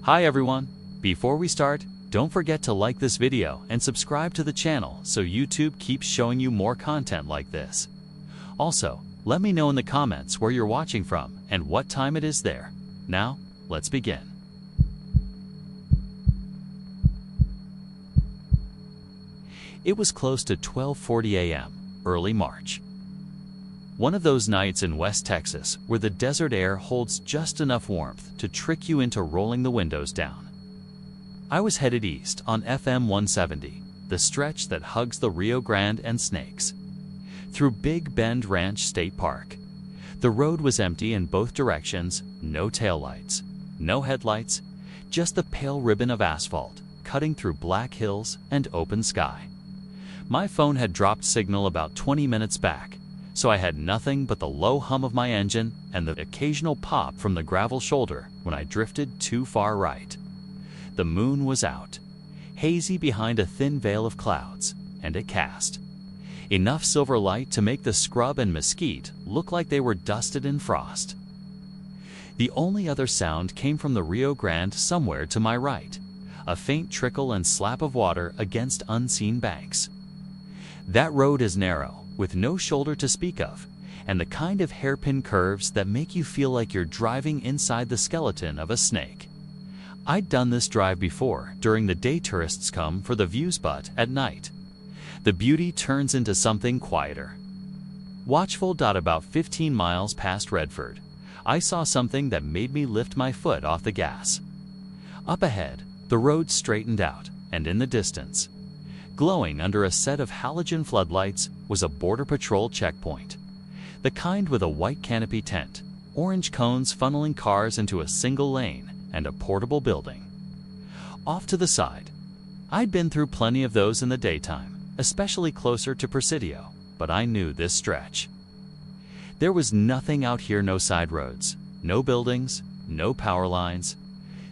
Hi everyone! Before we start, don't forget to like this video and subscribe to the channel so YouTube keeps showing you more content like this. Also, let me know in the comments where you're watching from and what time it is there. Now, let's begin. It was close to 12:40 a.m., early March. One of those nights in West Texas where the desert air holds just enough warmth to trick you into rolling the windows down. I was headed east on FM 170, the stretch that hugs the Rio Grande and Snakes, through Big Bend Ranch State Park. The road was empty in both directions, no taillights, no headlights, just the pale ribbon of asphalt cutting through black hills and open sky. My phone had dropped signal about 20 minutes back, so I had nothing but the low hum of my engine and the occasional pop from the gravel shoulder when I drifted too far right. The moon was out, hazy behind a thin veil of clouds, and it cast enough silver light to make the scrub and mesquite look like they were dusted in frost. The only other sound came from the Rio Grande somewhere to my right, a faint trickle and slap of water against unseen banks. That road is narrow, with no shoulder to speak of, and the kind of hairpin curves that make you feel like you're driving inside the skeleton of a snake. I'd done this drive before during the day tourists come for the views, but at night, the beauty turns into something quieter. Watchful. About 15 miles past Redford, I saw something that made me lift my foot off the gas. Up ahead, the road straightened out, and in the distance, glowing under a set of halogen floodlights, was a Border Patrol checkpoint. The kind with a white canopy tent, orange cones funneling cars into a single lane, and a portable building. Off to the side. I'd been through plenty of those in the daytime, especially closer to Presidio, but I knew this stretch. There was nothing out here, no side roads, no buildings, no power lines.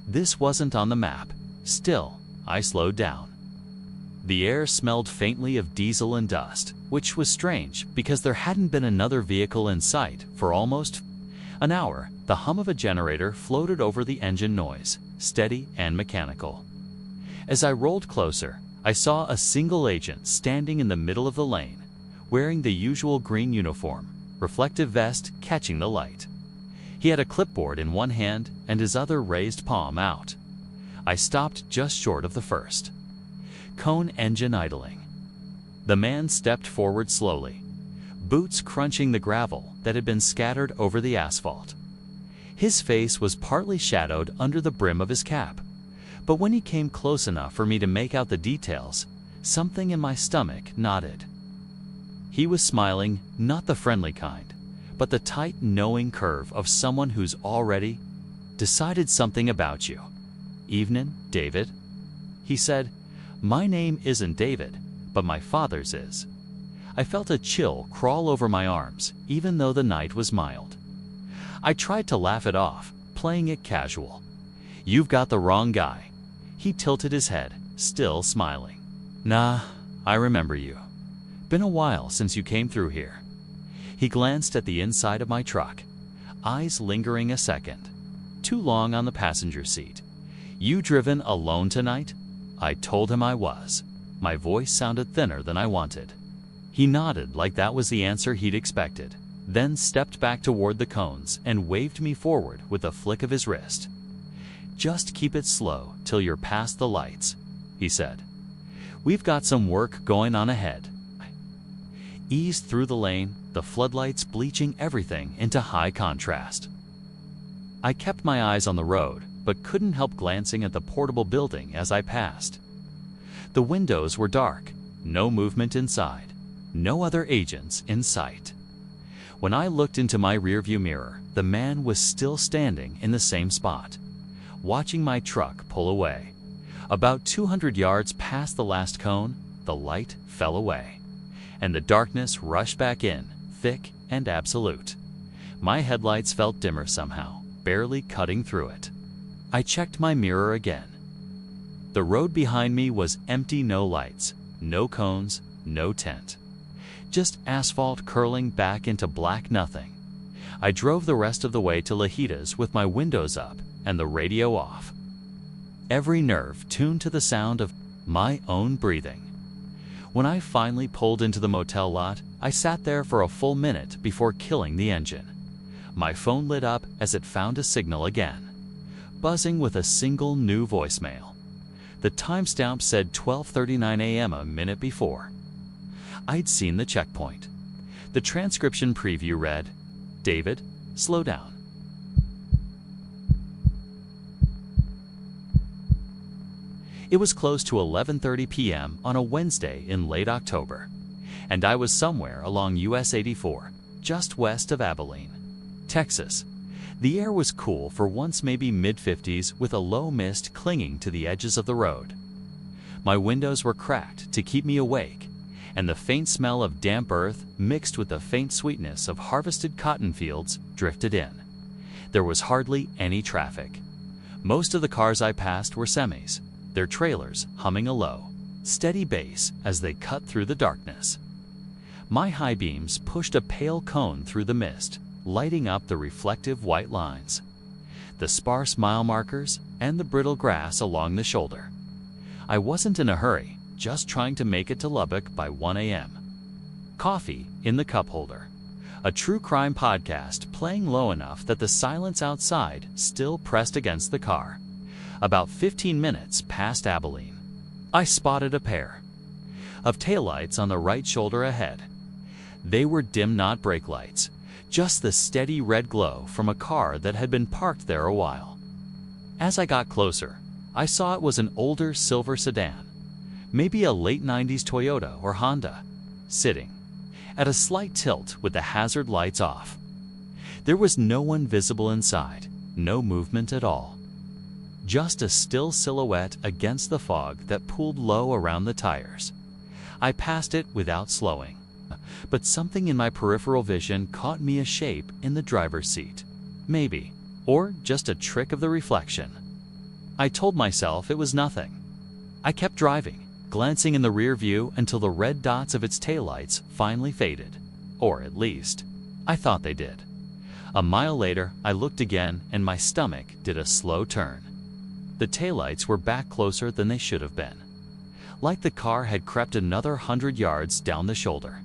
This wasn't on the map. Still, I slowed down. The air smelled faintly of diesel and dust, which was strange because there hadn't been another vehicle in sight for almost an hour. The hum of a generator floated over the engine noise, steady and mechanical. As I rolled closer, I saw a single agent standing in the middle of the lane, wearing the usual green uniform, reflective vest catching the light. He had a clipboard in one hand and his other raised palm out. I stopped just short of the first cone, engine idling. The man stepped forward slowly, boots crunching the gravel that had been scattered over the asphalt. His face was partly shadowed under the brim of his cap, but when he came close enough for me to make out the details, something in my stomach nodded. He was smiling, not the friendly kind, but the tight, knowing curve of someone who's already decided something about you. "Evenin', David," he said. "My name isn't David, but my father's is." I felt a chill crawl over my arms, even though the night was mild. I tried to laugh it off, playing it casual. "You've got the wrong guy." He tilted his head, still smiling. "Nah, I remember you. Been a while since you came through here." He glanced at the inside of my truck, eyes lingering a second. "Too long on the passenger seat. You driven alone tonight?" I told him I was. My voice sounded thinner than I wanted. He nodded like that was the answer he'd expected, then stepped back toward the cones and waved me forward with a flick of his wrist. "Just keep it slow till you're past the lights," he said. "We've got some work going on ahead." I eased through the lane, the floodlights bleaching everything into high contrast. I kept my eyes on the road, but couldn't help glancing at the portable building as I passed. The windows were dark, no movement inside, no other agents in sight. When I looked into my rearview mirror, the man was still standing in the same spot, watching my truck pull away. About 200 yards past the last cone, the light fell away, and the darkness rushed back in, thick and absolute. My headlights felt dimmer somehow, barely cutting through it. I checked my mirror again. The road behind me was empty, no lights, no cones, no tent. Just asphalt curling back into black nothing. I drove the rest of the way to Lajitas with my windows up and the radio off. every nerve tuned to the sound of my own breathing. When I finally pulled into the motel lot, I sat there for a full minute before killing the engine. My phone lit up as it found a signal again, buzzing with a single new voicemail. The timestamp said 12:39 a.m. a minute before. I'd seen the checkpoint. The transcription preview read, "David, slow down." It was close to 11:30 p.m. on a Wednesday in late October, and I was somewhere along US 84, just west of Abilene, Texas. The air was cool for once maybe mid-50s with a low mist clinging to the edges of the road. My windows were cracked to keep me awake, and the faint smell of damp earth mixed with the faint sweetness of harvested cotton fields drifted in. There was hardly any traffic. Most of the cars I passed were semis, their trailers humming a low, steady bass as they cut through the darkness. My high beams pushed a pale cone through the mist, lighting up the reflective white lines, the sparse mile markers, and the brittle grass along the shoulder. I wasn't in a hurry, just trying to make it to Lubbock by 1 a.m. Coffee in the cup holder, a true crime podcast playing low enough that the silence outside still pressed against the car. About 15 minutes past Abilene, I spotted a pair of taillights on the right shoulder ahead. They were dim, not brake lights, just the steady red glow from a car that had been parked there a while. As I got closer, I saw it was an older silver sedan, maybe a late 90s Toyota or Honda, sitting at a slight tilt with the hazard lights off. There was no one visible inside, no movement at all. Just a still silhouette against the fog that pooled low around the tires. I passed it without slowing, but something in my peripheral vision caught me a shape in the driver's seat. Maybe, or just a trick of the reflection. I told myself it was nothing. I kept driving, glancing in the rear view until the red dots of its taillights finally faded. Or at least, I thought they did. A mile later, I looked again and my stomach did a slow turn. The taillights were back closer than they should have been, like the car had crept another 100 yards down the shoulder.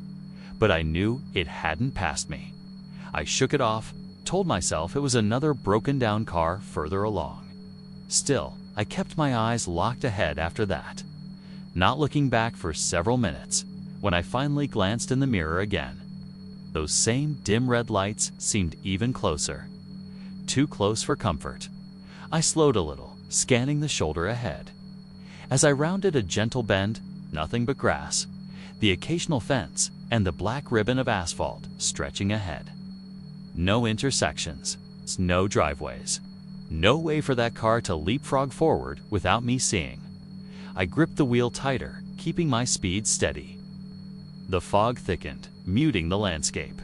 But I knew it hadn't passed me. I shook it off, told myself it was another broken down car further along. Still, I kept my eyes locked ahead after that, not looking back for several minutes. When I finally glanced in the mirror again, those same dim red lights seemed even closer. Too close for comfort. I slowed a little, scanning the shoulder ahead. As I rounded a gentle bend, nothing but grass, the occasional fence, and the black ribbon of asphalt stretching ahead. No intersections, no driveways, no way for that car to leapfrog forward without me seeing. I gripped the wheel tighter, keeping my speed steady. The fog thickened, muting the landscape.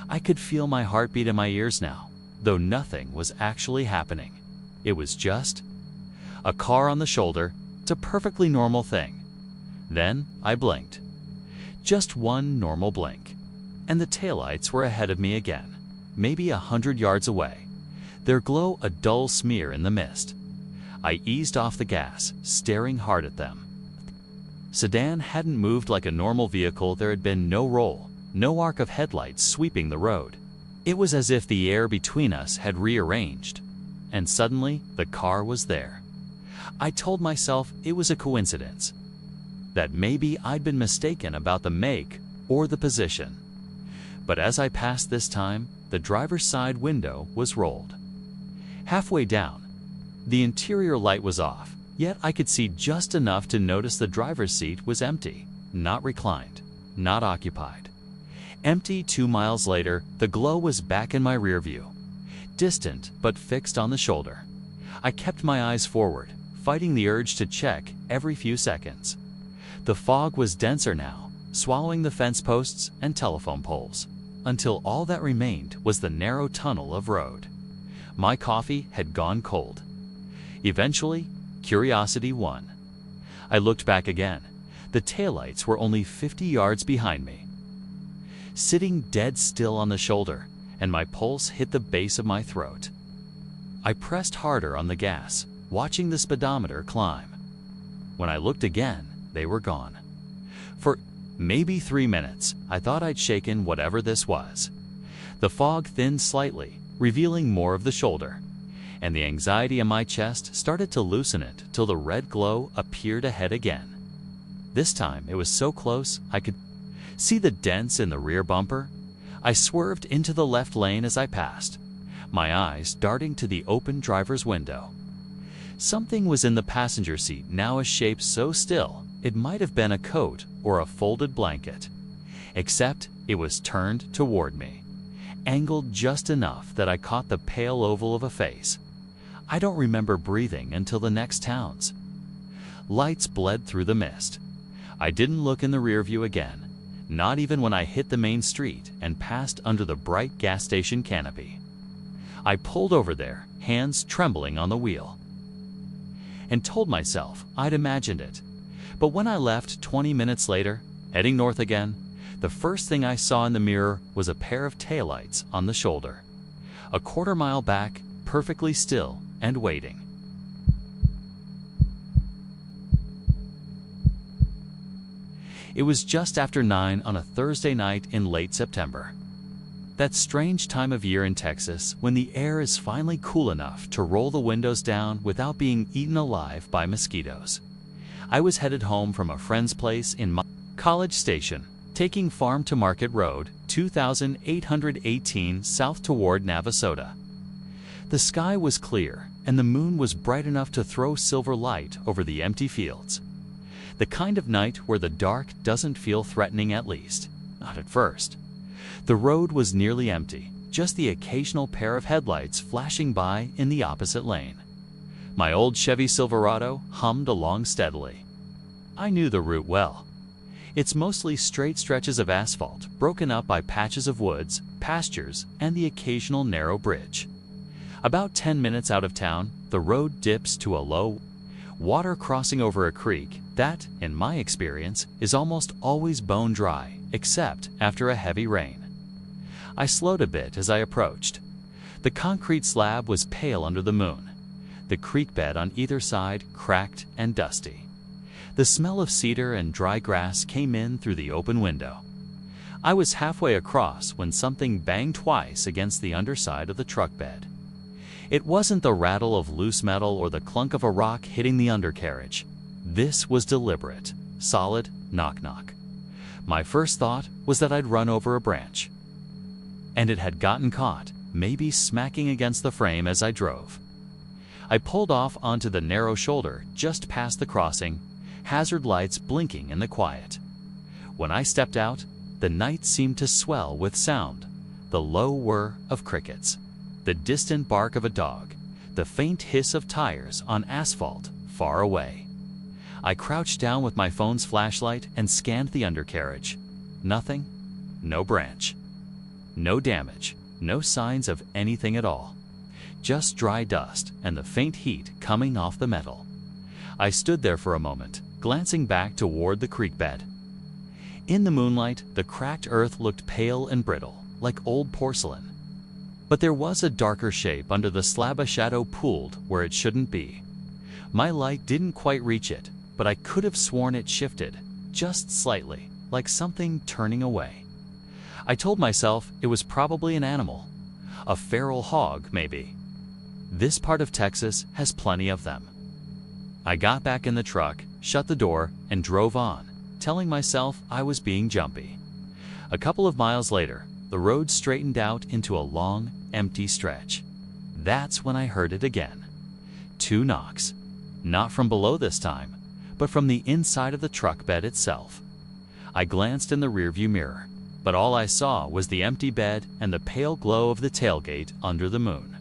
I could feel my heartbeat in my ears now, though nothing was actually happening. It was just a car on the shoulder. It's a perfectly normal thing. Then I blinked. Just one normal blink, and the taillights were ahead of me again, maybe 100 yards away, their glow a dull smear in the mist. I eased off the gas, staring hard at them. Sedan hadn't moved like a normal vehicle. There had been no roll, no arc of headlights sweeping the road. It was as if the air between us had rearranged, and suddenly the car was there. I told myself it was a coincidence, that maybe I'd been mistaken about the make or the position. But as I passed this time, the driver's side window was rolled. Halfway down, the interior light was off, yet I could see just enough to notice the driver's seat was empty, not reclined, not occupied. Empty. 2 miles later, the glow was back in my rear view, distant but fixed on the shoulder. I kept my eyes forward, fighting the urge to check every few seconds. The fog was denser now, swallowing the fence posts and telephone poles, until all that remained was the narrow tunnel of road. My coffee had gone cold. Eventually, curiosity won. I looked back again. The taillights were only 50 yards behind me. Sitting dead still on the shoulder, and my pulse hit the base of my throat. I pressed harder on the gas, watching the speedometer climb. When I looked again, they were gone. For maybe 3 minutes, I thought I'd shaken whatever this was. The fog thinned slightly, revealing more of the shoulder, and the anxiety in my chest started to loosen it till the red glow appeared ahead again. This time it was so close I could see the dents in the rear bumper. I swerved into the left lane as I passed, my eyes darting to the open driver's window. Something was in the passenger seat, now a shape so still it might have been a coat or a folded blanket, except it was turned toward me, angled just enough that I caught the pale oval of a face. I don't remember breathing until the next towns. Lights bled through the mist. I didn't look in the rear view again, not even when I hit the main street and passed under the bright gas station canopy. I pulled over there, hands trembling on the wheel, and told myself I'd imagined it. But when I left 20 minutes later, heading north again, the first thing I saw in the mirror was a pair of taillights on the shoulder, a quarter-mile back, perfectly still and waiting. It was just after 9 on a Thursday night in late September. That strange time of year in Texas when the air is finally cool enough to roll the windows down without being eaten alive by mosquitoes. I was headed home from a friend's place in College Station, taking Farm to Market Road, 2818 south toward Navasota. The sky was clear, and the moon was bright enough to throw silver light over the empty fields. The kind of night where the dark doesn't feel threatening, at least, not at first. The road was nearly empty, just the occasional pair of headlights flashing by in the opposite lane. My old Chevy Silverado hummed along steadily. I knew the route well. It's mostly straight stretches of asphalt, broken up by patches of woods, pastures, and the occasional narrow bridge. About 10 minutes out of town, the road dips to a low water crossing over a creek that, in my experience, is almost always bone dry, except after a heavy rain. I slowed a bit as I approached. The concrete slab was pale under the moon, the creek bed on either side cracked and dusty. The smell of cedar and dry grass came in through the open window. I was halfway across when something banged twice against the underside of the truck bed. It wasn't the rattle of loose metal or the clunk of a rock hitting the undercarriage. This was deliberate, solid knock-knock. My first thought was that I'd run over a branch, and it had gotten caught, maybe smacking against the frame as I drove. I pulled off onto the narrow shoulder just past the crossing, hazard lights blinking in the quiet. When I stepped out, the night seemed to swell with sound, the low whir of crickets, the distant bark of a dog, the faint hiss of tires on asphalt far away. I crouched down with my phone's flashlight and scanned the undercarriage. Nothing, no branch, no damage, no signs of anything at all. Just dry dust and the faint heat coming off the metal. I stood there for a moment, glancing back toward the creek bed. In the moonlight, the cracked earth looked pale and brittle, like old porcelain. But there was a darker shape under the slab of shadow pooled where it shouldn't be. My light didn't quite reach it, but I could have sworn it shifted, just slightly, like something turning away. I told myself it was probably an animal, a feral hog maybe. This part of Texas has plenty of them. I got back in the truck, shut the door, and drove on, telling myself I was being jumpy. A couple of miles later, the road straightened out into a long, empty stretch. That's when I heard it again. 2 knocks. Not from below this time, but from the inside of the truck bed itself. I glanced in the rearview mirror, but all I saw was the empty bed and the pale glow of the tailgate under the moon.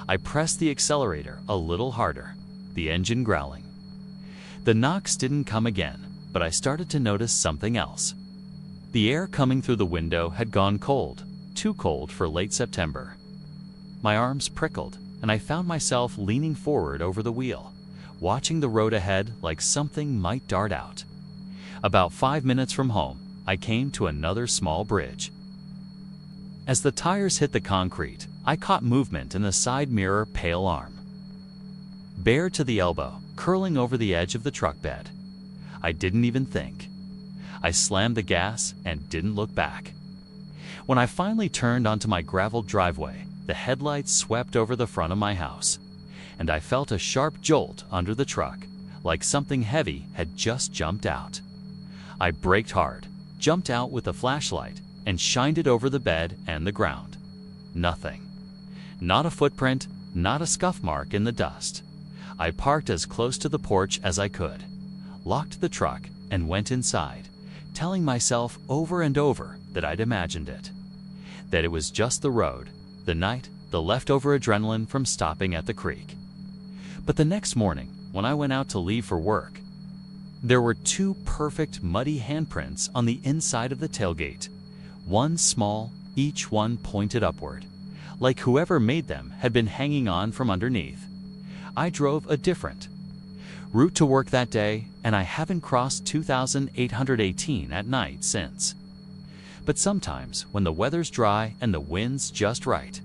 I pressed the accelerator a little harder, the engine growling. The knocks didn't come again, but I started to notice something else. The air coming through the window had gone cold, too cold for late September. My arms prickled, and I found myself leaning forward over the wheel, watching the road ahead like something might dart out. About 5 minutes from home, I came to another small bridge. As the tires hit the concrete, I caught movement in the side mirror pale arm. bare to the elbow, curling over the edge of the truck bed. I didn't even think. I slammed the gas and didn't look back. When I finally turned onto my graveled driveway, the headlights swept over the front of my house, and I felt a sharp jolt under the truck, like something heavy had just jumped out. I braked hard, jumped out with a flashlight, and shined it over the bed and the ground. Nothing. Not a footprint, not a scuff mark in the dust. I parked as close to the porch as I could, locked the truck, and went inside, telling myself over and over that I'd imagined it. That it was just the road, the night, the leftover adrenaline from stopping at the creek. But the next morning, when I went out to leave for work, there were two perfect muddy handprints on the inside of the tailgate. One small, each one pointed upward, like whoever made them had been hanging on from underneath. I drove a different route to work that day, and I haven't crossed 2,818 at night since. But sometimes, when the weather's dry and the wind's just right,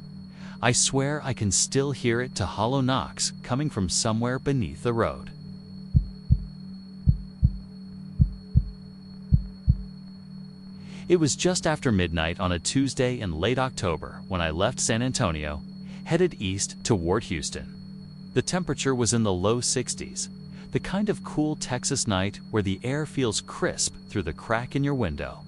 I swear I can still hear it to hollow knocks coming from somewhere beneath the road. It was just after midnight on a Tuesday in late October when I left San Antonio, headed east toward Houston. The temperature was in the low 60s, the kind of cool Texas night where the air feels crisp through the crack in your window.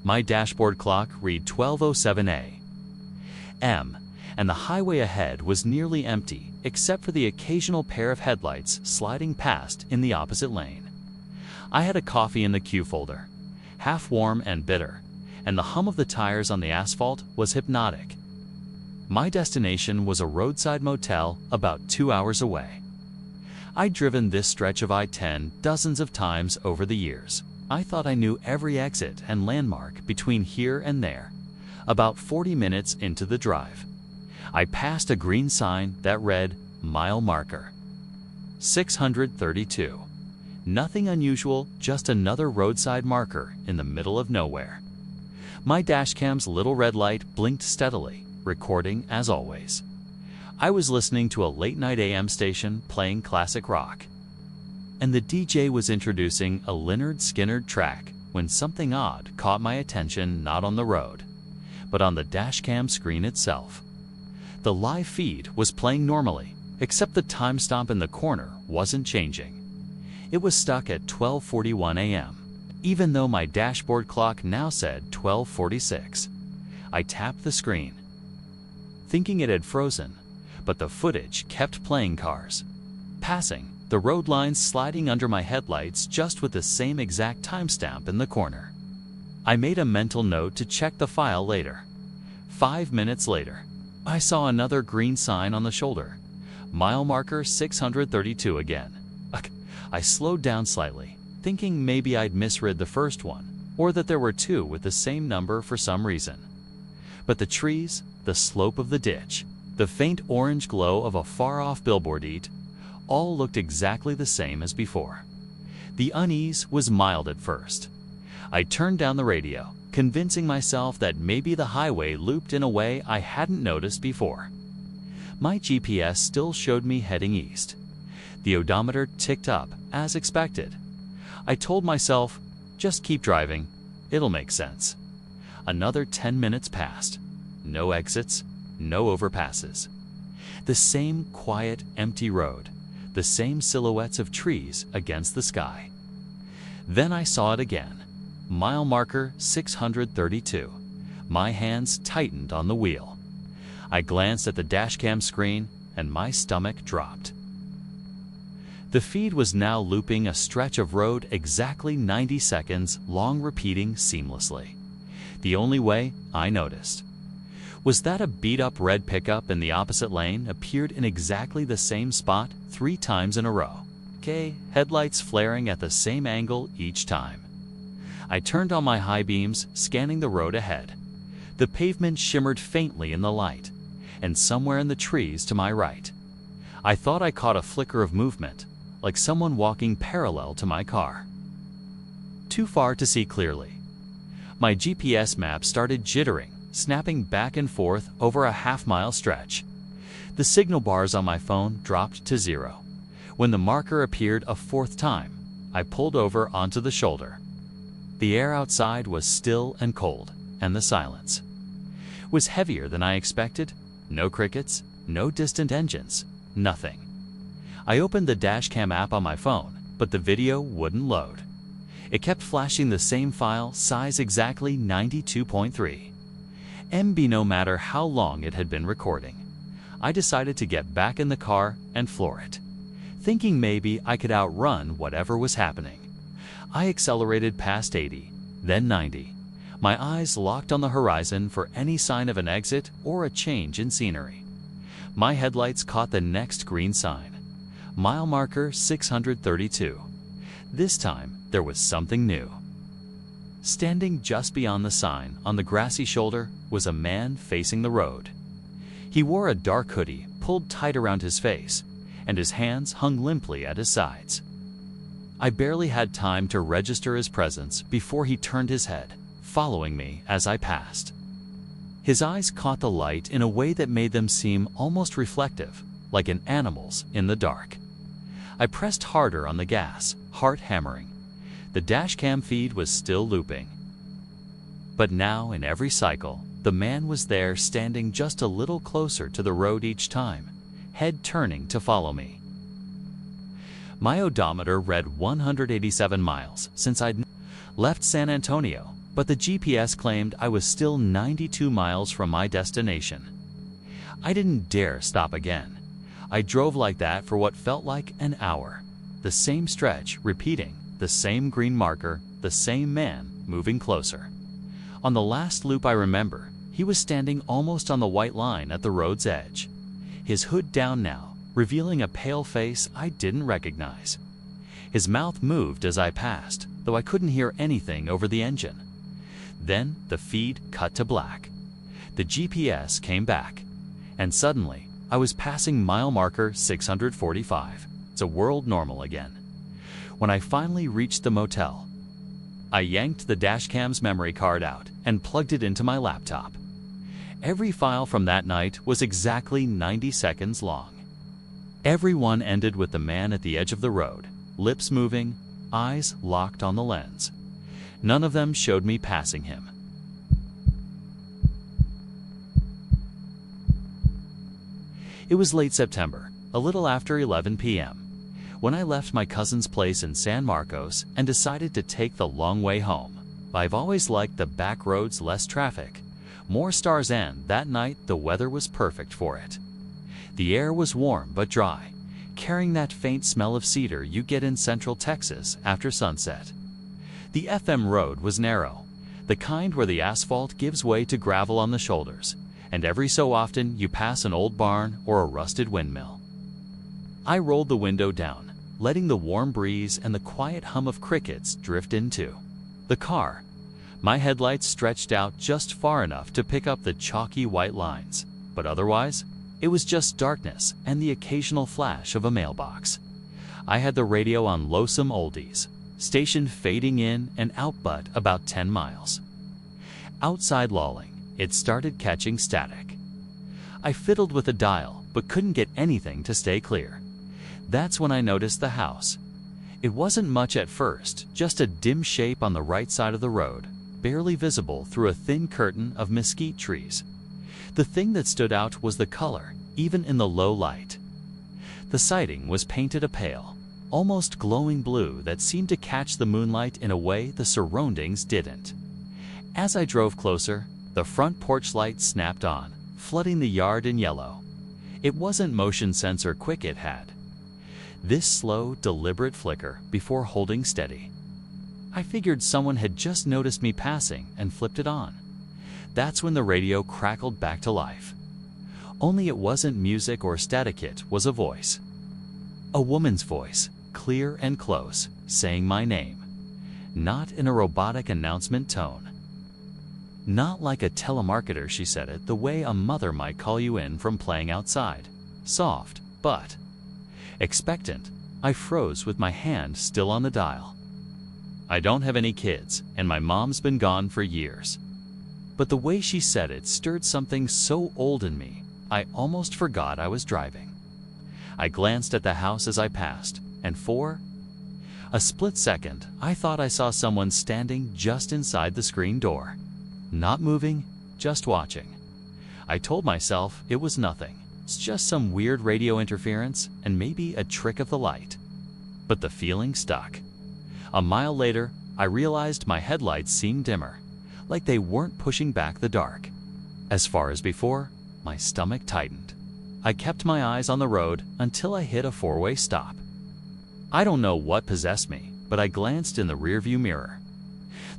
My dashboard clock read 12:07 a.m., and the highway ahead was nearly empty except for the occasional pair of headlights sliding past in the opposite lane. I had a coffee in the Q folder, half warm and bitter, and the hum of the tires on the asphalt was hypnotic. My destination was a roadside motel about 2 hours away. I'd driven this stretch of I-10 dozens of times over the years. I thought I knew every exit and landmark between here and there. About 40 minutes into the drive, I passed a green sign that read, "Mile marker 632. Nothing unusual, just another roadside marker in the middle of nowhere. My dashcam's little red light blinked steadily, recording as always. I was listening to a late-night AM station playing classic rock, and the DJ was introducing a Lynyrd Skynyrd track when something odd caught my attention, not on the road, but on the dashcam screen itself. The live feed was playing normally, except the time stamp in the corner wasn't changing. It was stuck at 12:41 a.m., even though my dashboard clock now said 12:46. I tapped the screen, thinking it had frozen, but the footage kept playing cars passing, the road lines sliding under my headlights just with the same exact timestamp in the corner. I made a mental note to check the file later. 5 minutes later, I saw another green sign on the shoulder. Mile marker 632 again. I slowed down slightly, thinking maybe I'd misread the first one, or that there were two with the same number for some reason. But the trees, the slope of the ditch, the faint orange glow of a far-off billboard all looked exactly the same as before. The unease was mild at first. I turned down the radio, convincing myself that maybe the highway looped in a way I hadn't noticed before. My GPS still showed me heading east. The odometer ticked up, as expected. I told myself, just keep driving, it'll make sense. Another 10 minutes passed. No exits, no overpasses. The same quiet, empty road, the same silhouettes of trees against the sky. Then I saw it again. Mile marker 632. My hands tightened on the wheel. I glanced at the dashcam screen and my stomach dropped. The feed was now looping a stretch of road exactly 90 seconds long, repeating seamlessly. The only way I noticed was that a beat-up red pickup in the opposite lane appeared in exactly the same spot 3 times in a row. Headlights flaring at the same angle each time. I turned on my high beams, scanning the road ahead. The pavement shimmered faintly in the light, and somewhere in the trees to my right, I thought I caught a flicker of movement, like someone walking parallel to my car. Too far to see clearly. My GPS map started jittering, snapping back and forth over a half-mile stretch. The signal bars on my phone dropped to 0. When the marker appeared a fourth time, I pulled over onto the shoulder. The air outside was still and cold, and the silence was heavier than I expected. No crickets, no distant engines, nothing. I opened the dashcam app on my phone, but the video wouldn't load. It kept flashing the same file, size exactly 92.3 MB no matter how long it had been recording. I decided to get back in the car and floor it, thinking maybe I could outrun whatever was happening. I accelerated past 80, then 90. My eyes locked on the horizon for any sign of an exit or a change in scenery. My headlights caught the next green sign. Mile marker 632. This time, there was something new. Standing just beyond the sign on the grassy shoulder was a man facing the road. He wore a dark hoodie pulled tight around his face, and his hands hung limply at his sides. I barely had time to register his presence before he turned his head, following me as I passed. His eyes caught the light in a way that made them seem almost reflective, like an animal's in the dark. I pressed harder on the gas, heart hammering. The dashcam feed was still looping. But now, in every cycle, the man was there, standing just a little closer to the road each time, head turning to follow me. My odometer read 187 miles since I'd left San Antonio, but the GPS claimed I was still 92 miles from my destination. I didn't dare stop again. I drove like that for what felt like an hour. The same stretch, repeating, the same green marker, the same man, moving closer. On the last loop I remember, he was standing almost on the white line at the road's edge. His hood down now, revealing a pale face I didn't recognize. His mouth moved as I passed, though I couldn't hear anything over the engine. Then the feed cut to black. The GPS came back, and suddenly I was passing mile marker 645. It's a world normal again. When I finally reached the motel, I yanked the dashcam's memory card out and plugged it into my laptop. Every file from that night was exactly 90 seconds long. Every one ended with the man at the edge of the road, lips moving, eyes locked on the lens. None of them showed me passing him. It was late September, a little after 11 p.m., when I left my cousin's place in San Marcos and decided to take the long way home. I've always liked the back roads, less traffic, more stars, and that night the weather was perfect for it. The air was warm but dry, carrying that faint smell of cedar you get in central Texas after sunset. The FM road was narrow, the kind where the asphalt gives way to gravel on the shoulders, and every so often you pass an old barn or a rusted windmill. I rolled the window down, letting the warm breeze and the quiet hum of crickets drift into the car. My headlights stretched out just far enough to pick up the chalky white lines, but otherwise, it was just darkness and the occasional flash of a mailbox. I had the radio on lonesome oldies, station fading in and out but about 10 miles. Outside lolling, it started catching static. I fiddled with the dial but couldn't get anything to stay clear. That's when I noticed the house. It wasn't much at first, just a dim shape on the right side of the road, barely visible through a thin curtain of mesquite trees. The thing that stood out was the color, even in the low light. The siding was painted a pale, almost glowing blue that seemed to catch the moonlight in a way the surroundings didn't. As I drove closer, the front porch light snapped on, flooding the yard in yellow. It wasn't motion sensor quick it had. This slow, deliberate flicker before holding steady. I figured someone had just noticed me passing and flipped it on. That's when the radio crackled back to life. Only it wasn't music or static, it was a voice. A woman's voice, clear and close, saying my name. Not in a robotic announcement tone. Not like a telemarketer, she said it the way a mother might call you in from playing outside. Soft, but expectant. I froze with my hand still on the dial. I don't have any kids, and my mom's been gone for years. But the way she said it stirred something so old in me, I almost forgot I was driving. I glanced at the house as I passed, and for a split second, I thought I saw someone standing just inside the screen door. Not moving, just watching. I told myself it was nothing. It's just some weird radio interference and maybe a trick of the light. But the feeling stuck. A mile later, I realized my headlights seemed dimmer, like they weren't pushing back the dark. As far as before, my stomach tightened. I kept my eyes on the road until I hit a four-way stop. I don't know what possessed me, but I glanced in the rearview mirror.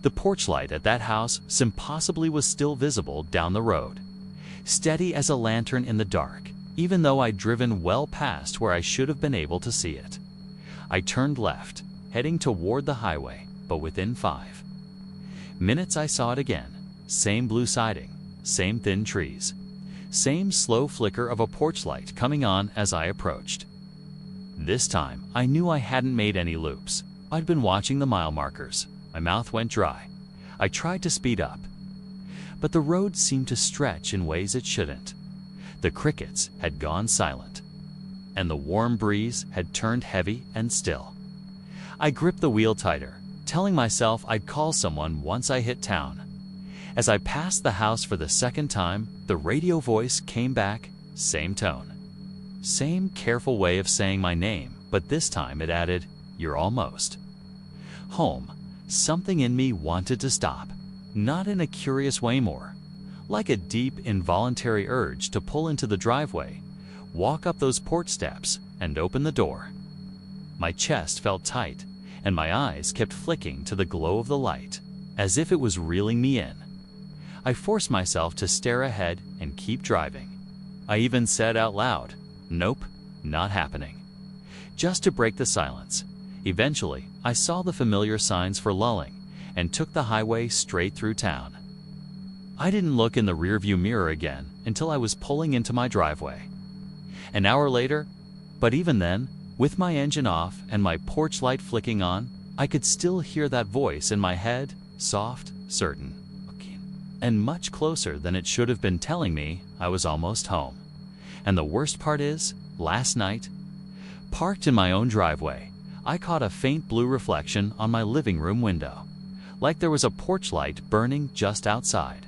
The porch light at that house impossibly was still visible down the road, steady as a lantern in the dark, even though I'd driven well past where I should have been able to see it. I turned left, heading toward the highway, but within 5 minutes I saw it again. Same blue siding, same thin trees, same slow flicker of a porch light coming on as I approached. This time, I knew I hadn't made any loops. I'd been watching the mile markers. My mouth went dry. I tried to speed up, but the road seemed to stretch in ways it shouldn't. The crickets had gone silent, and the warm breeze had turned heavy and still. I gripped the wheel tighter, telling myself I'd call someone once I hit town. As I passed the house for the second time, the radio voice came back, same tone. Same careful way of saying my name, but this time it added, "You're almost home." Something in me wanted to stop, not in a curious way more, like a deep, involuntary urge to pull into the driveway, walk up those porch steps, and open the door. My chest felt tight, and my eyes kept flicking to the glow of the light, as if it was reeling me in. I forced myself to stare ahead and keep driving. I even said out loud, "Nope, not happening," just to break the silence. Eventually, I saw the familiar signs for lulling and took the highway straight through town. I didn't look in the rearview mirror again until I was pulling into my driveway. An hour later, but even then, with my engine off and my porch light flicking on, I could still hear that voice in my head, soft, certain, and much closer than it should have been, telling me I was almost home. And the worst part is, last night, parked in my own driveway, I caught a faint blue reflection on my living room window, like there was a porch light burning just outside.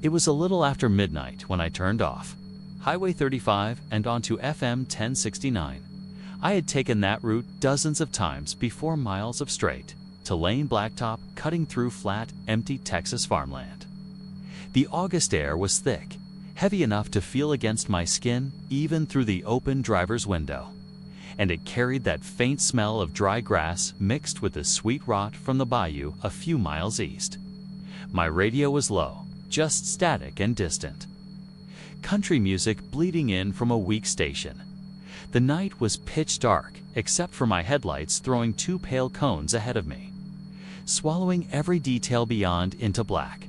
It was a little after midnight when I turned off Highway 35 and onto FM 1069. I had taken that route dozens of times before, miles of straight, to lane blacktop cutting through flat, empty Texas farmland. The August air was thick, heavy enough to feel against my skin even through the open driver's window, and it carried that faint smell of dry grass mixed with the sweet rot from the bayou a few miles east. My radio was low, just static and distant. Country music bleeding in from a weak station. The night was pitch dark, except for my headlights throwing 2 pale cones ahead of me, swallowing every detail beyond into black.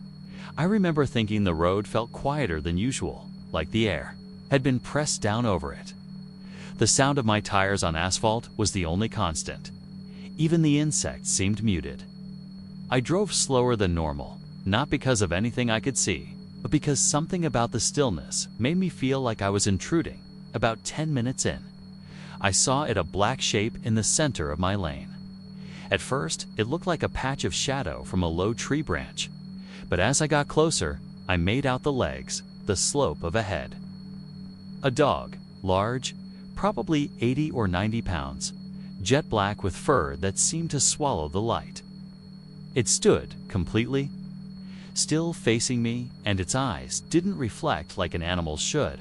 I remember thinking the road felt quieter than usual, like the air had been pressed down over it. The sound of my tires on asphalt was the only constant. Even the insects seemed muted. I drove slower than normal, not because of anything I could see, but because something about the stillness made me feel like I was intruding. About 10 minutes in, I saw it, a black shape in the center of my lane. At first, it looked like a patch of shadow from a low tree branch, but as I got closer, I made out the legs, the slope of a head. A dog, large, probably 80 or 90 pounds, jet black with fur that seemed to swallow the light. It stood completely still, facing me, and its eyes didn't reflect like an animal should.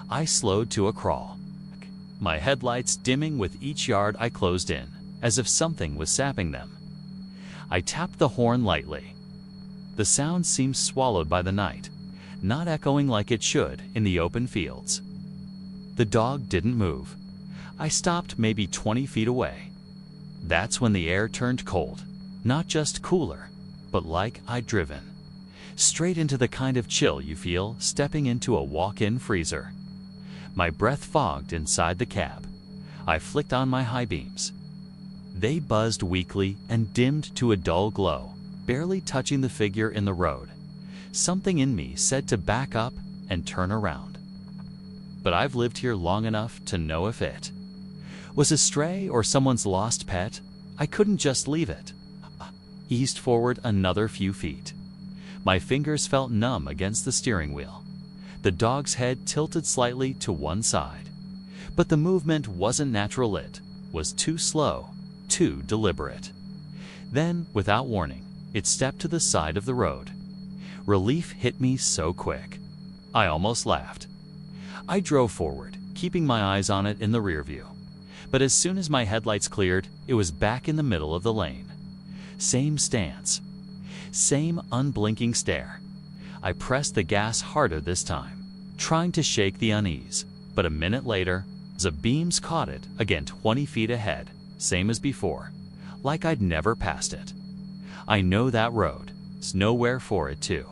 I slowed to a crawl, my headlights dimming with each yard I closed in, as if something was sapping them. I tapped the horn lightly. The sound seemed swallowed by the night, not echoing like it should in the open fields. The dog didn't move. I stopped maybe 20 feet away. That's when the air turned cold, not just cooler, but like I'd driven straight into the kind of chill you feel stepping into a walk-in freezer. My breath fogged inside the cab. I flicked on my high beams. They buzzed weakly and dimmed to a dull glow, barely touching the figure in the road. Something in me said to back up and turn around. But I've lived here long enough to know if it was a stray or someone's lost pet, I couldn't just leave it. Eased forward another few feet. My fingers felt numb against the steering wheel. The dog's head tilted slightly to one side. But the movement wasn't natural, it was too slow, too deliberate. Then, without warning, it stepped to the side of the road. Relief hit me so quick. I almost laughed. I drove forward, keeping my eyes on it in the rear view. But as soon as my headlights cleared, it was back in the middle of the lane. Same stance. Same unblinking stare. I pressed the gas harder this time, trying to shake the unease. But a minute later, the beams caught it again 20 feet ahead, same as before, like I'd never passed it. I know that road. There's nowhere for it to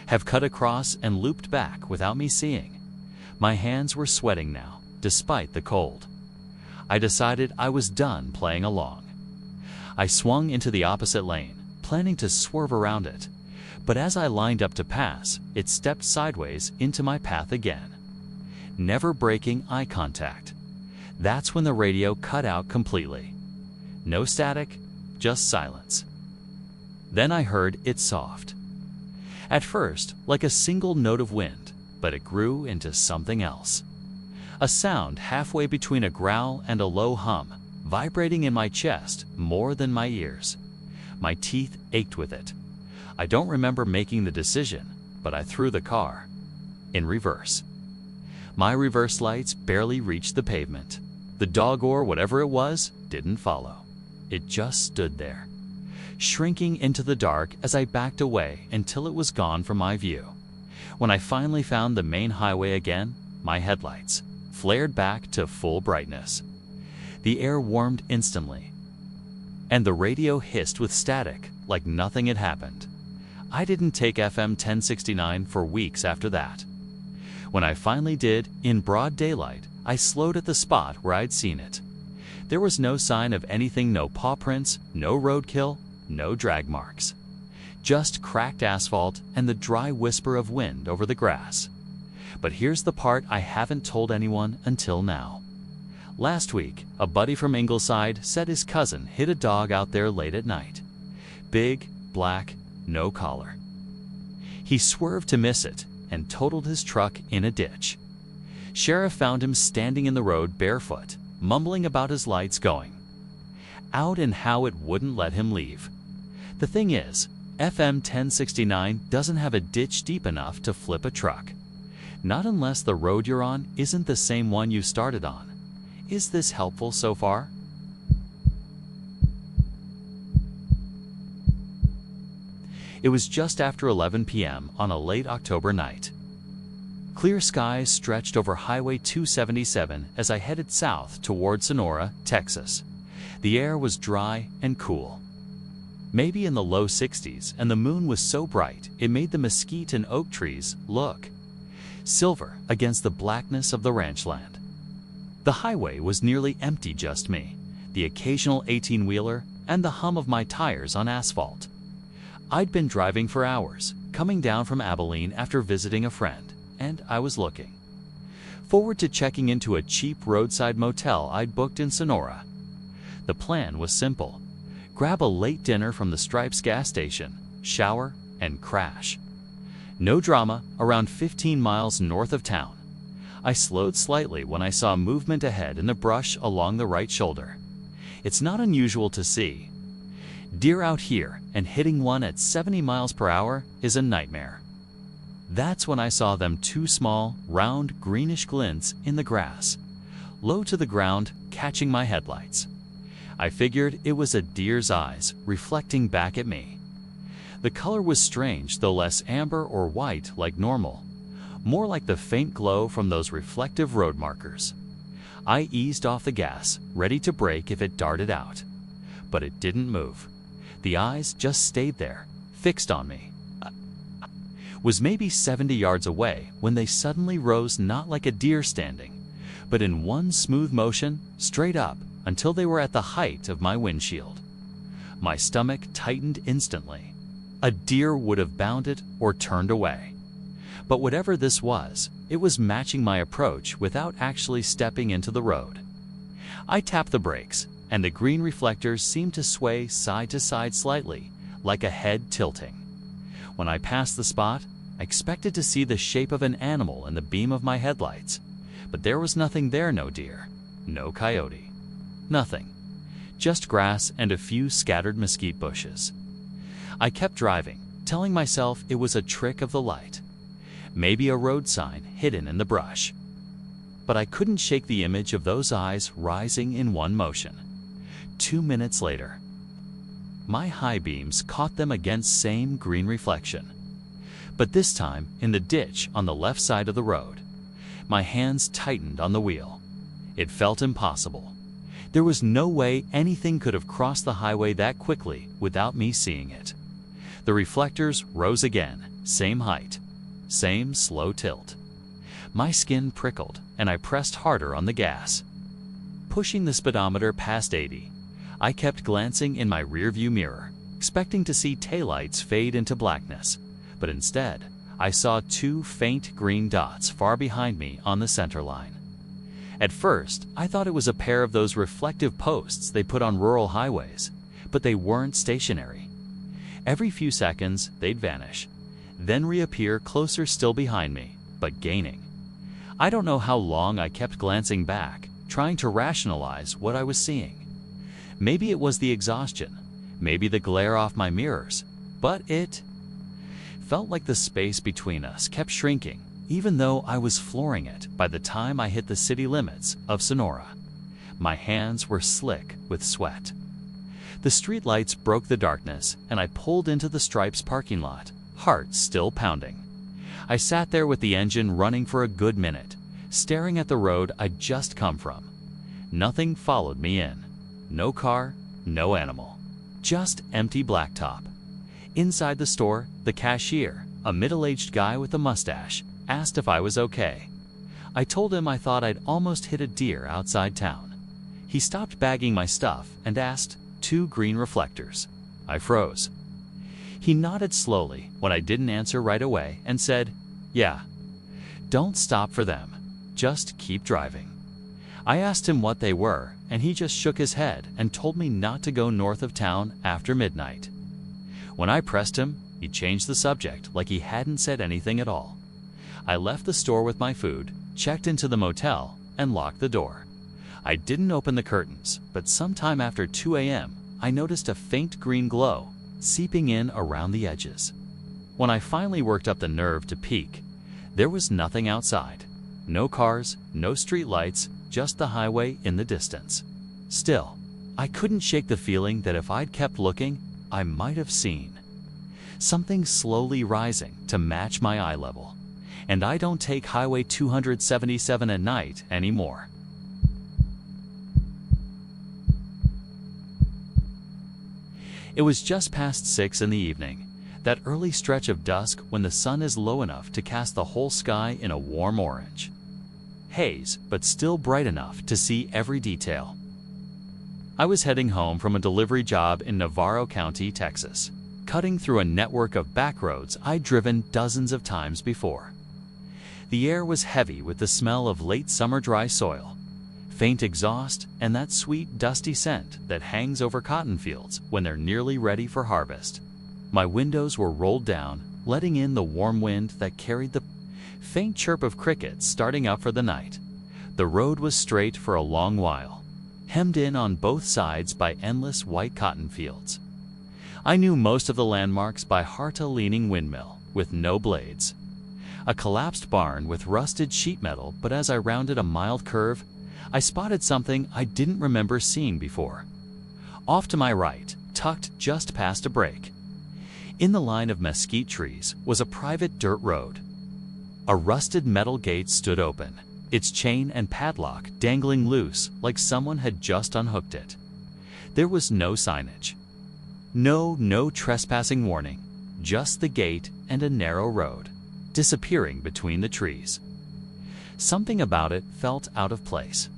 have cut across and looped back without me seeing. My hands were sweating now, despite the cold. I decided I was done playing along. I swung into the opposite lane, planning to swerve around it. But as I lined up to pass, it stepped sideways into my path again. Never breaking eye contact. That's when the radio cut out completely. No static, just silence. Then I heard it soft. At first, like a single note of wind, but it grew into something else. A sound halfway between a growl and a low hum, vibrating in my chest more than my ears. My teeth ached with it. I don't remember making the decision, but I threw the car in reverse. My reverse lights barely reached the pavement. The dog, or whatever it was, didn't follow. It just stood there, shrinking into the dark as I backed away until it was gone from my view. When I finally found the main highway again, my headlights flared back to full brightness. The air warmed instantly, and the radio hissed with static like nothing had happened. I didn't take FM 1069 for weeks after that. When I finally did, in broad daylight, I slowed at the spot where I'd seen it. There was no sign of anything, no paw prints, no roadkill, no drag marks. Just cracked asphalt and the dry whisper of wind over the grass. But here's the part I haven't told anyone until now. Last week, a buddy from Ingleside said his cousin hit a dog out there late at night. Big, black, no collar. He swerved to miss it and totaled his truck in a ditch. Sheriff found him standing in the road barefoot, mumbling about his lights going out and how it wouldn't let him leave. The thing is, FM 1069 doesn't have a ditch deep enough to flip a truck. Not unless the road you're on isn't the same one you started on. Is this helpful so far? It was just after 11 p.m. on a late October night. Clear skies stretched over Highway 277 as I headed south toward Sonora, Texas. The air was dry and cool, maybe in the low 60s, and the moon was so bright it made the mesquite and oak trees look silver against the blackness of the ranchland. The highway was nearly empty, just me, the occasional 18-wheeler, and the hum of my tires on asphalt. I'd been driving for hours, coming down from Abilene after visiting a friend, and I was looking forward to checking into a cheap roadside motel I'd booked in Sonora. The plan was simple: grab a late dinner from the Stripes gas station, shower, and crash. No drama, around 15 miles north of town. I slowed slightly when I saw movement ahead in the brush along the right shoulder. It's not unusual to see deer out here, and hitting one at 70 miles per hour is a nightmare. That's when I saw them, two small, round, greenish glints in the grass, low to the ground, catching my headlights. I figured it was a deer's eyes reflecting back at me. The color was strange, though less amber or white like normal, more like the faint glow from those reflective road markers. I eased off the gas, ready to brake if it darted out. But it didn't move. The eyes just stayed there, fixed on me. Was maybe 70 yards away when they suddenly rose, not like a deer standing, but in one smooth motion, straight up, until they were at the height of my windshield. My stomach tightened instantly. A deer would have bounded or turned away. But whatever this was, it was matching my approach without actually stepping into the road. I tapped the brakes, and the green reflectors seemed to sway side to side slightly, like a head tilting. When I passed the spot, I expected to see the shape of an animal in the beam of my headlights, but there was nothing there, no deer, no coyote, nothing. Just grass and a few scattered mesquite bushes. I kept driving, telling myself it was a trick of the light. Maybe a road sign hidden in the brush. But I couldn't shake the image of those eyes rising in one motion. 2 minutes later, my high beams caught them against same green reflection. But this time in the ditch on the left side of the road. My hands tightened on the wheel. It felt impossible. There was no way anything could have crossed the highway that quickly without me seeing it. The reflectors rose again, same height, same slow tilt. My skin prickled, and I pressed harder on the gas. Pushing the speedometer past 80, I kept glancing in my rearview mirror, expecting to see taillights fade into blackness, but instead, I saw 2 faint green dots far behind me on the center line. At first, I thought it was a pair of those reflective posts they put on rural highways, but they weren't stationary. Every few seconds, they'd vanish, then reappear closer still behind me, but gaining. I don't know how long I kept glancing back, trying to rationalize what I was seeing. Maybe it was the exhaustion, maybe the glare off my mirrors, but it felt like the space between us kept shrinking, even though I was flooring it by the time I hit the city limits of Sonora. My hands were slick with sweat. The streetlights broke the darkness, and I pulled into the Stripes parking lot, heart still pounding. I sat there with the engine running for a good minute, staring at the road I'd just come from. Nothing followed me in. No car, no animal. Just empty blacktop. Inside the store, the cashier, a middle-aged guy with a mustache, asked if I was okay. I told him I thought I'd almost hit a deer outside town. He stopped bagging my stuff and asked, 2 green reflectors. I froze. He nodded slowly when I didn't answer right away and said, "Yeah, don't stop for them. Just keep driving." I asked him what they were, and he just shook his head and told me not to go north of town after midnight. When I pressed him, he changed the subject like he hadn't said anything at all. I left the store with my food, checked into the motel, and locked the door. I didn't open the curtains, but sometime after 2 a.m., I noticed a faint green glow seeping in around the edges. When I finally worked up the nerve to peek, there was nothing outside. No cars, no streetlights, just the highway in the distance. Still, I couldn't shake the feeling that if I'd kept looking, I might have seen something slowly rising to match my eye level. And I don't take Highway 277 at night anymore. It was just past 6 in the evening, that early stretch of dusk when the sun is low enough to cast the whole sky in a warm orange. Haze, but still bright enough to see every detail. I was heading home from a delivery job in Navarro County, Texas, cutting through a network of backroads I'd driven dozens of times before. The air was heavy with the smell of late summer dry soil, faint exhaust, and that sweet, dusty scent that hangs over cotton fields when they're nearly ready for harvest. My windows were rolled down, letting in the warm wind that carried the faint chirp of crickets starting up for the night. The road was straight for a long while, hemmed in on both sides by endless white cotton fields. I knew most of the landmarks by heart, a leaning windmill with no blades, a collapsed barn with rusted sheet metal, but as I rounded a mild curve, I spotted something I didn't remember seeing before. Off to my right, tucked just past a break, in the line of mesquite trees, was a private dirt road. A rusted metal gate stood open, its chain and padlock dangling loose like someone had just unhooked it. There was no signage. No trespassing warning, just the gate and a narrow road, disappearing between the trees. Something about it felt out of place.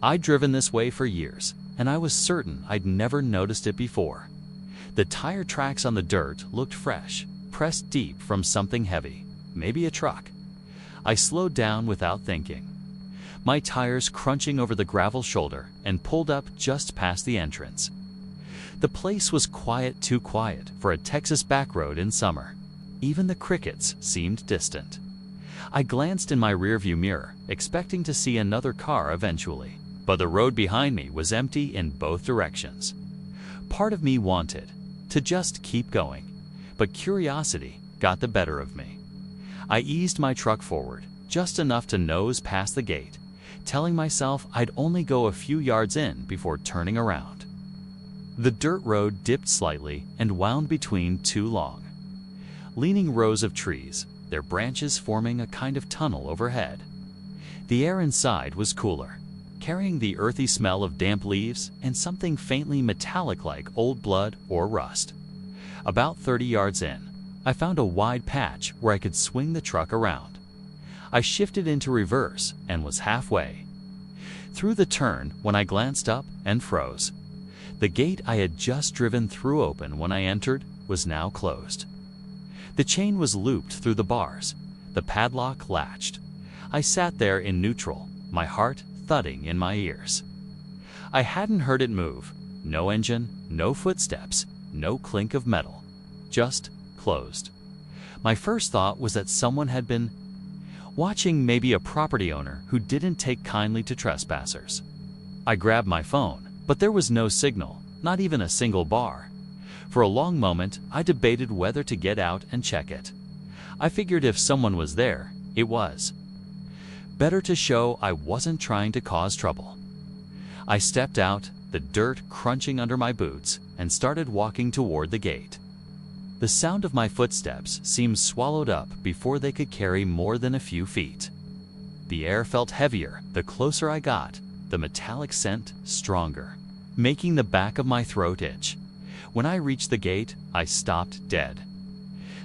I'd driven this way for years, and I was certain I'd never noticed it before. The tire tracks on the dirt looked fresh, pressed deep from something heavy, maybe a truck. I slowed down without thinking, my tires crunching over the gravel shoulder, and pulled up just past the entrance. The place was quiet, too quiet for a Texas back road in summer. Even the crickets seemed distant. I glanced in my rearview mirror, expecting to see another car eventually, but the road behind me was empty in both directions. Part of me wanted to just keep going, but curiosity got the better of me. I eased my truck forward, just enough to nose past the gate, telling myself I'd only go a few yards in before turning around. The dirt road dipped slightly and wound between two long, leaning rows of trees, their branches forming a kind of tunnel overhead. The air inside was cooler, carrying the earthy smell of damp leaves and something faintly metallic like old blood or rust. About 30 yards in, I found a wide patch where I could swing the truck around. I shifted into reverse and was halfway through the turn when I glanced up and froze. The gate I had just driven through open when I entered was now closed. The chain was looped through the bars. The padlock latched. I sat there in neutral, my heart thudding in my ears. I hadn't heard it move. No engine, no footsteps, no clink of metal. Just closed. My first thought was that someone had been watching, maybe a property owner who didn't take kindly to trespassers. I grabbed my phone, but there was no signal, not even a single bar. For a long moment, I debated whether to get out and check it. I figured if someone was there, it was better to show I wasn't trying to cause trouble. I stepped out, the dirt crunching under my boots, and started walking toward the gate. The sound of my footsteps seemed swallowed up before they could carry more than a few feet. The air felt heavier the closer I got, the metallic scent stronger, making the back of my throat itch. When I reached the gate, I stopped dead.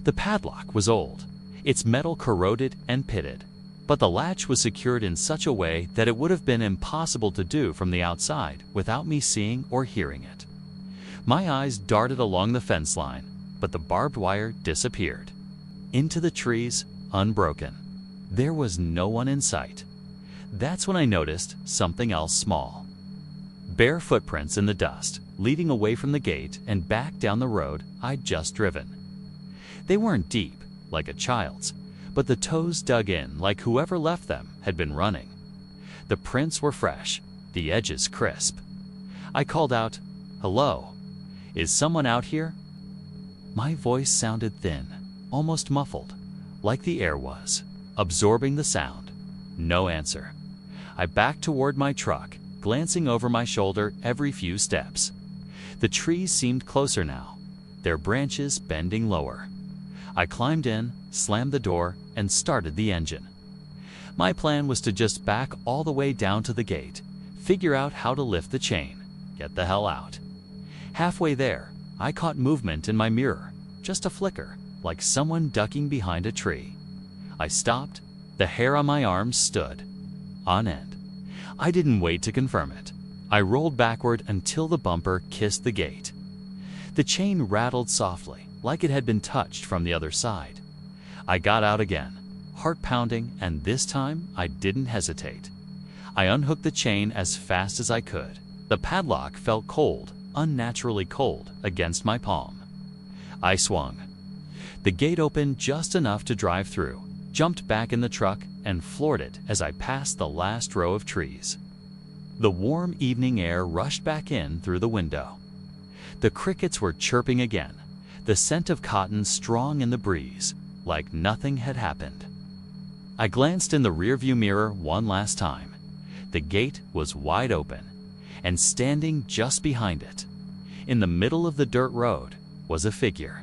The padlock was old, its metal corroded and pitted, but the latch was secured in such a way that it would have been impossible to do from the outside without me seeing or hearing it. My eyes darted along the fence line, but the barbed wire disappeared into the trees, unbroken. There was no one in sight. That's when I noticed something else small. Bare footprints in the dust, leading away from the gate and back down the road I'd just driven. They weren't deep, like a child's, but the toes dug in like whoever left them had been running. The prints were fresh, the edges crisp. I called out, "Hello? Is someone out here?" My voice sounded thin, almost muffled, like the air was absorbing the sound. No answer. I backed toward my truck, glancing over my shoulder every few steps. The trees seemed closer now, their branches bending lower. I climbed in, slammed the door, and started the engine. My plan was to just back all the way down to the gate, figure out how to lift the chain, get the hell out. Halfway there, I caught movement in my mirror, just a flicker, like someone ducking behind a tree. I stopped. The hair on my arms stood on end. I didn't wait to confirm it. I rolled backward until the bumper kissed the gate. The chain rattled softly, like it had been touched from the other side. I got out again, heart pounding, and this time I didn't hesitate. I unhooked the chain as fast as I could. The padlock felt cold, unnaturally cold, against my palm. I swung. The gate opened just enough to drive through, jumped back in the truck, and floored it as I passed the last row of trees. The warm evening air rushed back in through the window. The crickets were chirping again, the scent of cotton strong in the breeze, like nothing had happened. I glanced in the rearview mirror one last time. The gate was wide open, and standing just behind it, in the middle of the dirt road, was a figure.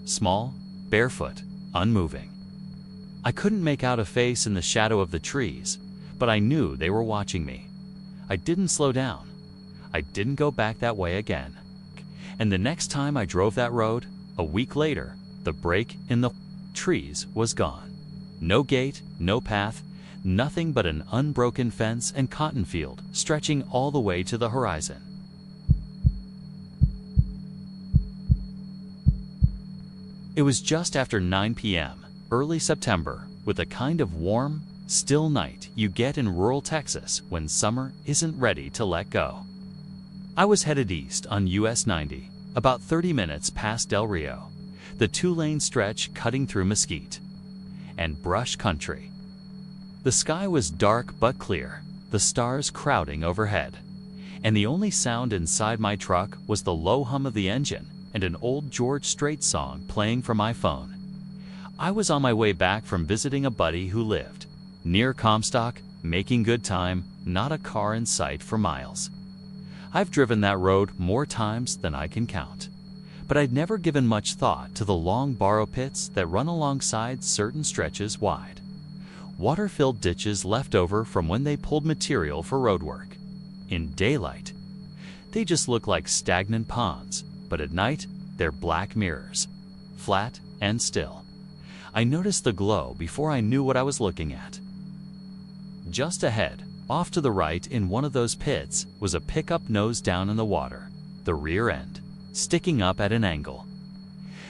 Small, barefoot, unmoving. I couldn't make out a face in the shadow of the trees, but I knew they were watching me. I didn't slow down. I didn't go back that way again. And the next time I drove that road, a week later, the break in the trees was gone. No gate, no path, nothing but an unbroken fence and cotton field stretching all the way to the horizon. It was just after 9 p.m., early September, with a kind of warm, still night you get in rural Texas when summer isn't ready to let go. I was headed east on US 90, about 30 minutes past Del Rio, the two-lane stretch cutting through mesquite and brush country. The sky was dark but clear, the stars crowding overhead, and the only sound inside my truck was the low hum of the engine and an old George Strait song playing from my phone. I was on my way back from visiting a buddy who lived near Comstock, making good time, not a car in sight for miles. I've driven that road more times than I can count, but I'd never given much thought to the long borrow pits that run alongside certain stretches wide. Water-filled ditches left over from when they pulled material for roadwork. In daylight, they just look like stagnant ponds, but at night, they're black mirrors, flat and still. I noticed the glow before I knew what I was looking at. Just ahead, off to the right in one of those pits, was a pickup nose down in the water, the rear end sticking up at an angle.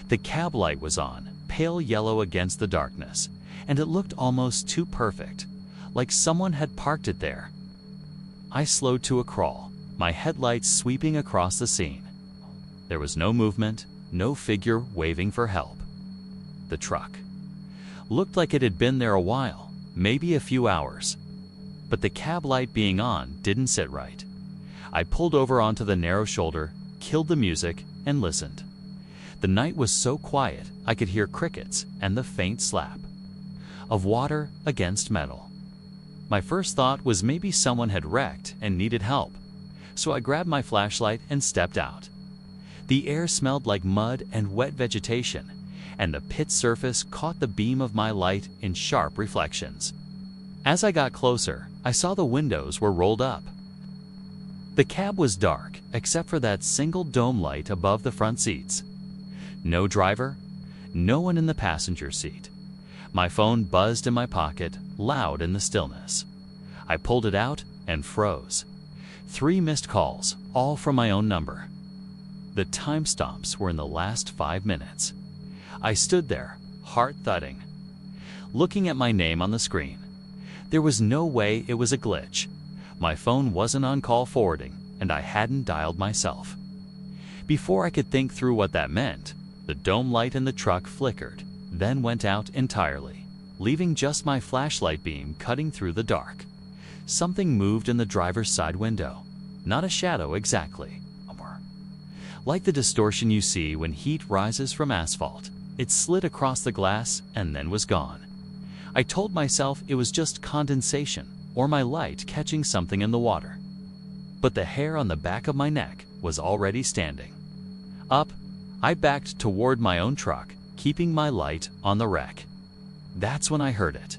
The cab light was on, pale yellow against the darkness, and it looked almost too perfect, like someone had parked it there. I slowed to a crawl, my headlights sweeping across the scene. There was no movement, no figure waving for help. The truck looked like it had been there a while, maybe a few hours. But the cab light being on didn't sit right. I pulled over onto the narrow shoulder, killed the music, and listened. The night was so quiet I could hear crickets and the faint slap of water against metal. My first thought was maybe someone had wrecked and needed help, so I grabbed my flashlight and stepped out. The air smelled like mud and wet vegetation, and the pit surface caught the beam of my light in sharp reflections. As I got closer, I saw the windows were rolled up. The cab was dark, except for that single dome light above the front seats. No driver, no one in the passenger seat. My phone buzzed in my pocket, loud in the stillness. I pulled it out and froze. 3 missed calls, all from my own number. The timestamps were in the last 5 minutes. I stood there, heart thudding, looking at my name on the screen. There was no way it was a glitch. My phone wasn't on call forwarding, and I hadn't dialed myself. Before I could think through what that meant, the dome light in the truck flickered, then went out entirely, leaving just my flashlight beam cutting through the dark. Something moved in the driver's side window. Not a shadow exactly. Like the distortion you see when heat rises from asphalt, it slid across the glass and then was gone. I told myself it was just condensation or my light catching something in the water. But the hair on the back of my neck was already standing. Up, I backed toward my own truck, keeping my light on the wreck. That's when I heard it.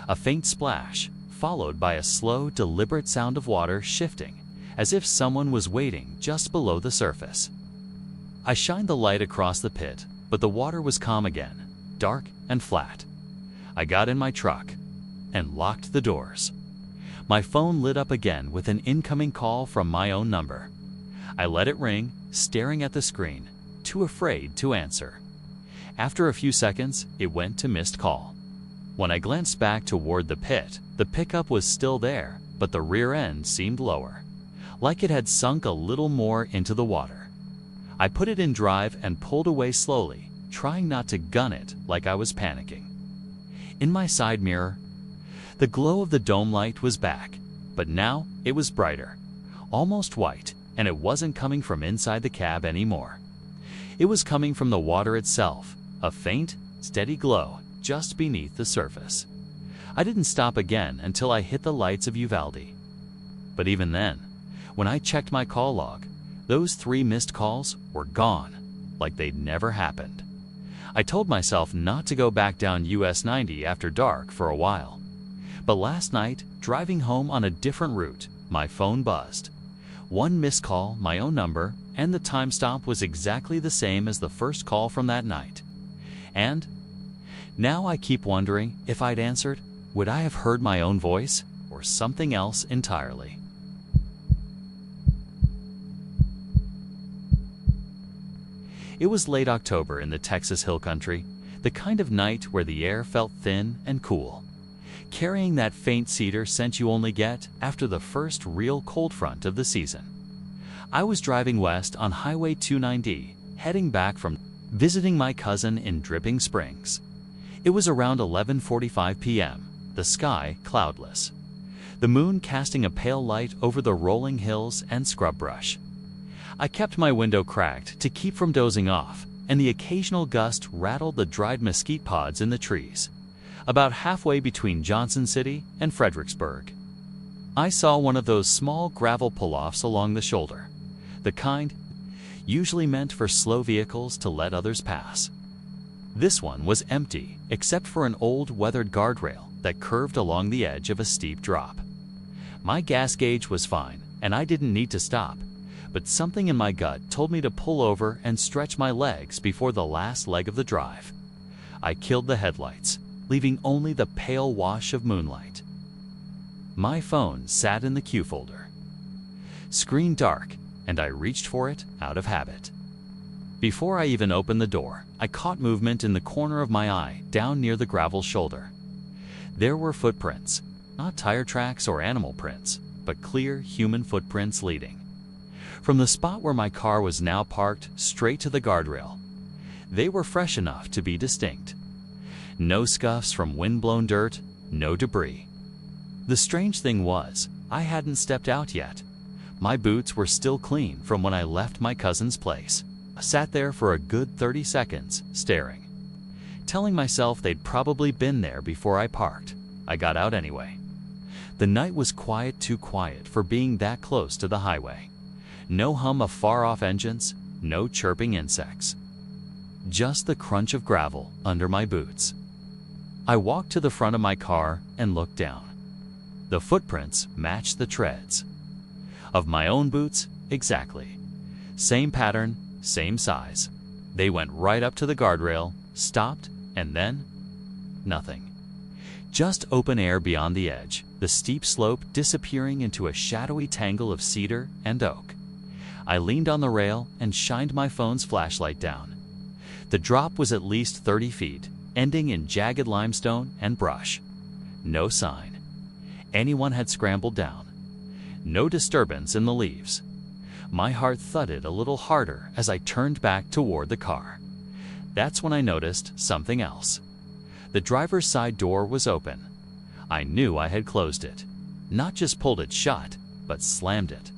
A faint splash, followed by a slow, deliberate sound of water shifting, as if someone was waiting just below the surface. I shined the light across the pit, but the water was calm again, dark and flat. I got in my truck and locked the doors. My phone lit up again with an incoming call from my own number. I let it ring, staring at the screen, too afraid to answer. After a few seconds, it went to missed call. When I glanced back toward the pit, the pickup was still there, but the rear end seemed lower, like it had sunk a little more into the water. I put it in drive and pulled away slowly, trying not to gun it like I was panicking. In my side mirror, the glow of the dome light was back, but now it was brighter, almost white, and it wasn't coming from inside the cab anymore. It was coming from the water itself, a faint, steady glow just beneath the surface. I didn't stop again until I hit the lights of Uvalde. But even then, when I checked my call log, those 3 missed calls were gone, like they'd never happened. I told myself not to go back down US 90 after dark for a while. But last night, driving home on a different route, my phone buzzed. 1 missed call, my own number, and the timestamp was exactly the same as the first call from that night. And now I keep wondering if I'd answered, would I have heard my own voice or something else entirely? It was late October in the Texas Hill Country. the kind of night where the air felt thin and cool, carrying that faint cedar scent you only get after the first real cold front of the season. I was driving west on Highway 290, heading back from visiting my cousin in Dripping Springs. It was around 11:45 p.m., the sky cloudless, the moon casting a pale light over the rolling hills and scrub brush. I kept my window cracked to keep from dozing off, and the occasional gust rattled the dried mesquite pods in the trees, about halfway between Johnson City and Fredericksburg. I saw one of those small gravel pull-offs along the shoulder, the kind usually meant for slow vehicles to let others pass. This one was empty except for an old weathered guardrail that curved along the edge of a steep drop. My gas gauge was fine, and I didn't need to stop, but something in my gut told me to pull over and stretch my legs before the last leg of the drive. I killed the headlights, leaving only the pale wash of moonlight. My phone sat in the queue folder. Screen dark, and I reached for it out of habit. Before I even opened the door, I caught movement in the corner of my eye down near the gravel shoulder. There were footprints, not tire tracks or animal prints, but clear human footprints leading from the spot where my car was now parked straight to the guardrail. They were fresh enough to be distinct. No scuffs from wind-blown dirt, no debris. The strange thing was, I hadn't stepped out yet. My boots were still clean from when I left my cousin's place. I sat there for a good 30 seconds, staring, telling myself they'd probably been there before I parked. I got out anyway. The night was quiet, too quiet for being that close to the highway. No hum of far-off engines, no chirping insects. Just the crunch of gravel under my boots. I walked to the front of my car and looked down. The footprints matched the treads of my own boots exactly. Same pattern, same size. They went right up to the guardrail, stopped, and then nothing. Just open air beyond the edge, the steep slope disappearing into a shadowy tangle of cedar and oak. I leaned on the rail and shined my phone's flashlight down. The drop was at least 30 feet, ending in jagged limestone and brush. No sign anyone had scrambled down. No disturbance in the leaves. My heart thudded a little harder as I turned back toward the car. That's when I noticed something else. The driver's side door was open. I knew I had closed it. Not just pulled it shut, but slammed it,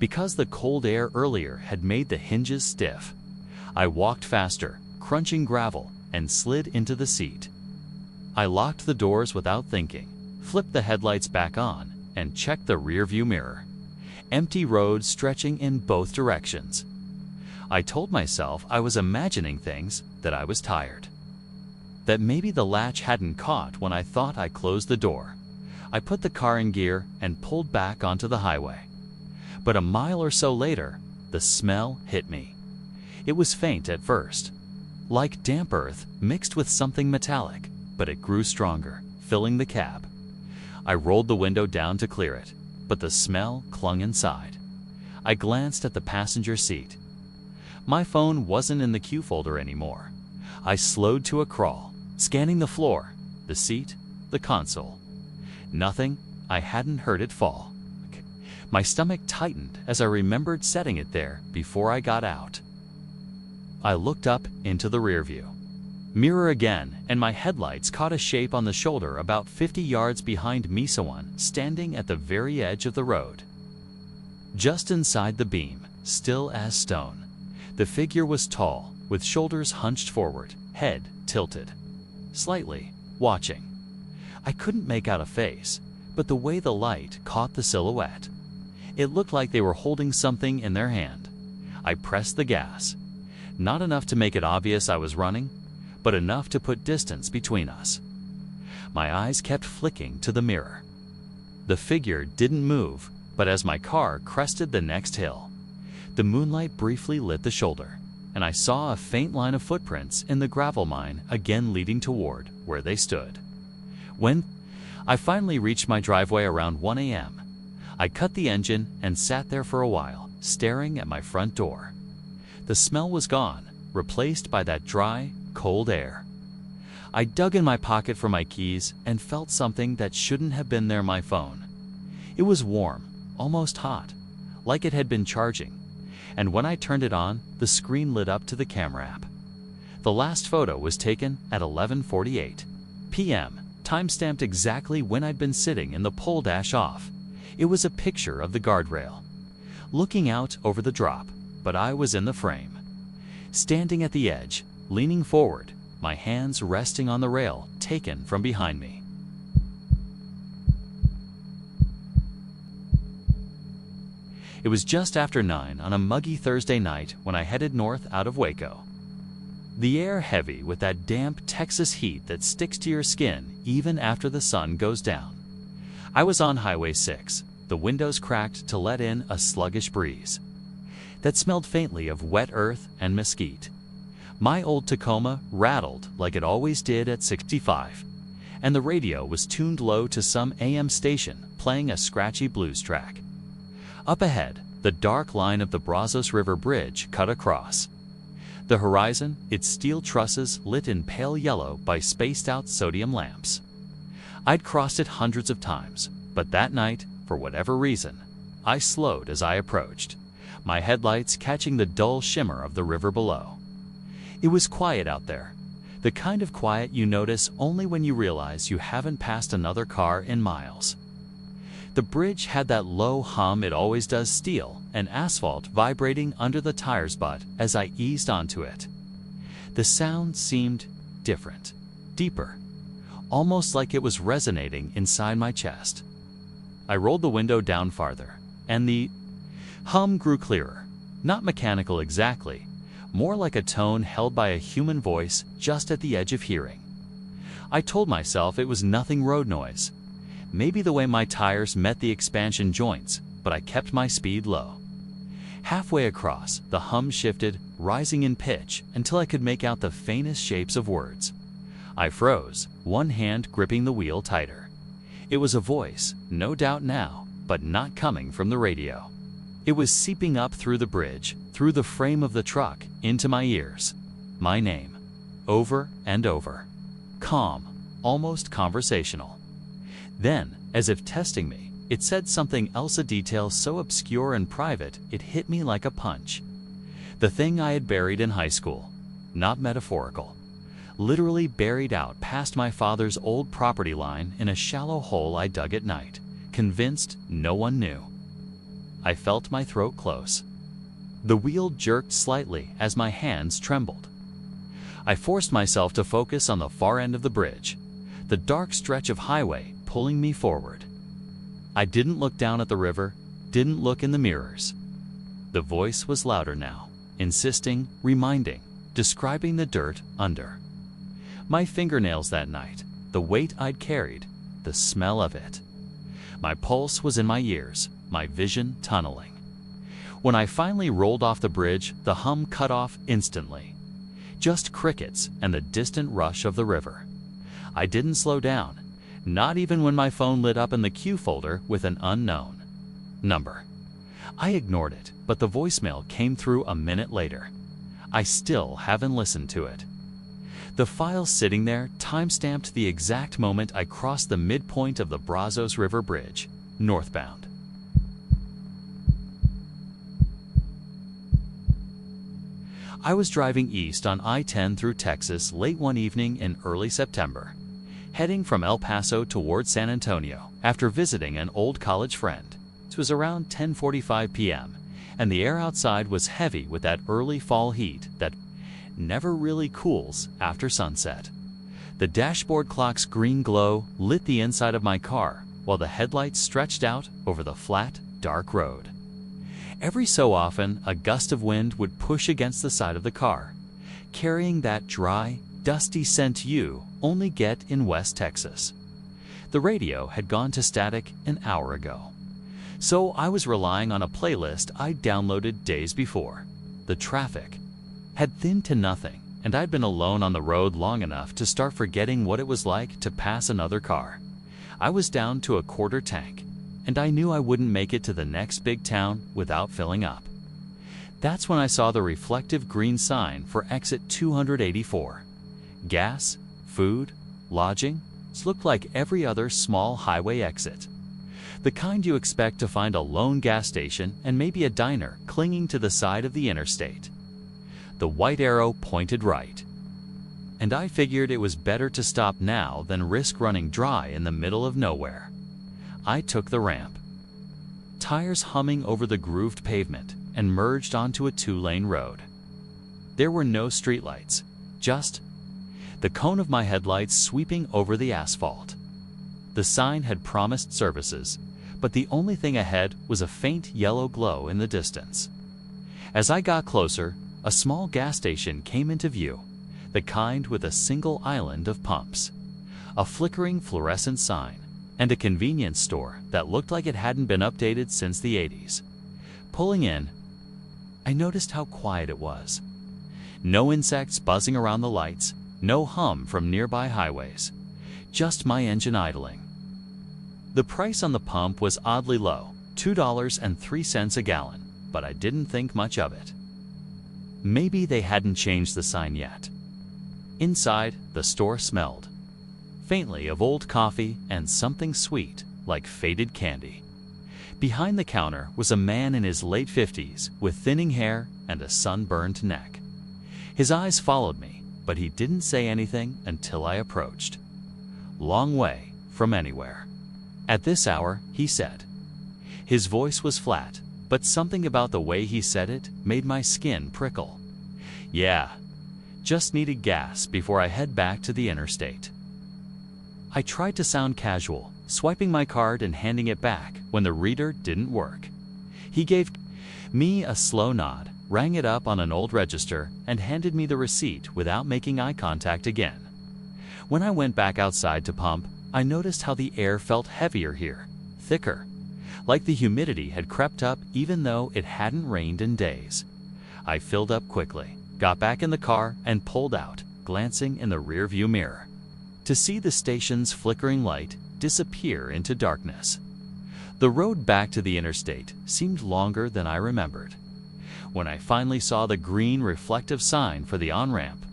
because the cold air earlier had made the hinges stiff. I walked faster, crunching gravel, and slid into the seat. I locked the doors without thinking, flipped the headlights back on, and checked the rearview mirror. Empty road stretching in both directions. I told myself I was imagining things, that I was tired, that maybe the latch hadn't caught when I thought I closed the door. I put the car in gear and pulled back onto the highway. But a mile or so later, the smell hit me. It was faint at first, like damp earth mixed with something metallic, but it grew stronger, filling the cab. I rolled the window down to clear it, but the smell clung inside. I glanced at the passenger seat. My phone wasn't in the queue folder anymore. I slowed to a crawl, scanning the floor, the seat, the console. Nothing. I hadn't heard it fall. My stomach tightened as I remembered setting it there before I got out. I looked up into the rearview mirror again, and my headlights caught a shape on the shoulder about 50 yards behind me, someone standing at the very edge of the road. Just inside the beam, still as stone. The figure was tall, with shoulders hunched forward, head tilted slightly, watching. I couldn't make out a face, but the way the light caught the silhouette, it looked like they were holding something in their hand. I pressed the gas. Not enough to make it obvious I was running, but enough to put distance between us. My eyes kept flicking to the mirror. The figure didn't move, but as my car crested the next hill, the moonlight briefly lit the shoulder, and I saw a faint line of footprints in the gravel mine again leading toward where they stood. When I finally reached my driveway around 1 a.m., I cut the engine and sat there for a while, staring at my front door. The smell was gone, replaced by that dry, cold air. I dug in my pocket for my keys and felt something that shouldn't have been there, my phone. It was warm, almost hot, like it had been charging, and when I turned it on, the screen lit up to the camera app. The last photo was taken at 11:48 p.m., timestamped exactly when I'd been sitting in the pole dash off. It was a picture of the guardrail, looking out over the drop, but I was in the frame. Standing at the edge, leaning forward, my hands resting on the rail taken from behind me. It was just after 9 on a muggy Thursday night when I headed north out of Waco. The air heavy with that damp Texas heat that sticks to your skin even after the sun goes down. I was on Highway 6, the windows cracked to let in a sluggish breeze that smelled faintly of wet earth and mesquite. My old Tacoma rattled like it always did at 65, and the radio was tuned low to some AM station playing a scratchy blues track. Up ahead, the dark line of the Brazos River Bridge cut across the horizon, its steel trusses lit in pale yellow by spaced-out sodium lamps. I'd crossed it hundreds of times, but that night, for whatever reason, I slowed as I approached, my headlights catching the dull shimmer of the river below. It was quiet out there, the kind of quiet you notice only when you realize you haven't passed another car in miles. The bridge had that low hum it always does, steel and asphalt vibrating under the tire's butt as I eased onto it. The sound seemed different, deeper, almost like it was resonating inside my chest. I rolled the window down farther, and the hum grew clearer, not mechanical exactly, more like a tone held by a human voice just at the edge of hearing. I told myself it was nothing road noise, maybe the way my tires met the expansion joints, but I kept my speed low. Halfway across, the hum shifted, rising in pitch until I could make out the faintest shapes of words. I froze, one hand gripping the wheel tighter. It was a voice, no doubt now, but not coming from the radio. It was seeping up through the bridge, through the frame of the truck, into my ears. My name, over and over. Calm, almost conversational. Then, as if testing me, it said something else, a detail so obscure and private it hit me like a punch. The thing I had buried in high school, not metaphorical, literally buried out past my father's old property line in a shallow hole I dug at night, convinced no one knew. I felt my throat close. The wheel jerked slightly as my hands trembled. I forced myself to focus on the far end of the bridge, the dark stretch of highway pulling me forward. I didn't look down at the river, didn't look in the mirrors. The voice was louder now, insisting, reminding, describing the dirt under my fingernails that night, the weight I'd carried, the smell of it. My pulse was in my ears, my vision tunneling. When I finally rolled off the bridge, the hum cut off instantly. Just crickets and the distant rush of the river. I didn't slow down, not even when my phone lit up in the queue folder with an unknown number. I ignored it, but the voicemail came through a minute later. I still haven't listened to it. The file sitting there timestamped the exact moment I crossed the midpoint of the Brazos River Bridge, northbound. I was driving east on I-10 through Texas late one evening in early September, heading from El Paso toward San Antonio after visiting an old college friend. It was around 10:45 p.m., and the air outside was heavy with that early fall heat that never really cools after sunset. The dashboard clock's green glow lit the inside of my car, while the headlights stretched out over the flat, dark road. Every so often, a gust of wind would push against the side of the car, carrying that dry, dusty scent you only get in West Texas. The radio had gone to static an hour ago, so I was relying on a playlist I'd downloaded days before. The traffic had thinned to nothing, and I'd been alone on the road long enough to start forgetting what it was like to pass another car. I was down to a quarter tank, and I knew I wouldn't make it to the next big town without filling up. That's when I saw the reflective green sign for exit 284. Gas, food, lodging, looked like every other small highway exit. The kind you expect to find a lone gas station and maybe a diner clinging to the side of the interstate. The white arrow pointed right, and I figured it was better to stop now than risk running dry in the middle of nowhere. I took the ramp, tires humming over the grooved pavement, and merged onto a 2-lane road. There were no streetlights, just the cone of my headlights sweeping over the asphalt. The sign had promised services, but the only thing ahead was a faint yellow glow in the distance. As I got closer, a small gas station came into view, the kind with a single island of pumps, a flickering fluorescent sign, and a convenience store that looked like it hadn't been updated since the 80s. Pulling in, I noticed how quiet it was. No insects buzzing around the lights, no hum from nearby highways, just my engine idling. The price on the pump was oddly low, $2.03 a gallon, but I didn't think much of it. Maybe they hadn't changed the sign yet. Inside, the store smelled faintly of old coffee and something sweet, like faded candy. Behind the counter was a man in his late 50s with thinning hair and a sunburned neck. His eyes followed me, but he didn't say anything until I approached. "Long way from anywhere." "At this hour," he said. His voice was flat, but something about the way he said it made my skin prickle. "Yeah, just needed gas before I head back to the interstate." I tried to sound casual, swiping my card and handing it back when the reader didn't work. He gave me a slow nod, rang it up on an old register, and handed me the receipt without making eye contact again. When I went back outside to pump, I noticed how the air felt heavier here, thicker, like the humidity had crept up even though it hadn't rained in days. I filled up quickly, got back in the car, and pulled out, glancing in the rearview mirror, to see the station's flickering light disappear into darkness. The road back to the interstate seemed longer than I remembered. When I finally saw the green reflective sign for the on-ramp,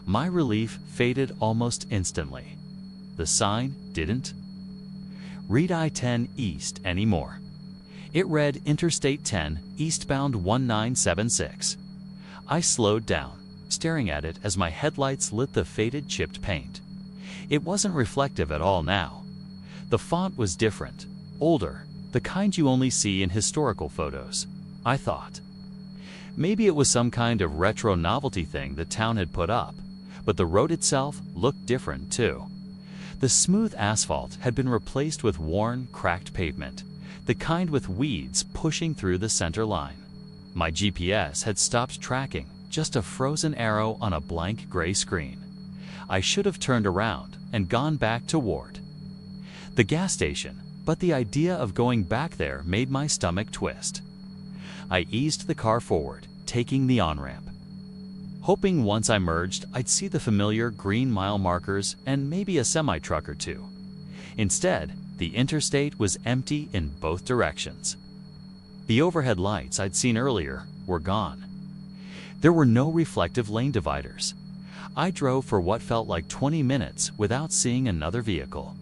my relief faded almost instantly. The sign didn't read I-10 East anymore. It read Interstate 10, eastbound 1976. I slowed down, staring at it as my headlights lit the faded chipped paint. It wasn't reflective at all now. The font was different, older, the kind you only see in historical photos, I thought. Maybe it was some kind of retro novelty thing the town had put up, but the road itself looked different too. The smooth asphalt had been replaced with worn, cracked pavement, the kind with weeds pushing through the center line. My GPS had stopped tracking, just a frozen arrow on a blank gray screen. I should have turned around and gone back toward the gas station, but the idea of going back there made my stomach twist. I eased the car forward, taking the on-ramp, hoping once I merged I'd see the familiar green mile markers and maybe a semi-truck or two. Instead, the interstate was empty in both directions. The overhead lights I'd seen earlier were gone. There were no reflective lane dividers. I drove for what felt like 20 minutes without seeing another vehicle.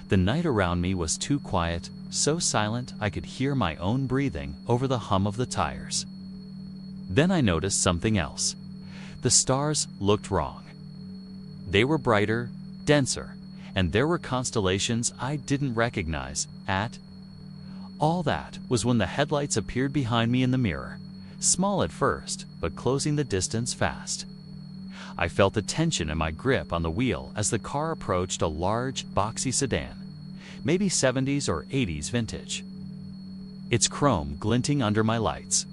The night around me was too quiet, so silent I could hear my own breathing over the hum of the tires. Then I noticed something else. The stars looked wrong. They were brighter, denser, and there were constellations I didn't recognize at all. That was when the headlights appeared behind me in the mirror, small at first, but closing the distance fast. I felt the tension in my grip on the wheel as the car approached a large, boxy sedan, maybe 70s or 80s vintage, its chrome glinting under my lights.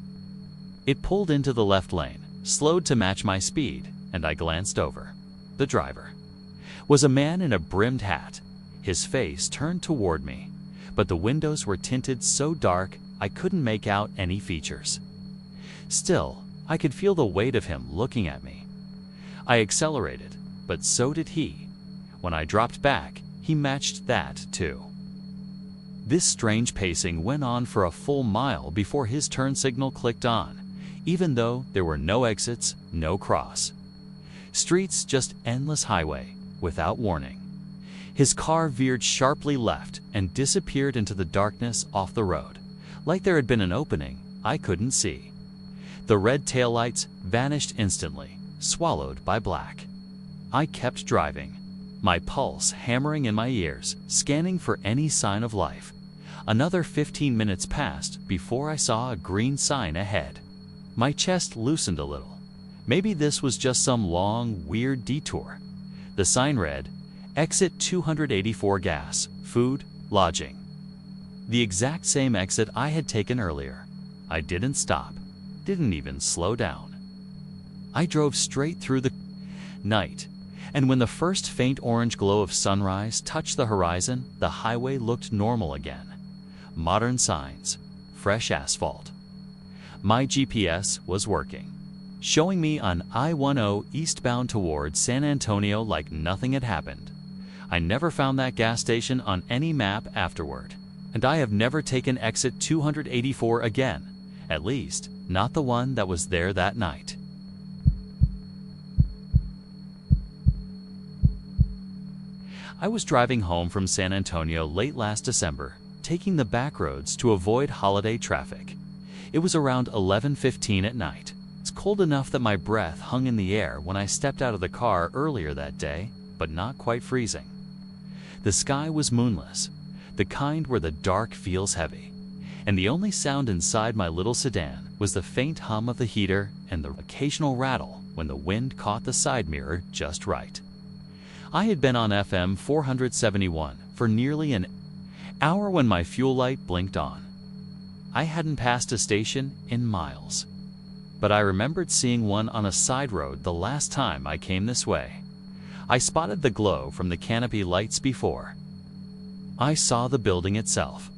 It pulled into the left lane, slowed to match my speed, and I glanced over. The driver was a man in a brimmed hat, his face turned toward me, but the windows were tinted so dark I couldn't make out any features. Still, I could feel the weight of him looking at me. I accelerated, but so did he. When I dropped back, he matched that too. This strange pacing went on for a full mile before his turn signal clicked on, even though there were no exits, no cross streets, just endless highway, without warning. His car veered sharply left and disappeared into the darkness off the road, like there had been an opening I couldn't see. The red taillights vanished instantly, swallowed by black. I kept driving, my pulse hammering in my ears, scanning for any sign of life. Another 15 minutes passed before I saw a green sign ahead. My chest loosened a little. Maybe this was just some long, weird detour. The sign read, "Exit 284 gas, food, lodging." The exact same exit I had taken earlier. I didn't stop, didn't even slow down. I drove straight through the night, and when the first faint orange glow of sunrise touched the horizon, the highway looked normal again. Modern signs, fresh asphalt. My GPS was working, showing me on I-10 eastbound towards San Antonio like nothing had happened. I never found that gas station on any map afterward, and I have never taken exit 284 again, at least not the one that was there that night. I was driving home from San Antonio late last December, taking the back roads to avoid holiday traffic. It was around 11:15 at night. It's cold enough that my breath hung in the air when I stepped out of the car earlier that day, but not quite freezing. The sky was moonless, the kind where the dark feels heavy, and the only sound inside my little sedan was the faint hum of the heater and the occasional rattle when the wind caught the side mirror just right. I had been on FM 471 for nearly an hour when my fuel light blinked on. I hadn't passed a station in miles, but I remembered seeing one on a side road the last time I came this way. I spotted the glow from the canopy lights before. I saw the building itself.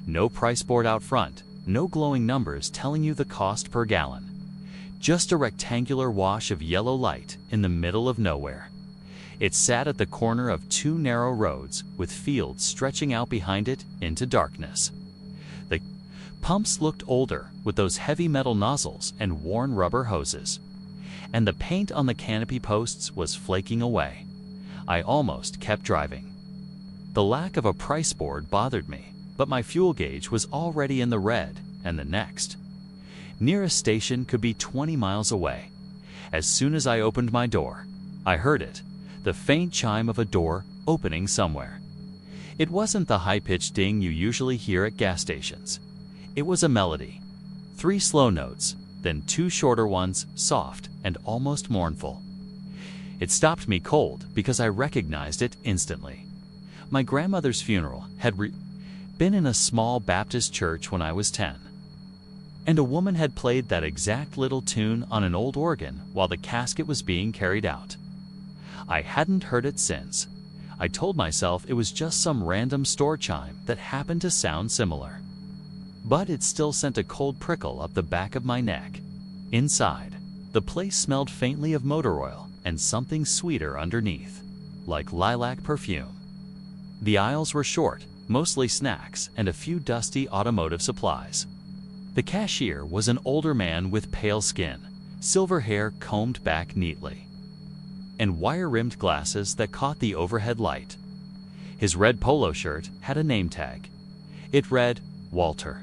No price board out front, no glowing numbers telling you the cost per gallon. Just a rectangular wash of yellow light in the middle of nowhere. It sat at the corner of two narrow roads with fields stretching out behind it into darkness. The pumps looked older with those heavy metal nozzles and worn rubber hoses, and the paint on the canopy posts was flaking away. I almost kept driving. The lack of a price board bothered me, but my fuel gauge was already in the red, and the next nearest station could be 20 miles away. As soon as I opened my door, I heard it. The faint chime of a door opening somewhere. It wasn't the high-pitched ding you usually hear at gas stations. It was a melody. 3 slow notes, then 2 shorter ones, soft and almost mournful. It stopped me cold because I recognized it instantly. My grandmother's funeral had been in a small Baptist church when I was 10. And a woman had played that exact little tune on an old organ while the casket was being carried out. I hadn't heard it since. I told myself it was just some random store chime that happened to sound similar. But it still sent a cold prickle up the back of my neck. Inside, the place smelled faintly of motor oil and something sweeter underneath, like lilac perfume. The aisles were short, mostly snacks and a few dusty automotive supplies. The cashier was an older man with pale skin, silver hair combed back neatly, and wire-rimmed glasses that caught the overhead light. His red polo shirt had a name tag. It read, Walter.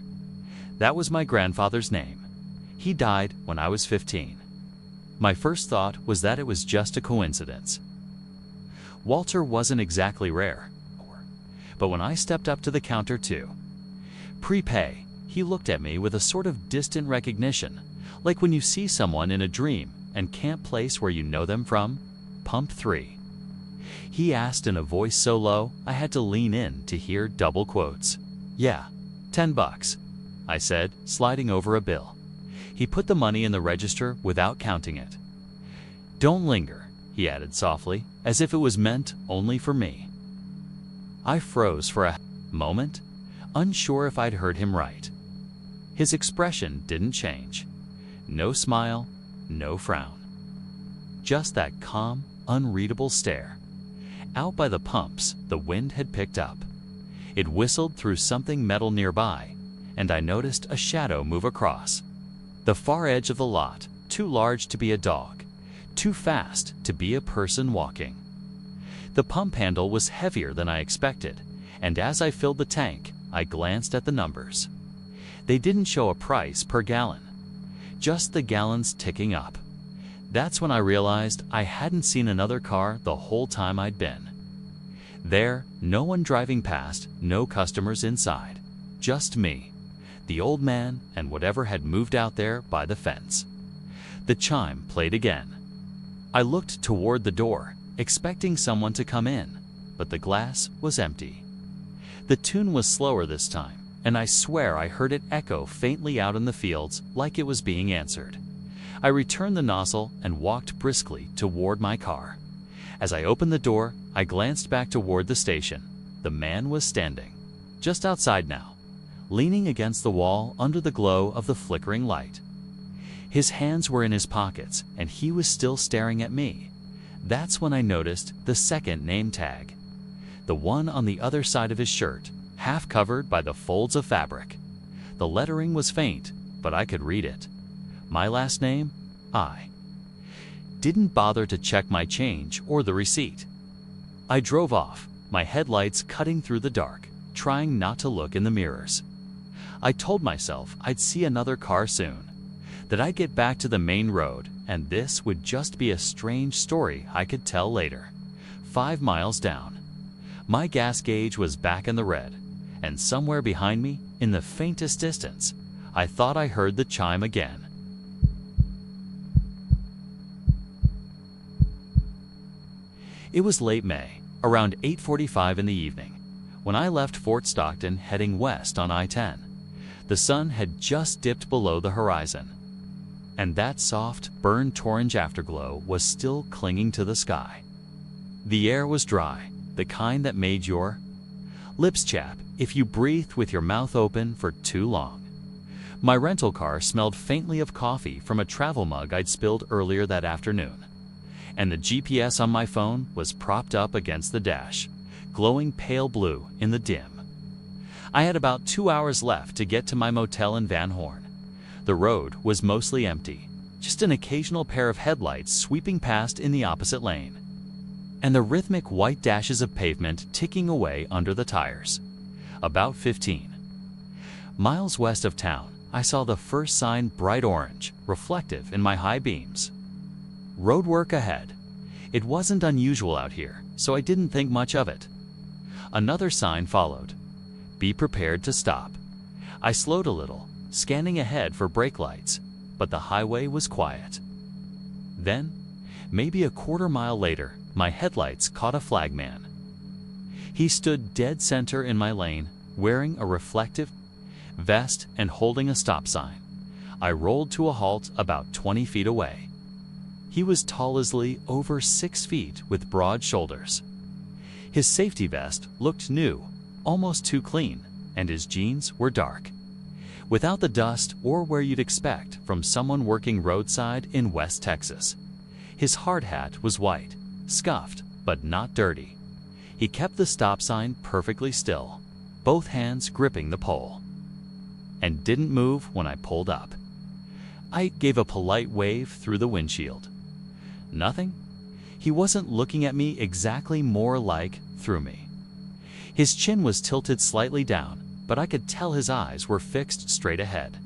That was my grandfather's name. He died when I was 15. My first thought was that it was just a coincidence. Walter wasn't exactly rare, but when I stepped up to the counter to prepay, he looked at me with a sort of distant recognition, like when you see someone in a dream and can't place where you know them from. Pump 3. He asked in a voice so low I had to lean in to hear double quotes. Yeah, $10, I said, sliding over a bill. He put the money in the register without counting it. Don't linger, he added softly, as if it was meant only for me. I froze for a moment, unsure if I'd heard him right. His expression didn't change. No smile, no frown. Just that calm, unreadable stare. Out by the pumps, the wind had picked up. It whistled through something metal nearby, and I noticed a shadow move across the far edge of the lot, too large to be a dog, too fast to be a person walking. The pump handle was heavier than I expected, and as I filled the tank, I glanced at the numbers. They didn't show a price per gallon, just the gallons ticking up. That's when I realized I hadn't seen another car the whole time I'd been. There, no one driving past, no customers inside. Just me, the old man, and whatever had moved out there by the fence. The chime played again. I looked toward the door, expecting someone to come in, but the glass was empty. The tune was slower this time, and I swear I heard it echo faintly out in the fields like it was being answered. I returned the nozzle and walked briskly toward my car. As I opened the door, I glanced back toward the station. The man was standing, just outside now, leaning against the wall under the glow of the flickering light. His hands were in his pockets, and he was still staring at me. That's when I noticed the second name tag, the one on the other side of his shirt, half covered by the folds of fabric. The lettering was faint, but I could read it. My last name, I. Didn't bother to check my change or the receipt. I drove off, my headlights cutting through the dark, trying not to look in the mirrors. I told myself I'd see another car soon, that I'd get back to the main road, and this would just be a strange story I could tell later. 5 miles down, my gas gauge was back in the red, and somewhere behind me, in the faintest distance, I thought I heard the chime again. It was late May, around 8:45 in the evening, when I left Fort Stockton heading west on I-10. The sun had just dipped below the horizon, and that soft, burnt orange afterglow was still clinging to the sky. The air was dry, the kind that made your lips chap if you breathed with your mouth open for too long. My rental car smelled faintly of coffee from a travel mug I'd spilled earlier that afternoon, and the GPS on my phone was propped up against the dash, glowing pale blue in the dim. I had about 2 hours left to get to my motel in Van Horn. The road was mostly empty, just an occasional pair of headlights sweeping past in the opposite lane, and the rhythmic white dashes of pavement ticking away under the tires. About 15 miles west of town, I saw the first sign bright orange, reflective in my high beams. Roadwork ahead. It wasn't unusual out here, so I didn't think much of it. Another sign followed. Be prepared to stop. I slowed a little, scanning ahead for brake lights, but the highway was quiet. Then, maybe a quarter-mile later, my headlights caught a flagman. He stood dead center in my lane, wearing a reflective vest and holding a stop sign. I rolled to a halt about 20 feet away. He was tall as Lee, over 6 feet, with broad shoulders. His safety vest looked new, almost too clean, and his jeans were dark, without the dust or where you'd expect from someone working roadside in West Texas. His hard hat was white, scuffed, but not dirty. He kept the stop sign perfectly still, both hands gripping the pole, and didn't move when I pulled up. I gave a polite wave through the windshield. Nothing? He wasn't looking at me exactly, more like through me. His chin was tilted slightly down, but I could tell his eyes were fixed straight ahead.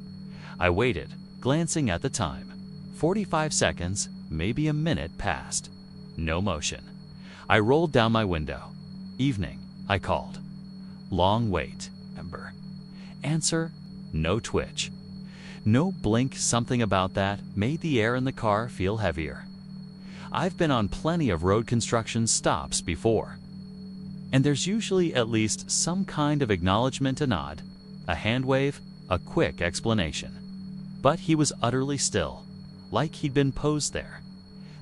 I waited, glancing at the time. 45 seconds, maybe a minute passed. No motion. I rolled down my window. Evening, I called. Long wait. Ember. Answer, no twitch. No blink. Something about that made the air in the car feel heavier. I've been on plenty of road construction stops before, and there's usually at least some kind of acknowledgement, a nod, a hand wave, a quick explanation. But he was utterly still, like he'd been posed there.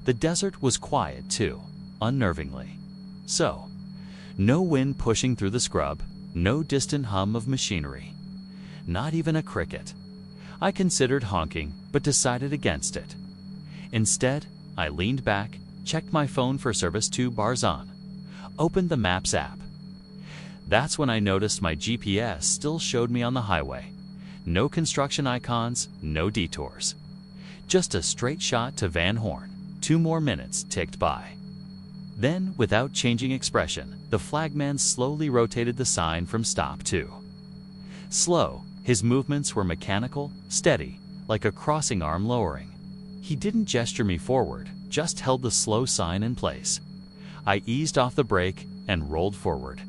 The desert was quiet too, unnervingly. So, no wind pushing through the scrub, no distant hum of machinery, not even a cricket. I considered honking, but decided against it. Instead, I leaned back, checked my phone for service 2 bars on, opened the Maps app. That's when I noticed my GPS still showed me on the highway. No construction icons, no detours. Just a straight shot to Van Horn. 2 more minutes ticked by. Then, without changing expression, the flagman slowly rotated the sign from stop to slow. His movements were mechanical, steady, like a crossing arm lowering. He didn't gesture me forward, just held the slow sign in place. I eased off the brake and rolled forward.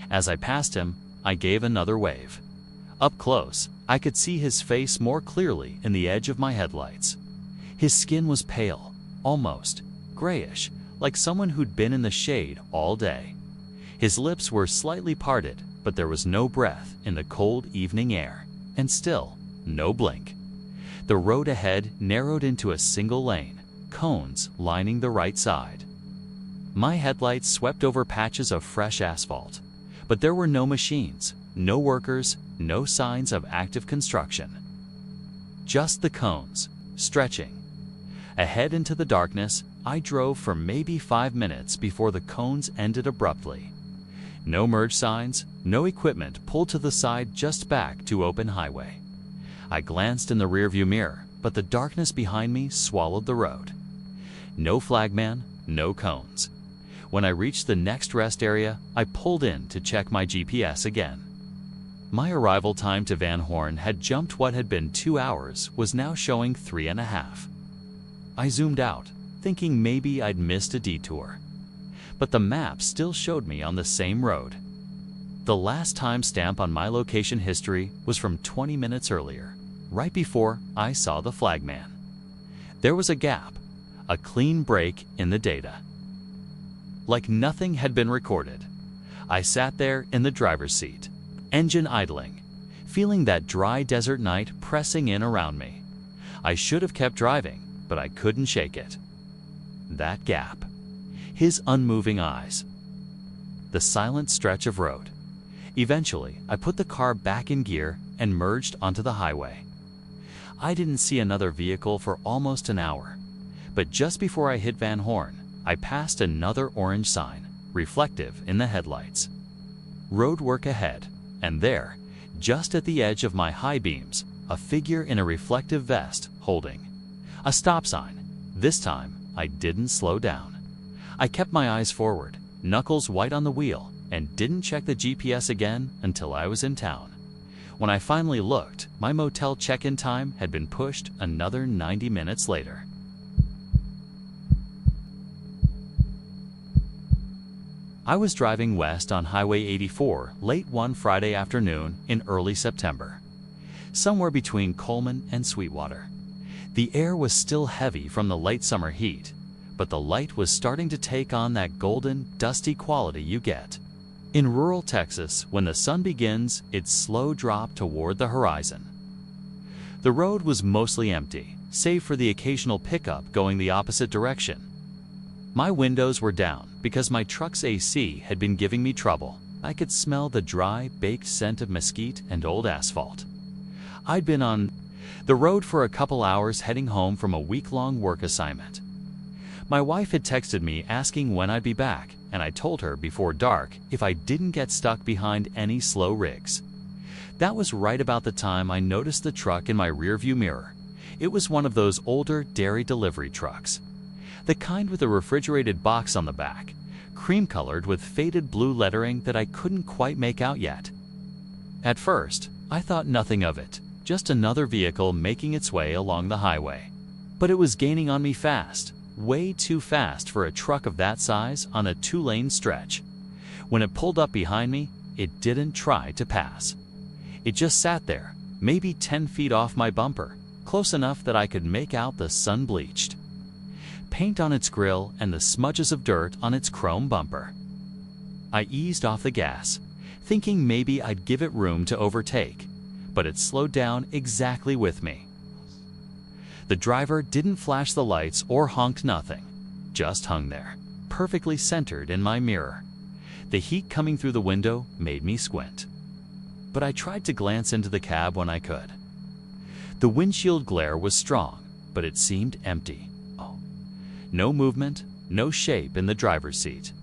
As I passed him, I gave another wave. Up close, I could see his face more clearly in the edge of my headlights. His skin was pale, almost grayish, like someone who'd been in the shade all day. His lips were slightly parted, but there was no breath in the cold evening air, and still, no blink. The road ahead narrowed into a single lane, cones lining the right side. My headlights swept over patches of fresh asphalt, but there were no machines, no workers, no signs of active construction. Just the cones, stretching. Ahead into the darkness, I drove for maybe 5 minutes before the cones ended abruptly. No merge signs, no equipment pulled to the side, just back to open highway. I glanced in the rearview mirror, but the darkness behind me swallowed the road. No flagman, no cones. When I reached the next rest area, I pulled in to check my GPS again. My arrival time to Van Horn had jumped. What had been 2 hours was now showing 3.5. I zoomed out, thinking maybe I'd missed a detour. But the map still showed me on the same road. The last timestamp on my location history was from 20 minutes earlier, right before I saw the flagman. There was a gap, a clean break in the data. Like nothing had been recorded. I sat there in the driver's seat, engine idling, feeling that dry desert night pressing in around me. I should have kept driving, but I couldn't shake it. That gap. His unmoving eyes. The silent stretch of road. Eventually, I put the car back in gear and merged onto the highway. I didn't see another vehicle for almost an hour, but just before I hit Van Horn, I passed another orange sign, reflective in the headlights. Road work ahead, and there, just at the edge of my high beams, a figure in a reflective vest holding a stop sign. This time, I didn't slow down. I kept my eyes forward, knuckles white on the wheel, and didn't check the GPS again until I was in town. When I finally looked, my motel check-in time had been pushed another 90 minutes later. I was driving west on Highway 84 late one Friday afternoon in early September, somewhere between Coleman and Sweetwater. The air was still heavy from the late summer heat, but the light was starting to take on that golden, dusty quality you get in rural Texas when the sun begins its slow drop toward the horizon. The road was mostly empty, save for the occasional pickup going the opposite direction. My windows were down because my truck's AC had been giving me trouble. I could smell the dry, baked scent of mesquite and old asphalt. I'd been on the road for a couple hours heading home from a week-long work assignment. My wife had texted me asking when I'd be back, and I told her before dark if I didn't get stuck behind any slow rigs. That was right about the time I noticed the truck in my rearview mirror. It was one of those older dairy delivery trucks. The kind with a refrigerated box on the back, cream-colored with faded blue lettering that I couldn't quite make out yet. At first, I thought nothing of it, just another vehicle making its way along the highway. But it was gaining on me fast. Way too fast for a truck of that size on a 2-lane stretch. When it pulled up behind me, it didn't try to pass. It just sat there, maybe 10 feet off my bumper, close enough that I could make out the sun-bleached paint on its grille and the smudges of dirt on its chrome bumper. I eased off the gas, thinking maybe I'd give it room to overtake, but it slowed down exactly with me. The driver didn't flash the lights or honked nothing, just hung there, perfectly centered in my mirror. The heat coming through the window made me squint. But I tried to glance into the cab when I could. The windshield glare was strong, but it seemed empty. No movement, no shape in the driver's seat.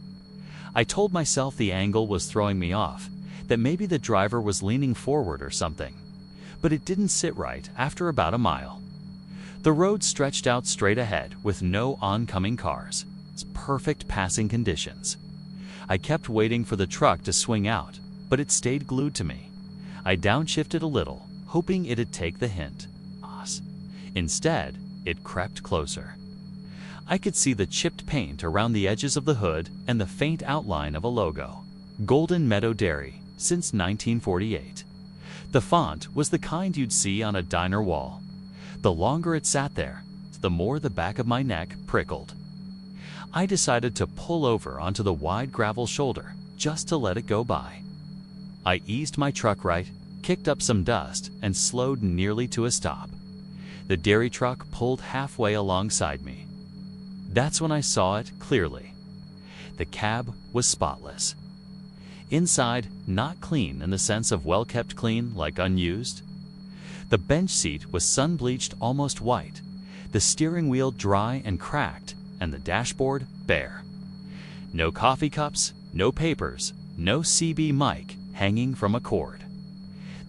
I told myself the angle was throwing me off, that maybe the driver was leaning forward or something. But it didn't sit right after about a mile. The road stretched out straight ahead with no oncoming cars. It's perfect passing conditions. I kept waiting for the truck to swing out, but it stayed glued to me. I downshifted a little, hoping it'd take the hint. Instead, it crept closer. I could see the chipped paint around the edges of the hood and the faint outline of a logo. Golden Meadow Dairy, since 1948. The font was the kind you'd see on a diner wall. The longer it sat there, the more the back of my neck prickled. I decided to pull over onto the wide gravel shoulder just to let it go by. I eased my truck right, kicked up some dust, and slowed nearly to a stop. The dairy truck pulled halfway alongside me. That's when I saw it clearly. The cab was spotless. Inside, not clean in the sense of well-kept clean, like unused. The bench seat was sun-bleached almost white, the steering wheel dry and cracked, and the dashboard bare. No coffee cups, no papers, no CB mic hanging from a cord.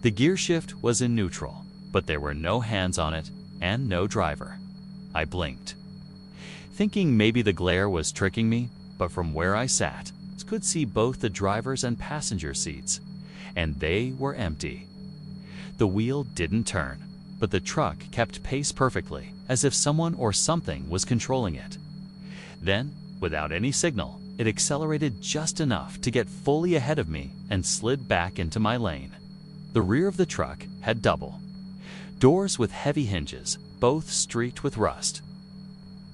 The gear shift was in neutral, but there were no hands on it and no driver. I blinked, thinking maybe the glare was tricking me, but from where I sat, I could see both the driver's and passenger seats, and they were empty. The wheel didn't turn, but the truck kept pace perfectly, as if someone or something was controlling it. Then, without any signal, it accelerated just enough to get fully ahead of me and slid back into my lane. The rear of the truck had double doors with heavy hinges, both streaked with rust.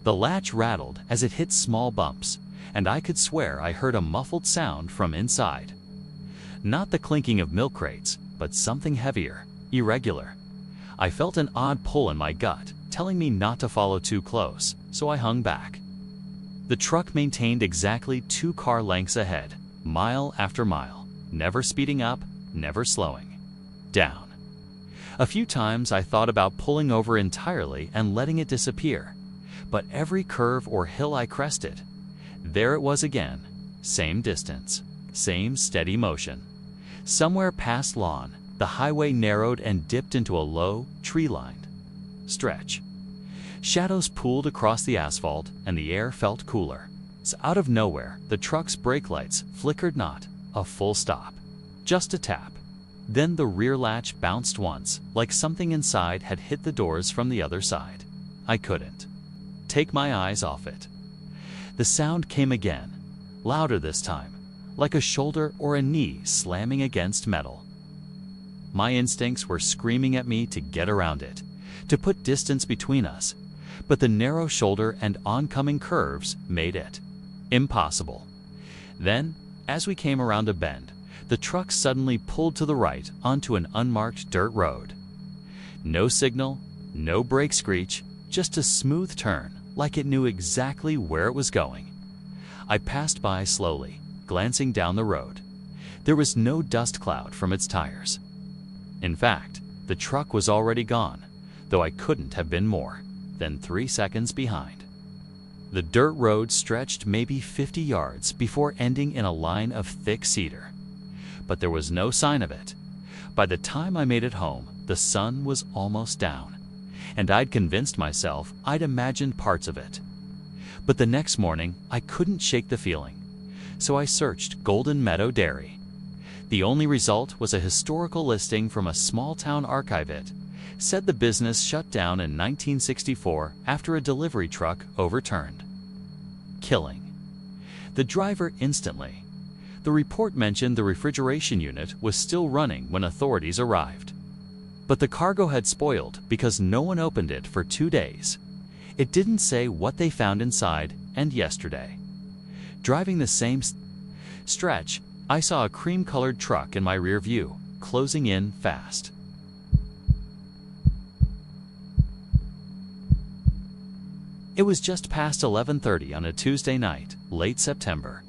The latch rattled as it hit small bumps, and I could swear I heard a muffled sound from inside. Not the clinking of milk crates, but something heavier, irregular. I felt an odd pull in my gut, telling me not to follow too close, so I hung back. The truck maintained exactly 2 car lengths ahead, mile after mile, never speeding up, never slowing down. A few times I thought about pulling over entirely and letting it disappear, but every curve or hill I crested, there it was again, same distance, same steady motion. Somewhere past lawn, the highway narrowed and dipped into a low, tree-lined stretch. Shadows pooled across the asphalt, and the air felt cooler. So out of nowhere, the truck's brake lights flickered not, a full stop, just a tap. Then the rear latch bounced once, like something inside had hit the doors from the other side. I couldn't take my eyes off it. The sound came again, louder this time, like a shoulder or a knee slamming against metal. My instincts were screaming at me to get around it, to put distance between us, but the narrow shoulder and oncoming curves made it impossible. Then, as we came around a bend, the truck suddenly pulled to the right onto an unmarked dirt road. No signal, no brake screech, just a smooth turn, like it knew exactly where it was going. I passed by slowly, glancing down the road. There was no dust cloud from its tires. In fact, the truck was already gone, though I couldn't have been more than 3 seconds behind. The dirt road stretched maybe 50 yards before ending in a line of thick cedar. But there was no sign of it. By the time I made it home, the sun was almost down, and I'd convinced myself I'd imagined parts of it. But the next morning, I couldn't shake the feeling, so I searched Golden Meadow Dairy. The only result was a historical listing from a small-town archivist. Said the business shut down in 1964 after a delivery truck overturned. Killing the driver instantly. The report mentioned the refrigeration unit was still running when authorities arrived. But the cargo had spoiled because no one opened it for 2 days. It didn't say what they found inside, and yesterday, driving the same stretch, I saw a cream-colored truck in my rear view, closing in fast. It was just past 11:30 on a Tuesday night, late September.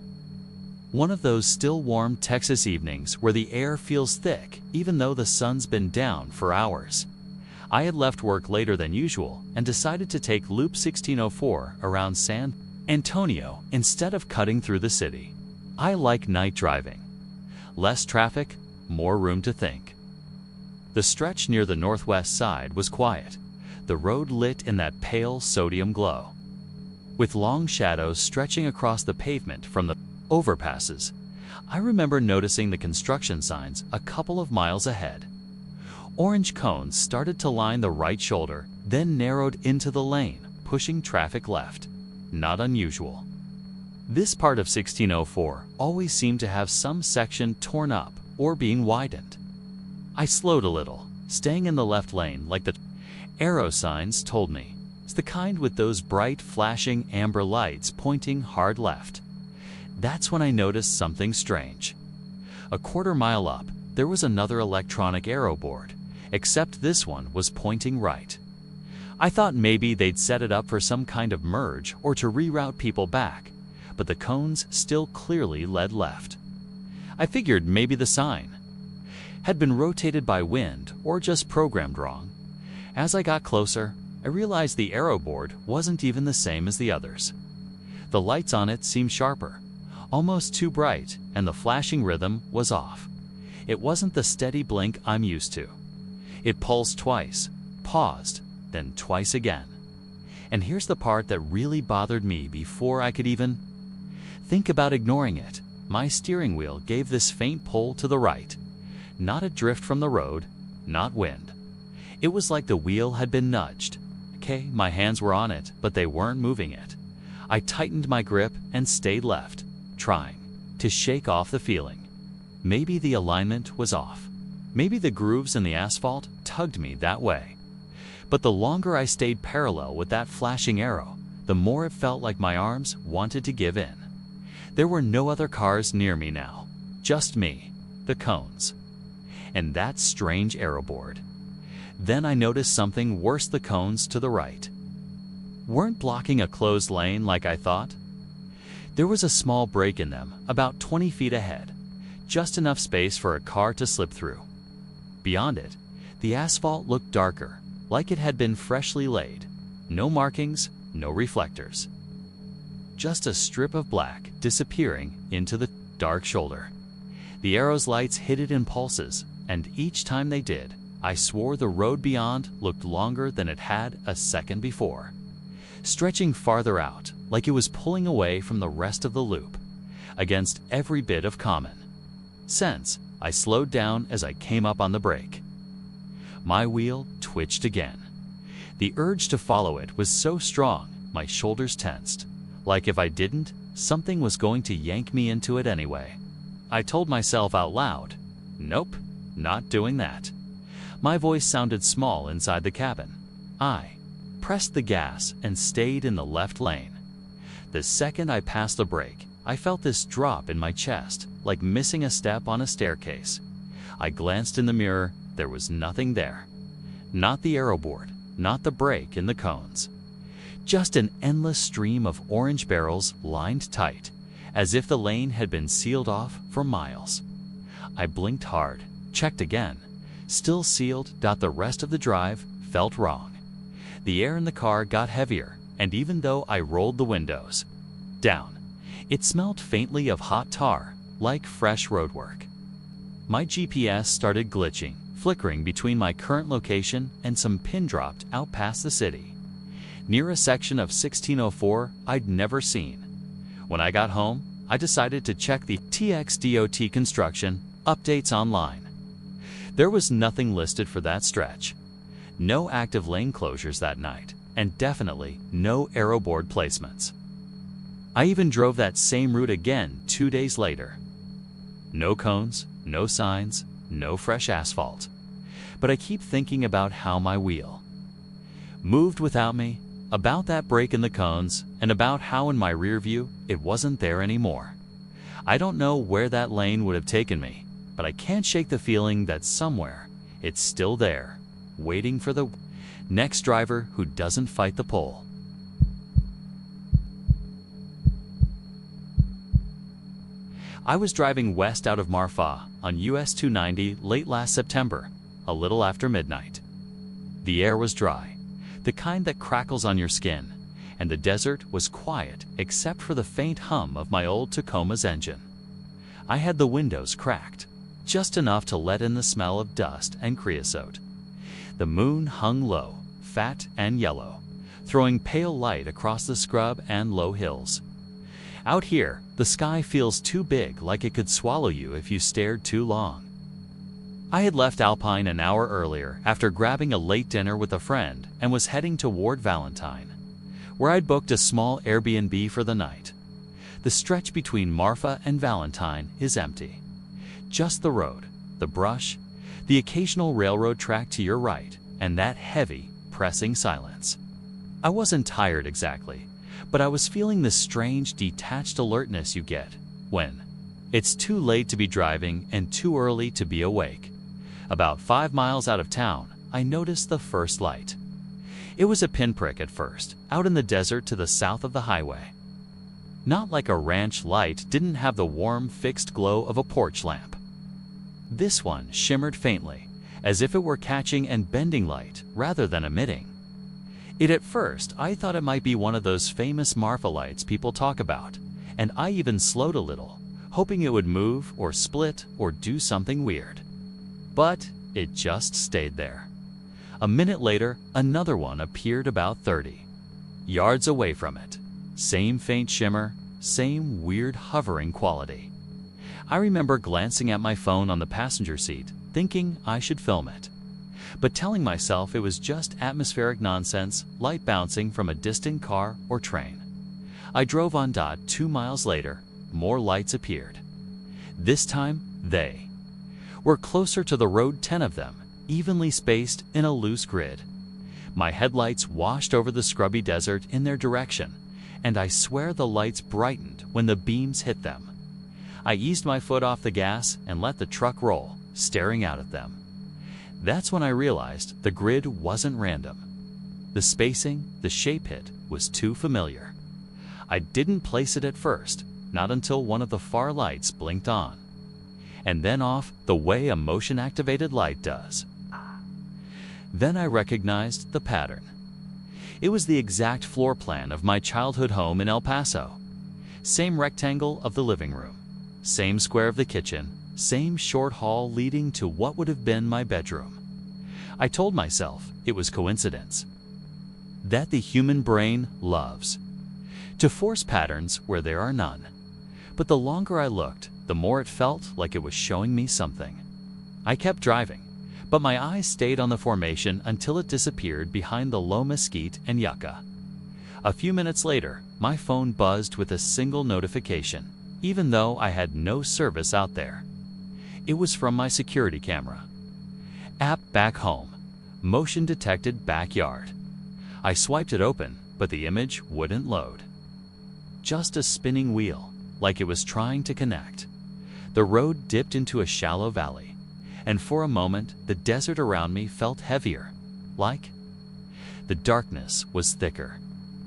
One of those still warm Texas evenings where the air feels thick even though the sun's been down for hours. I had left work later than usual and decided to take Loop 1604 around San Antonio instead of cutting through the city. I like night driving. Less traffic, more room to think. The stretch near the northwest side was quiet, the road lit in that pale sodium glow. with long shadows stretching across the pavement from the overpasses. I remember noticing the construction signs a couple of miles ahead. Orange cones started to line the right shoulder, then narrowed into the lane, pushing traffic left. Not unusual. This part of 1604 always seemed to have some section torn up or being widened. I slowed a little, staying in the left lane like the arrow signs told me. It's the kind with those bright, flashing amber lights pointing hard left. That's when I noticed something strange. A quarter-mile up, there was another electronic arrow board, except this one was pointing right. I thought maybe they'd set it up for some kind of merge or to reroute people back, but the cones still clearly led left. I figured maybe the sign had been rotated by wind or just programmed wrong. As I got closer, I realized the arrow board wasn't even the same as the others. The lights on it seemed sharper, almost too bright, and the flashing rhythm was off. It wasn't the steady blink I'm used to. It pulsed twice, paused, then twice again. And here's the part that really bothered me before I could even think about ignoring it. My steering wheel gave this faint pull to the right. Not a drift from the road, not wind. It was like the wheel had been nudged. Okay, my hands were on it, but they weren't moving it. I tightened my grip and stayed left, trying to shake off the feeling. Maybe the alignment was off. Maybe the grooves in the asphalt tugged me that way. But the longer I stayed parallel with that flashing arrow, the more it felt like my arms wanted to give in. There were no other cars near me now, just me, the cones, and that strange arrow board. Then I noticed something worse. The cones to the right weren't blocking a closed lane like I thought. There was a small break in them, about 20 feet ahead, just enough space for a car to slip through. Beyond it, the asphalt looked darker, like it had been freshly laid. No markings, no reflectors. Just a strip of black disappearing into the dark shoulder. The arrow's lights hit it in pulses, and each time they did, I swore the road beyond looked longer than it had a second before, stretching farther out, like it was pulling away from the rest of the loop. Against every bit of common sense, I slowed down as I came up on the brake. My wheel twitched again. The urge to follow it was so strong, my shoulders tensed. Like if I didn't, something was going to yank me into it anyway. I told myself out loud, nope, not doing that. My voice sounded small inside the cabin. I pressed the gas and stayed in the left lane. The second I passed the brake, I felt this drop in my chest, like missing a step on a staircase. I glanced in the mirror. There was nothing there. Not the arrow board, not the brake in the cones. Just an endless stream of orange barrels lined tight, as if the lane had been sealed off for miles. I blinked hard, checked again. Still sealed. The rest of the drive felt wrong. The air in the car got heavier, and even though I rolled the windows down, it smelled faintly of hot tar, like fresh roadwork. My GPS started glitching, flickering between my current location and some pin dropped out past the city, near a section of 1604 I'd never seen. When I got home, I decided to check the TXDOT construction updates online. There was nothing listed for that stretch. No active lane closures that night, and definitely no arrow board placements. I even drove that same route again 2 days later. No cones, no signs, no fresh asphalt. But I keep thinking about how my wheel moved without me, about that break in the cones, and about how in my rear view it wasn't there anymore. I don't know where that lane would have taken me, but I can't shake the feeling that somewhere it's still there, waiting for the next driver who doesn't fight the pull. I was driving west out of Marfa on US 290 late last September, a little after midnight. The air was dry, the kind that crackles on your skin, and the desert was quiet except for the faint hum of my old Tacoma's engine. I had the windows cracked, just enough to let in the smell of dust and creosote. The moon hung low, fat and yellow, throwing pale light across the scrub and low hills. Out here, the sky feels too big, like it could swallow you if you stared too long. I had left Alpine an hour earlier after grabbing a late dinner with a friend and was heading toward Valentine, where I'd booked a small Airbnb for the night. The stretch between Marfa and Valentine is empty. Just the road, the brush, the occasional railroad track to your right, and that heavy, pressing silence. I wasn't tired exactly, but I was feeling the strange, detached alertness you get when it's too late to be driving and too early to be awake. About 5 miles out of town, I noticed the first light. It was a pinprick at first, out in the desert to the south of the highway. Not like a ranch light, didn't have the warm, fixed glow of a porch lamp. This one shimmered faintly, as if it were catching and bending light rather than emitting. At first, I thought it might be one of those famous Marfa lights people talk about, and I even slowed a little, hoping it would move or split or do something weird. But it just stayed there. A minute later, another one appeared about 30 yards away from it. Same faint shimmer, same weird hovering quality. I remember glancing at my phone on the passenger seat, thinking I should film it, but telling myself it was just atmospheric nonsense, light bouncing from a distant car or train. I drove on. 2 miles later, more lights appeared. This time, they were closer to the road, 10 of them, evenly spaced in a loose grid. My headlights washed over the scrubby desert in their direction, and I swear the lights brightened when the beams hit them. I eased my foot off the gas and let the truck roll, staring out at them. That's when I realized the grid wasn't random. The spacing, the shape hit, was too familiar. I didn't place it at first, not until one of the far lights blinked on, and then off the way a motion-activated light does. Then I recognized the pattern. It was the exact floor plan of my childhood home in El Paso. Same rectangle of the living room, same square of the kitchen, same short hall leading to what would have been my bedroom. I told myself it was coincidence, that the human brain loves to force patterns where there are none. But the longer I looked, the more it felt like it was showing me something. I kept driving, but my eyes stayed on the formation until it disappeared behind the low mesquite and yucca. A few minutes later, my phone buzzed with a single notification, even though I had no service out there. It was from my security camera. App back home. Motion detected backyard. I swiped it open, but the image wouldn't load. Just a spinning wheel, like it was trying to connect. The road dipped into a shallow valley, and for a moment the desert around me felt heavier, like the darkness was thicker.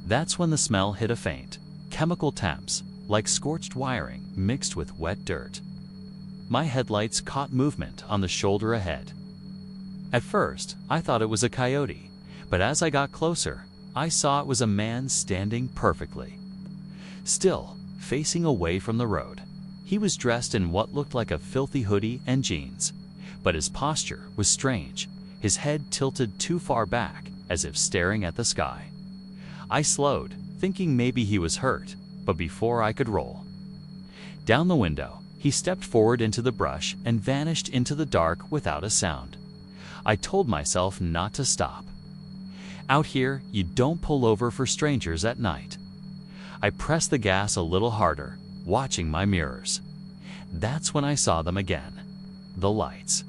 That's when the smell hit, a faint, chemical temps, like scorched wiring mixed with wet dirt. My headlights caught movement on the shoulder ahead. At first, I thought it was a coyote, but as I got closer, I saw it was a man standing perfectly still, facing away from the road. He was dressed in what looked like a filthy hoodie and jeans, but his posture was strange, his head tilted too far back, as if staring at the sky. I slowed, thinking maybe he was hurt, but before I could roll down the window, he stepped forward into the brush and vanished into the dark without a sound. I told myself not to stop. Out here, you don't pull over for strangers at night. I pressed the gas a little harder, watching my mirrors. That's when I saw them again, the lights.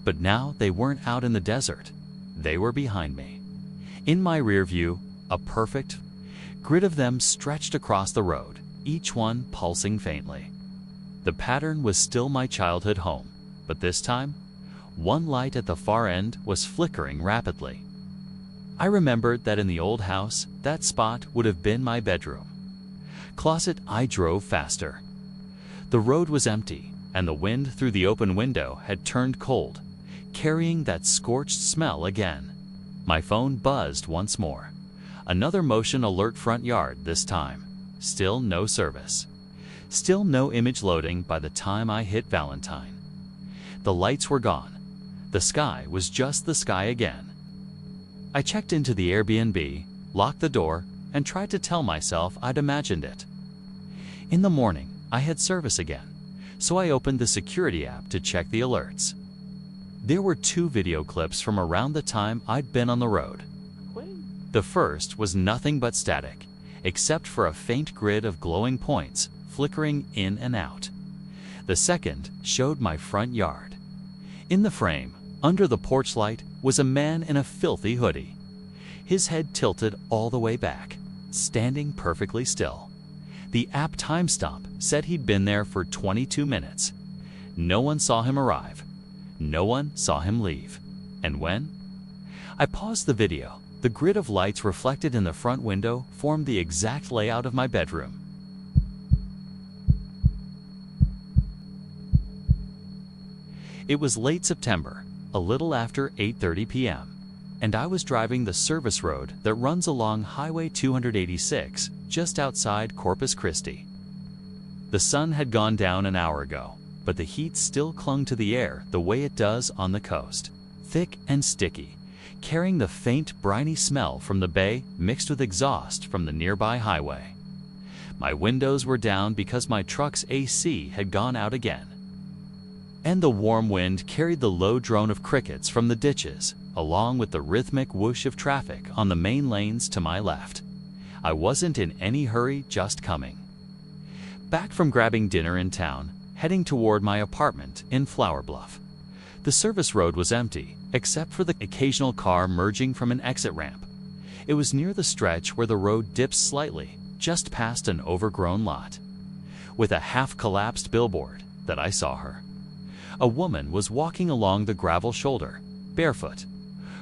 But now they weren't out in the desert. They were behind me. In my rear view, a perfect grid of them stretched across the road, each one pulsing faintly. The pattern was still my childhood home, but this time, one light at the far end was flickering rapidly. I remembered that in the old house, that spot would have been my bedroom. Closet. I drove faster. The road was empty, and the wind through the open window had turned cold, carrying that scorched smell again. My phone buzzed once more. Another motion alert, front yard this time. Still no service. Still no image loading by the time I hit Valentine. The lights were gone. The sky was just the sky again. I checked into the Airbnb, locked the door, and tried to tell myself I'd imagined it. In the morning, I had service again, so I opened the security app to check the alerts. There were 2 video clips from around the time I'd been on the road. The first was nothing but static, except for a faint grid of glowing points flickering in and out. The second showed my front yard. In the frame, under the porch light, was a man in a filthy hoodie. His head tilted all the way back, standing perfectly still. The app timestamp said he'd been there for 22 minutes. No one saw him arrive. No one saw him leave. And when? I paused the video. The grid of lights reflected in the front window formed the exact layout of my bedroom. It was late September, a little after 8:30 p.m., and I was driving the service road that runs along Highway 286 just outside Corpus Christi. The sun had gone down an hour ago, but the heat still clung to the air the way it does on the coast, thick and sticky, carrying the faint, briny smell from the bay mixed with exhaust from the nearby highway. My windows were down because my truck's AC had gone out again. And the warm wind carried the low drone of crickets from the ditches, along with the rhythmic whoosh of traffic on the main lanes to my left. I wasn't in any hurry, just coming. Back from grabbing dinner in town, heading toward my apartment in Flower Bluff. The service road was empty, except for the occasional car merging from an exit ramp. It was near the stretch where the road dips slightly, just past an overgrown lot. With a half-collapsed billboard that I saw her. A woman was walking along the gravel shoulder, barefoot,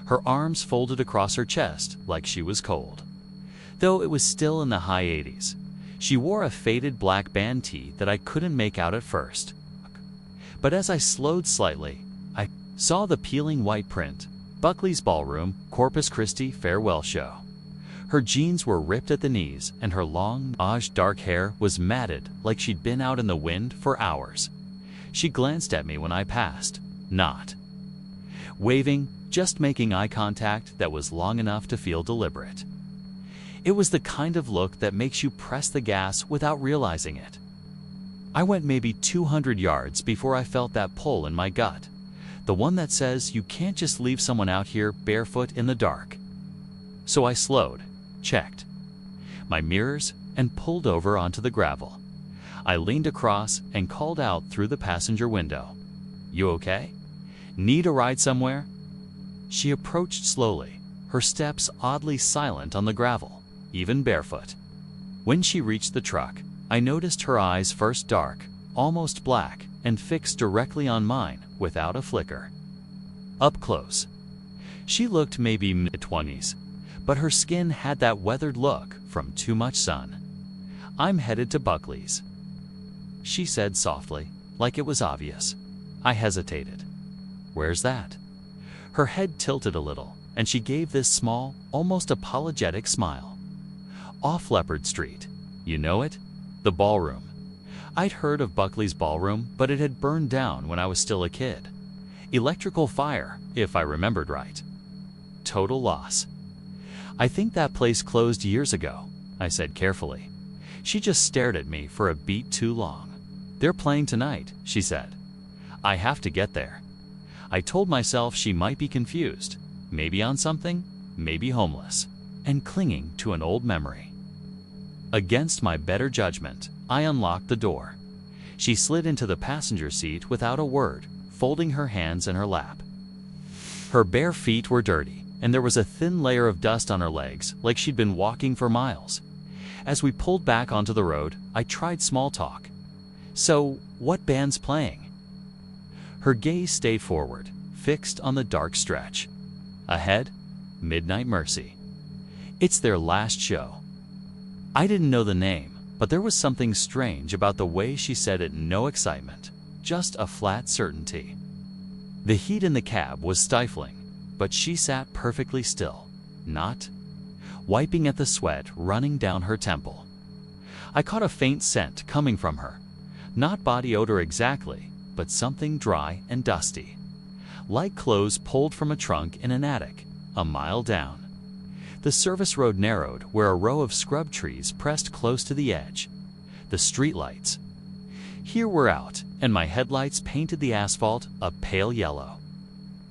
her arms folded across her chest like she was cold. Though it was still in the high 80s, she wore a faded black band tee that I couldn't make out at first. But as I slowed slightly, I saw the peeling white print, Buckley's Ballroom, Corpus Christi farewell show. Her jeans were ripped at the knees, and her long, dark hair was matted like she'd been out in the wind for hours. She glanced at me when I passed, not waving, just making eye contact that was long enough to feel deliberate. It was the kind of look that makes you press the gas without realizing it. I went maybe 200 yards before I felt that pull in my gut, the one that says you can't just leave someone out here barefoot in the dark. So I slowed, checked my mirrors, and pulled over onto the gravel. I leaned across and called out through the passenger window. "You okay? Need a ride somewhere?" She approached slowly, her steps oddly silent on the gravel, even barefoot. When she reached the truck, I noticed her eyes first dark, almost black, and fixed directly on mine without a flicker. Up close, she looked maybe mid-20s, but her skin had that weathered look from too much sun. "I'm headed to Buckley's," she said softly, like it was obvious. I hesitated. "Where's that?" Her head tilted a little, and she gave this small, almost apologetic smile. "Off Leopard Street. You know it? The ballroom." I'd heard of Buckley's Ballroom, but it had burned down when I was still a kid. Electrical fire, if I remembered right. Total loss. "I think that place closed years ago," I said carefully. She just stared at me for a beat too long. "They're playing tonight," she said. "I have to get there." I told myself she might be confused, maybe on something, maybe homeless, and clinging to an old memory. Against my better judgment, I unlocked the door. She slid into the passenger seat without a word, folding her hands in her lap. Her bare feet were dirty, and there was a thin layer of dust on her legs, like she'd been walking for miles. As we pulled back onto the road, I tried small talk. "So, what band's playing?" Her gaze stayed forward, fixed on the dark stretch. Ahead, Midnight Mercy. "It's their last show." I didn't know the name, but there was something strange about the way she said it. No excitement, just a flat certainty. The heat in the cab was stifling, but she sat perfectly still, not wiping at the sweat running down her temple. I caught a faint scent coming from her. Not body odor exactly, but something dry and dusty. Like clothes pulled from a trunk in an attic, a mile down. The service road narrowed where a row of scrub trees pressed close to the edge. The streetlights. Here we're out, and my headlights painted the asphalt a pale yellow.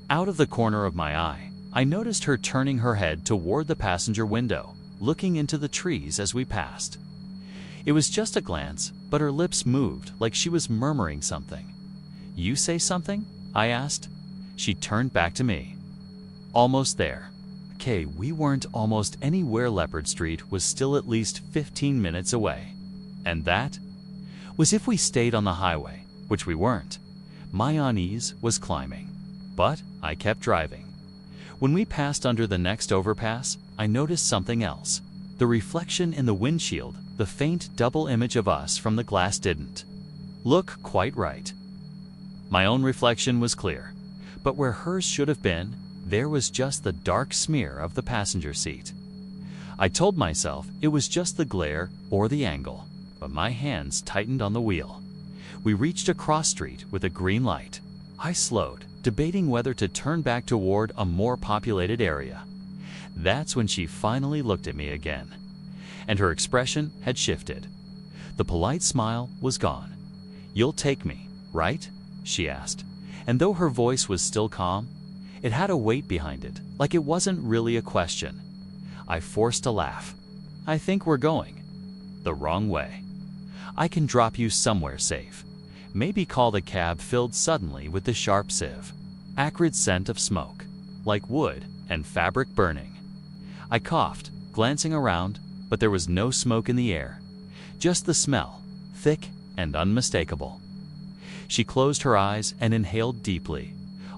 Out of the corner of my eye, I noticed her turning her head toward the passenger window, looking into the trees as we passed. It was just a glance, but her lips moved like she was murmuring something. "You say something?" I asked. She turned back to me. "Almost there." Okay, we weren't almost anywhere. Leopard Street was still at least 15 minutes away. And that was if we stayed on the highway, which we weren't. My unease was climbing. But I kept driving. When we passed under the next overpass, I noticed something else. The reflection in the windshield, the faint double image of us from the glass didn't look quite right. My own reflection was clear, but where hers should have been, there was just the dark smear of the passenger seat. I told myself it was just the glare or the angle, but my hands tightened on the wheel. We reached a cross street with a green light. I slowed, debating whether to turn back toward a more populated area. That's when she finally looked at me again, and her expression had shifted. The polite smile was gone. "You'll take me, right?" she asked, and though her voice was still calm, it had a weight behind it, like it wasn't really a question. I forced a laugh. "I think we're going the wrong way. I can drop you somewhere safe. Maybe call the cab." Filled suddenly with the sharp acrid scent of smoke, like wood and fabric burning. I coughed, glancing around, but there was no smoke in the air, just the smell, thick and unmistakable. She closed her eyes and inhaled deeply,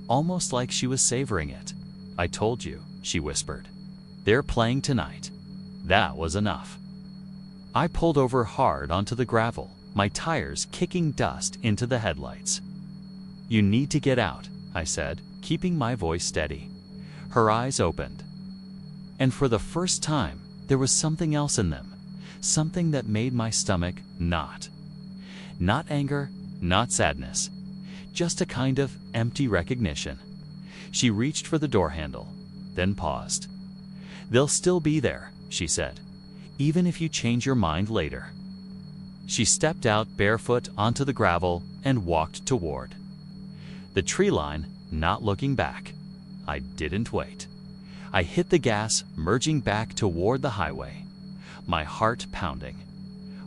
almost like she was savoring it. "I told you," she whispered. "They're playing tonight." That was enough. I pulled over hard onto the gravel, my tires kicking dust into the headlights. "You need to get out," I said, keeping my voice steady. Her eyes opened, and for the first time, there was something else in them, something that made my stomach knot. Not anger, not sadness, just a kind of empty recognition. She reached for the door handle, then paused. "They'll still be there," she said, "even if you change your mind later." She stepped out barefoot onto the gravel and walked toward the tree line, not looking back. I didn't wait. I hit the gas, merging back toward the highway, my heart pounding.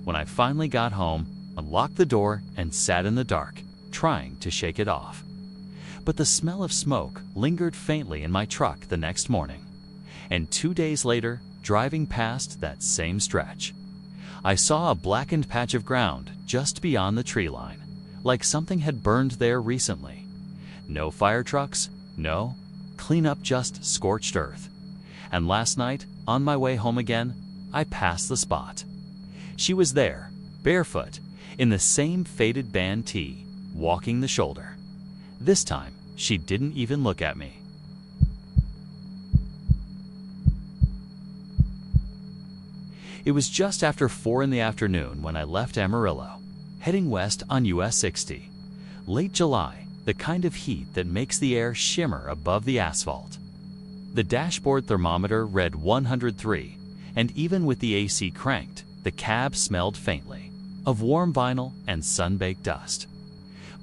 When I finally got home, unlocked the door and sat in the dark, trying to shake it off. But the smell of smoke lingered faintly in my truck the next morning, and 2 days later, driving past that same stretch, I saw a blackened patch of ground just beyond the tree line, like something had burned there recently. No fire trucks, no cleanup, just scorched earth. And last night, on my way home again, I passed the spot. She was there, barefoot, in the same faded band tee, walking the shoulder. This time, she didn't even look at me. It was just after 4 in the afternoon when I left Amarillo, heading west on US 60. Late July, the kind of heat that makes the air shimmer above the asphalt. The dashboard thermometer read 103, and even with the AC cranked, the cab smelled faintly of warm vinyl and sun-baked dust.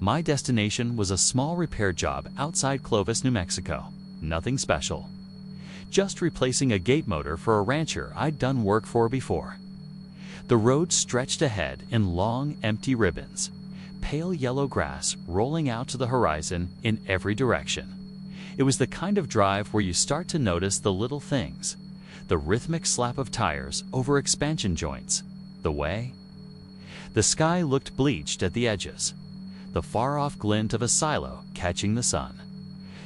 My destination was a small repair job outside Clovis, New Mexico. Nothing special. Just replacing a gate motor for a rancher I'd done work for before. The road stretched ahead in long, empty ribbons, pale yellow grass rolling out to the horizon in every direction. It was the kind of drive where you start to notice the little things, the rhythmic slap of tires over expansion joints, the way the sky looked bleached at the edges, the far-off glint of a silo catching the sun.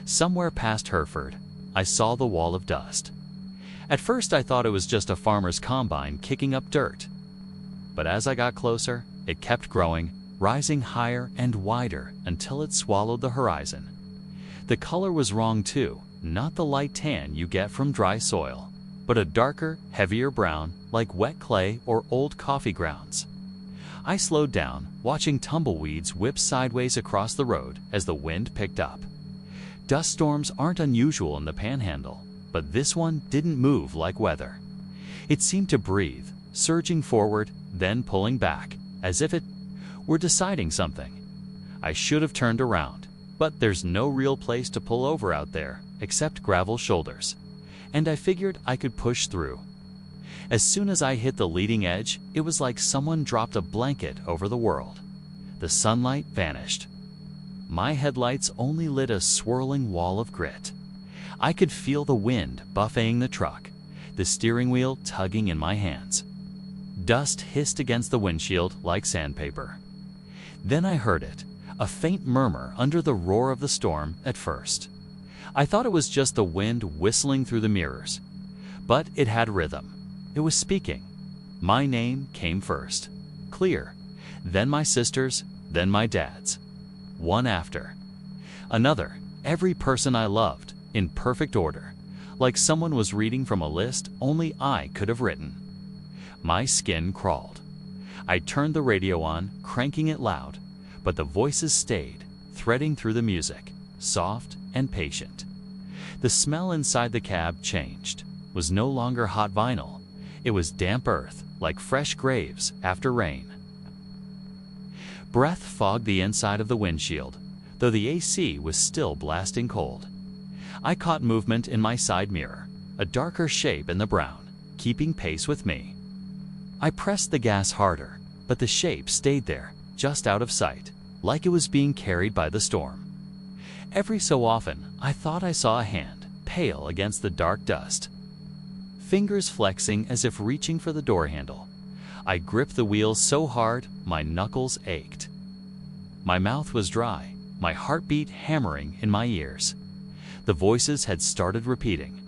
Somewhere past Hereford, I saw the wall of dust. At first I thought it was just a farmer's combine kicking up dirt. But as I got closer, it kept growing, rising higher and wider until it swallowed the horizon. The color was wrong too, not the light tan you get from dry soil, but a darker, heavier brown like wet clay or old coffee grounds. I slowed down, watching tumbleweeds whip sideways across the road as the wind picked up. Dust storms aren't unusual in the Panhandle, but this one didn't move like weather. It seemed to breathe, surging forward, then pulling back, as if it were deciding something. I should have turned around, but there's no real place to pull over out there except gravel shoulders, and I figured I could push through. As soon as I hit the leading edge, it was like someone dropped a blanket over the world. The sunlight vanished. My headlights only lit a swirling wall of grit. I could feel the wind buffeting the truck, the steering wheel tugging in my hands. Dust hissed against the windshield like sandpaper. Then I heard it, a faint murmur under the roar of the storm at first. I thought it was just the wind whistling through the mirrors, but it had rhythm. It was speaking. My name came first, clear, then my sister's, then my dad's. One after another, every person I loved, in perfect order, like someone was reading from a list only I could have written. My skin crawled. I turned the radio on, cranking it loud, but the voices stayed, threading through the music, soft and patient. The smell inside the cab changed, was no longer hot vinyl. It was damp earth, like fresh graves after rain. Breath fogged the inside of the windshield, though the AC was still blasting cold. I caught movement in my side mirror, a darker shape in the brown, keeping pace with me. I pressed the gas harder, but the shape stayed there, just out of sight, like it was being carried by the storm. Every so often, I thought I saw a hand, pale against the dark dust. Fingers flexing as if reaching for the door handle. I gripped the wheel so hard, my knuckles ached. My mouth was dry, my heartbeat hammering in my ears. The voices had started repeating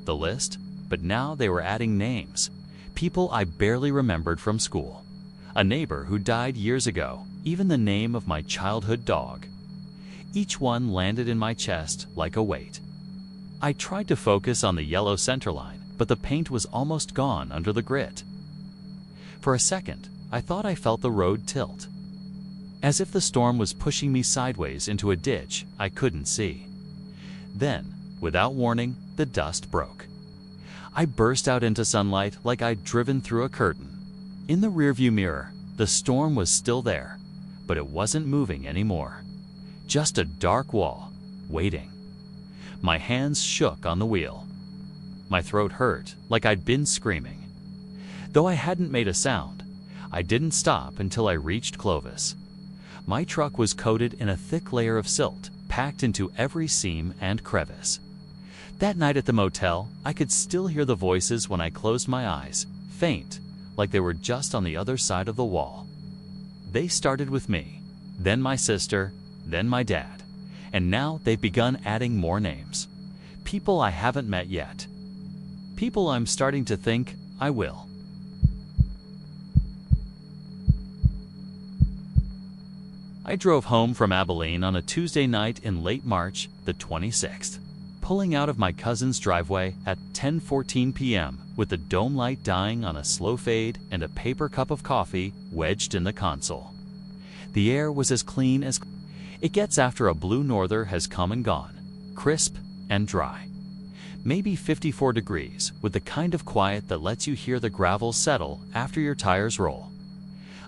the list, but now they were adding names. People I barely remembered from school. A neighbor who died years ago, even the name of my childhood dog. Each one landed in my chest like a weight. I tried to focus on the yellow centerline, but the paint was almost gone under the grit. For a second, I thought I felt the road tilt, as if the storm was pushing me sideways into a ditch I couldn't see. Then, without warning, the dust broke. I burst out into sunlight like I'd driven through a curtain. In the rearview mirror, the storm was still there, but it wasn't moving anymore. Just a dark wall, waiting. My hands shook on the wheel. My throat hurt, like I'd been screaming. Though I hadn't made a sound, I didn't stop until I reached Clovis. My truck was coated in a thick layer of silt, packed into every seam and crevice. That night at the motel, I could still hear the voices when I closed my eyes, faint, like they were just on the other side of the wall. They started with me, then my sister, then my dad, and now they've begun adding more names. People I haven't met yet. People I'm starting to think I will. I drove home from Abilene on a Tuesday night in late March, the 26th, pulling out of my cousin's driveway at 10:14 p.m. with the dome light dying on a slow fade and a paper cup of coffee wedged in the console. The air was as clean as it gets after a blue norther has come and gone, crisp and dry. Maybe 54 degrees, with the kind of quiet that lets you hear the gravel settle after your tires roll.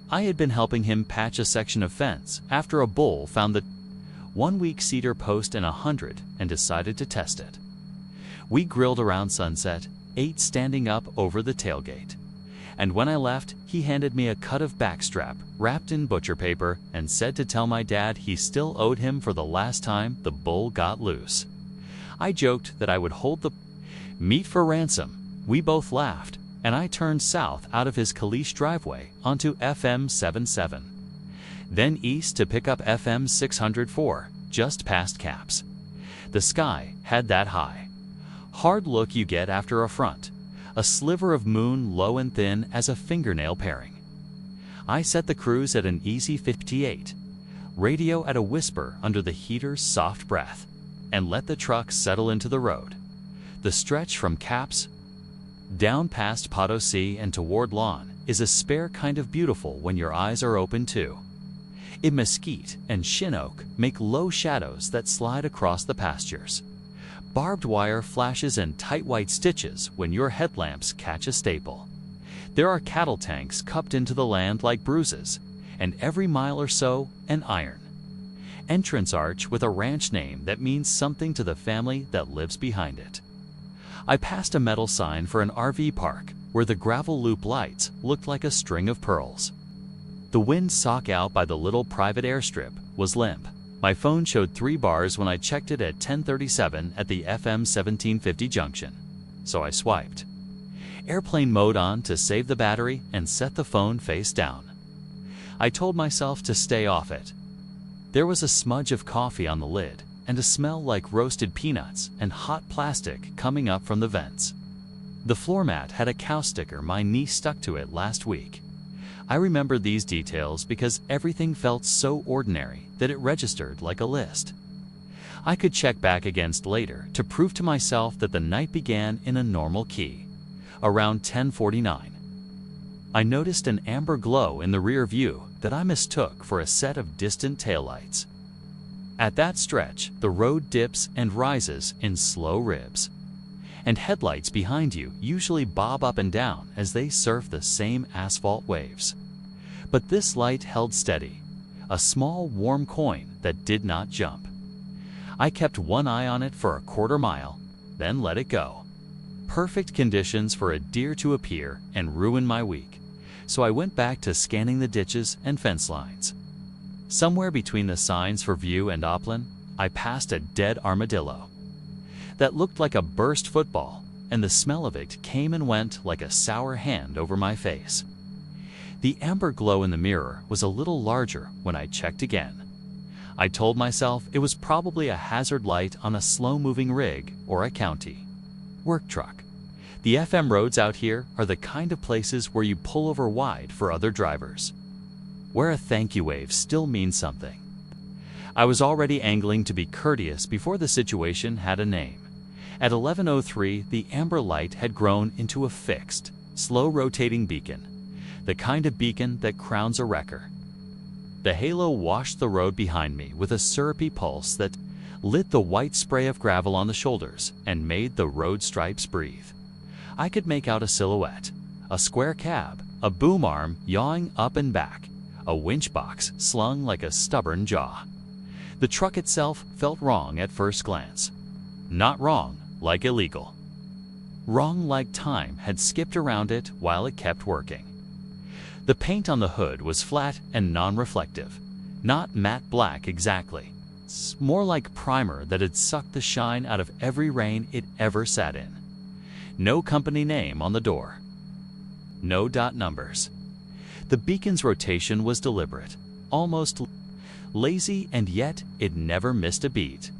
I had been helping him patch a section of fence after a bull found the 1-week cedar post in 100 and decided to test it. We grilled around sunset, ate standing up over the tailgate. And when I left, he handed me a cut of backstrap wrapped in butcher paper and said to tell my dad he still owed him for the last time the bull got loose. I joked that I would hold the meat for ransom. We both laughed, and I turned south out of his Kalish driveway onto FM 77. Then east to pick up FM 604, just past Caps. The sky had that high, hard look you get after a front, a sliver of moon low and thin as a fingernail paring. I set the cruise at an easy 58, radio at a whisper under the heater's soft breath, and let the truck settle into the road. The stretch from Caps down past Potosi and toward Lawn is a spare kind of beautiful when your eyes are open too. Mesquite and shin oak make low shadows that slide across the pastures. Barbed wire flashes and tight white stitches when your headlamps catch a staple. There are cattle tanks cupped into the land like bruises, and every mile or so, an iron entrance arch with a ranch name that means something to the family that lives behind it. I passed a metal sign for an RV park where the gravel loop lights looked like a string of pearls. The wind sock out by the little private airstrip was limp. My phone showed 3 bars when I checked it at 10:37 at the FM 1750 junction, so I swiped airplane mode on to save the battery and set the phone face down. I told myself to stay off it. There was a smudge of coffee on the lid and a smell like roasted peanuts and hot plastic coming up from the vents. The floor mat had a cow sticker my niece stuck to it last week. I remember these details because everything felt so ordinary that it registered like a list. I could check back against later to prove to myself that the night began in a normal key. Around 10:49. I noticed an amber glow in the rear view that I mistook for a set of distant taillights. At that stretch, the road dips and rises in slow ribs, and headlights behind you usually bob up and down as they surf the same asphalt waves. But this light held steady, a small warm coin that did not jump. I kept one eye on it for a quarter mile, then let it go. Perfect conditions for a deer to appear and ruin my week, so I went back to scanning the ditches and fence lines. Somewhere between the signs for view and upland, I passed a dead armadillo that looked like a burst football, and the smell of it came and went like a sour hand over my face. The amber glow in the mirror was a little larger when I checked again. I told myself it was probably a hazard light on a slow-moving rig or a county work truck. The FM roads out here are the kind of places where you pull over wide for other drivers, where a thank you wave still means something. I was already angling to be courteous before the situation had a name. At 11:03, the amber light had grown into a fixed, slow-rotating beacon, the kind of beacon that crowns a wrecker. The halo washed the road behind me with a syrupy pulse that lit the white spray of gravel on the shoulders and made the road stripes breathe. I could make out a silhouette, a square cab, a boom arm yawing up and back, a winch box slung like a stubborn jaw. The truck itself felt wrong at first glance. Not wrong like illegal. Wrong like time had skipped around it while it kept working. The paint on the hood was flat and non-reflective, not matte black exactly. It's more like primer that had sucked the shine out of every rain it ever sat in. No company name on the door. No dot numbers. The beacon's rotation was deliberate, almost lazy, and yet it never missed a beat.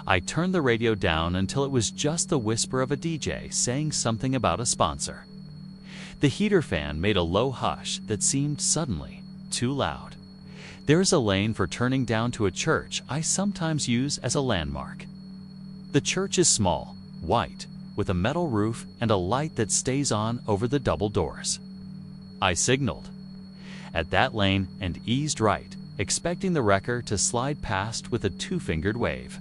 I turned the radio down until it was just the whisper of a DJ saying something about a sponsor. The heater fan made a low hush that seemed suddenly too loud. There's a lane for turning down to a church I sometimes use as a landmark. The church is small, white, with a metal roof and a light that stays on over the double doors. I signaled at that lane and eased right, expecting the wrecker to slide past with a 2-fingered wave.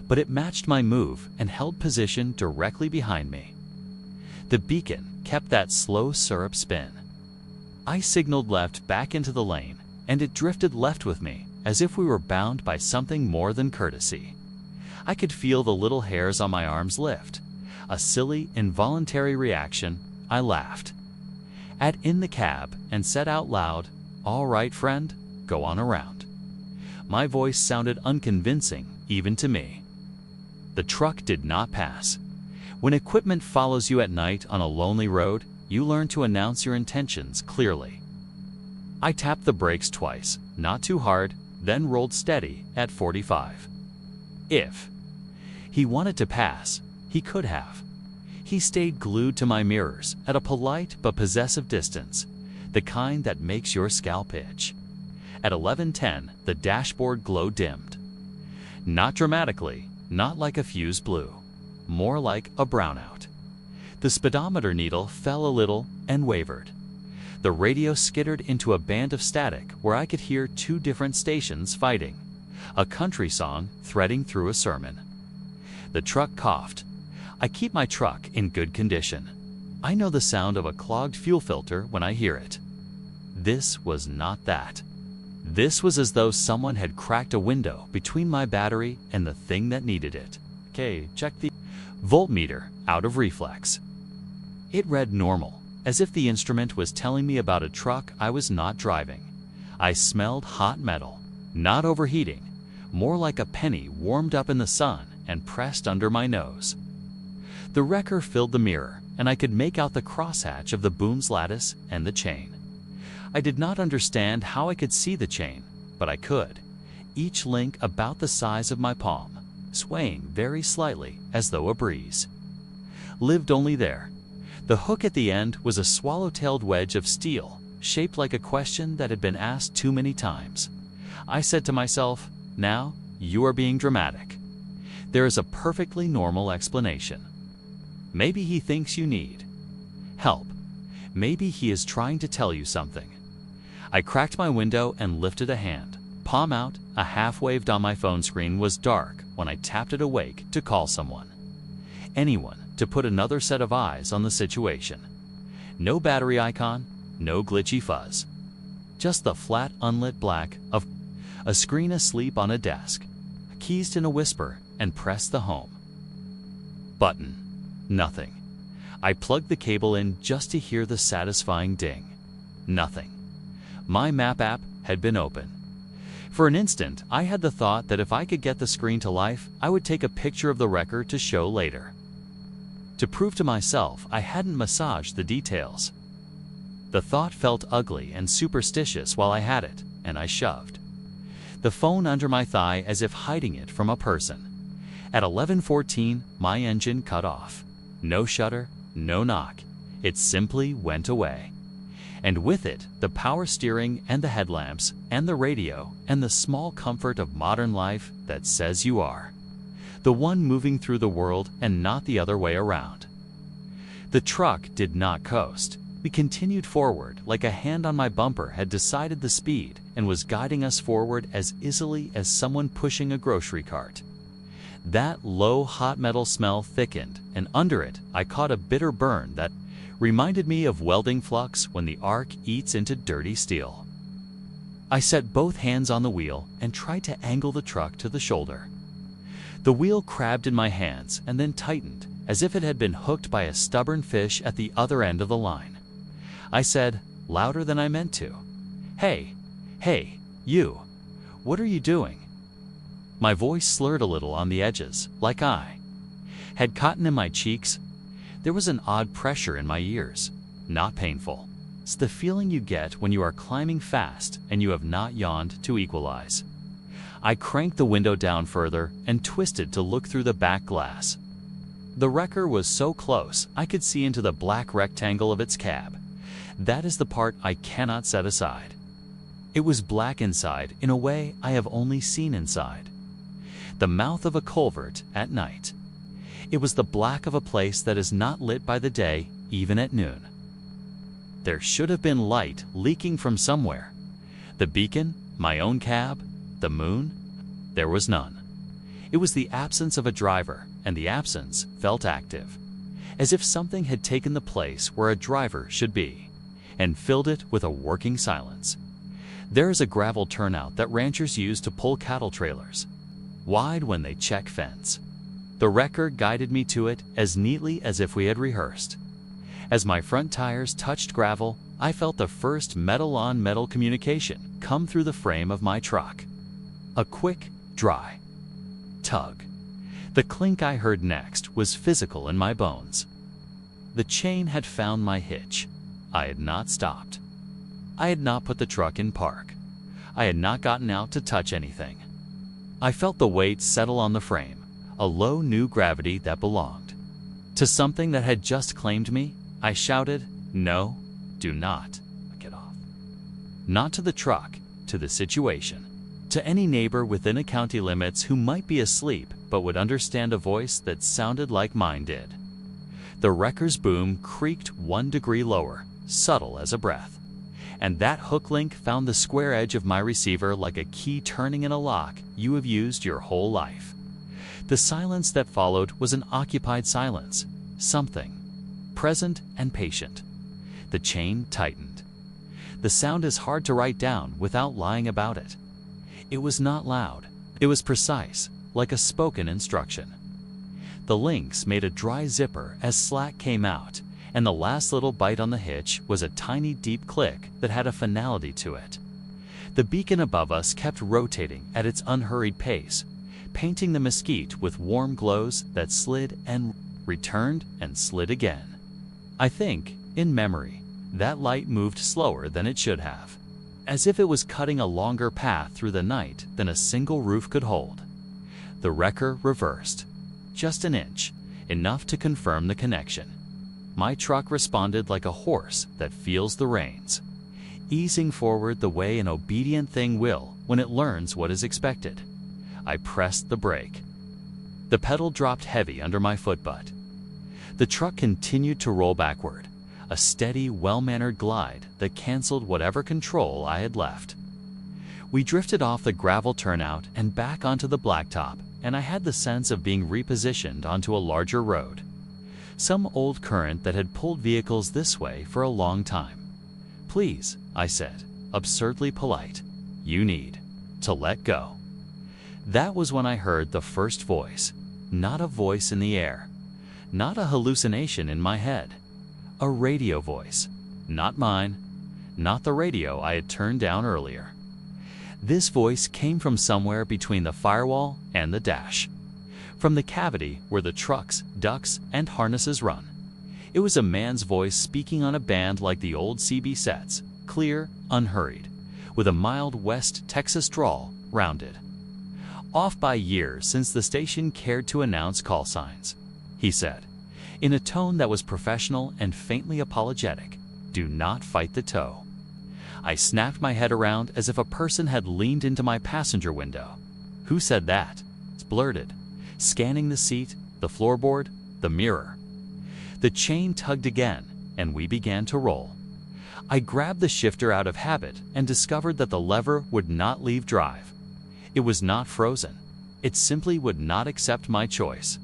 But it matched my move and held position directly behind me. The beacon kept that slow syrup spin. I signaled left back into the lane, and it drifted left with me, as if we were bound by something more than courtesy. I could feel the little hairs on my arms lift. A silly, involuntary reaction. I laughed in the cab and said out loud, "All right, friend, go on around." My voice sounded unconvincing even to me. The truck did not pass. When equipment follows you at night on a lonely road, you learn to announce your intentions clearly. I tapped the brakes twice, not too hard, then rolled steady at 45. If he wanted to pass, he could have. He stayed glued to my mirrors at a polite but possessive distance, the kind that makes your scalp itch. At 11:10, the dashboard glow dimmed. Not dramatically, not like a fuse blew, more like a brownout. The speedometer needle fell a little and wavered. The radio skittered into a band of static where I could hear 2 different stations fighting, a country song threading through a sermon. The truck coughed. I keep my truck in good condition. I know the sound of a clogged fuel filter when I hear it. This was not that. This was as though someone had cracked a window between my battery and the thing that needed it. Okay, check the voltmeter out of reflex. It read normal, as if the instrument was telling me about a truck I was not driving. I smelled hot metal, not overheating, more like a penny warmed up in the sun and pressed under my nose. The wrecker filled the mirror, and I could make out the crosshatch of the boom's lattice and the chain. I did not understand how I could see the chain, but I could, each link about the size of my palm, swaying very slightly as though a breeze. Lived only there. The hook at the end was a swallow-tailed wedge of steel, shaped like a question that had been asked too many times. I said to myself, now you are being dramatic. There is a perfectly normal explanation. Maybe he thinks you need help. Maybe he is trying to tell you something. I cracked my window and lifted a hand. Palm out, a half waved on my phone screen was dark when I tapped it awake to call someone. Anyone to put another set of eyes on the situation. No battery icon, no glitchy fuzz. Just the flat unlit black of a screen asleep on a desk. Keys in a whisper and pressed the home button. Nothing. I plugged the cable in just to hear the satisfying ding. Nothing. My map app had been open. For an instant, I had the thought that if I could get the screen to life, I would take a picture of the wrecker to show later. To prove to myself I hadn't massaged the details. The thought felt ugly and superstitious while I had it, and I shoved the phone under my thigh as if hiding it from a person. At 11:14, my engine cut off. No shutter, no knock. It simply went away. And with it, the power steering and the headlamps and the radio and the small comfort of modern life that says you are the one moving through the world and not the other way around. The truck did not coast. We continued forward like a hand on my bumper had decided the speed and was guiding us forward as easily as someone pushing a grocery cart. That low hot metal smell thickened, and under it I caught a bitter burn that reminded me of welding flux when the arc eats into dirty steel. I set both hands on the wheel and tried to angle the truck to the shoulder. The wheel crabbed in my hands and then tightened, as if it had been hooked by a stubborn fish at the other end of the line. I said, louder than I meant to, Hey, you, what are you doing?" My voice slurred a little on the edges, like I had cotton in my cheeks. There was an odd pressure in my ears, not painful. It's the feeling you get when you are climbing fast and you have not yawned to equalize. I cranked the window down further and twisted to look through the back glass. The wrecker was so close I could see into the black rectangle of its cab. That is the part I cannot set aside. It was black inside in a way I have only seen inside. The mouth of a culvert at night. It was the black of a place that is not lit by the day, even at noon. There should have been light leaking from somewhere. The beacon, my own cab, the moon, there was none. It was the absence of a driver, and the absence felt active, as if something had taken the place where a driver should be, and filled it with a working silence. There is a gravel turnout that ranchers use to pull cattle trailers, wide when they check fence. The wrecker guided me to it as neatly as if we had rehearsed. As my front tires touched gravel, I felt the first metal-on-metal communication come through the frame of my truck. A quick, dry tug. The clink I heard next was physical in my bones. The chain had found my hitch. I had not stopped. I had not put the truck in park. I had not gotten out to touch anything. I felt the weight settle on the frame, a low new gravity that belonged to something that had just claimed me. I shouted, "No, do not get off." Not to the truck, to the situation. To any neighbor within a county limits who might be asleep but would understand a voice that sounded like mine did. The wrecker's boom creaked 1 degree lower, subtle as a breath. And that hook link found the square edge of my receiver like a key turning in a lock you have used your whole life. The silence that followed was an occupied silence, something, present and patient. The chain tightened. The sound is hard to write down without lying about it. It was not loud. It was precise, like a spoken instruction. The links made a dry zipper as slack came out, and the last little bite on the hitch was a tiny deep click that had a finality to it. The beacon above us kept rotating at its unhurried pace, painting the mesquite with warm glows that slid and returned and slid again. I think, in memory, that light moved slower than it should have, as if it was cutting a longer path through the night than a single roof could hold. The wrecker reversed, just an inch, enough to confirm the connection. My truck responded like a horse that feels the reins, easing forward the way an obedient thing will when it learns what is expected. I pressed the brake. The pedal dropped heavy under my footbutt. The truck continued to roll backward, a steady, well-mannered glide that canceled whatever control I had left. We drifted off the gravel turnout and back onto the blacktop, and I had the sense of being repositioned onto a larger road. Some old current that had pulled vehicles this way for a long time. "Please," I said, absurdly polite, "you need to let go." That was when I heard the first voice, not a voice in the air, not a hallucination in my head. A radio voice, not mine, not the radio I had turned down earlier. This voice came from somewhere between the firewall and the dash, from the cavity where the trucks, ducts, and harnesses run. It was a man's voice speaking on a band like the old CB sets, clear, unhurried, with a mild West Texas drawl, rounded. Off by years since the station cared to announce call signs, he said, in a tone that was professional and faintly apologetic, "Do not fight the tow." I snapped my head around as if a person had leaned into my passenger window. "Who said that?" It's blurted, scanning the seat, the floorboard, the mirror. The chain tugged again, and we began to roll. I grabbed the shifter out of habit and discovered that the lever would not leave drive. It was not frozen. It simply would not accept my choice.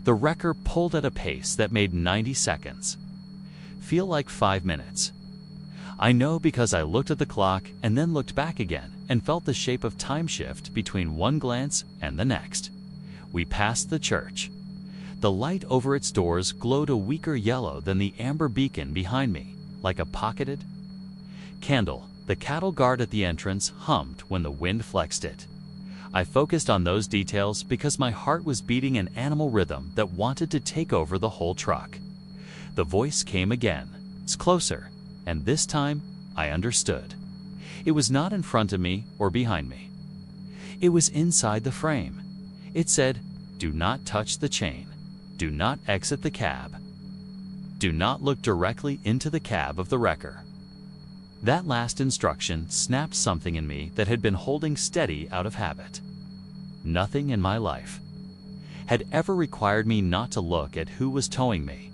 The wrecker pulled at a pace that made 90 seconds feel like 5 minutes. I know because I looked at the clock and then looked back again and felt the shape of time shift between one glance and the next. We passed the church. The light over its doors glowed a weaker yellow than the amber beacon behind me, like a pocketed candle. The cattle guard at the entrance hummed when the wind flexed it. I focused on those details because my heart was beating an animal rhythm that wanted to take over the whole truck. The voice came again. It's closer, and this time I understood. It was not in front of me or behind me. It was inside the frame. It said, "Do not touch the chain. Do not exit the cab. Do not look directly into the cab of the wrecker." That last instruction snapped something in me that had been holding steady out of habit. Nothing in my life had ever required me not to look at who was towing me.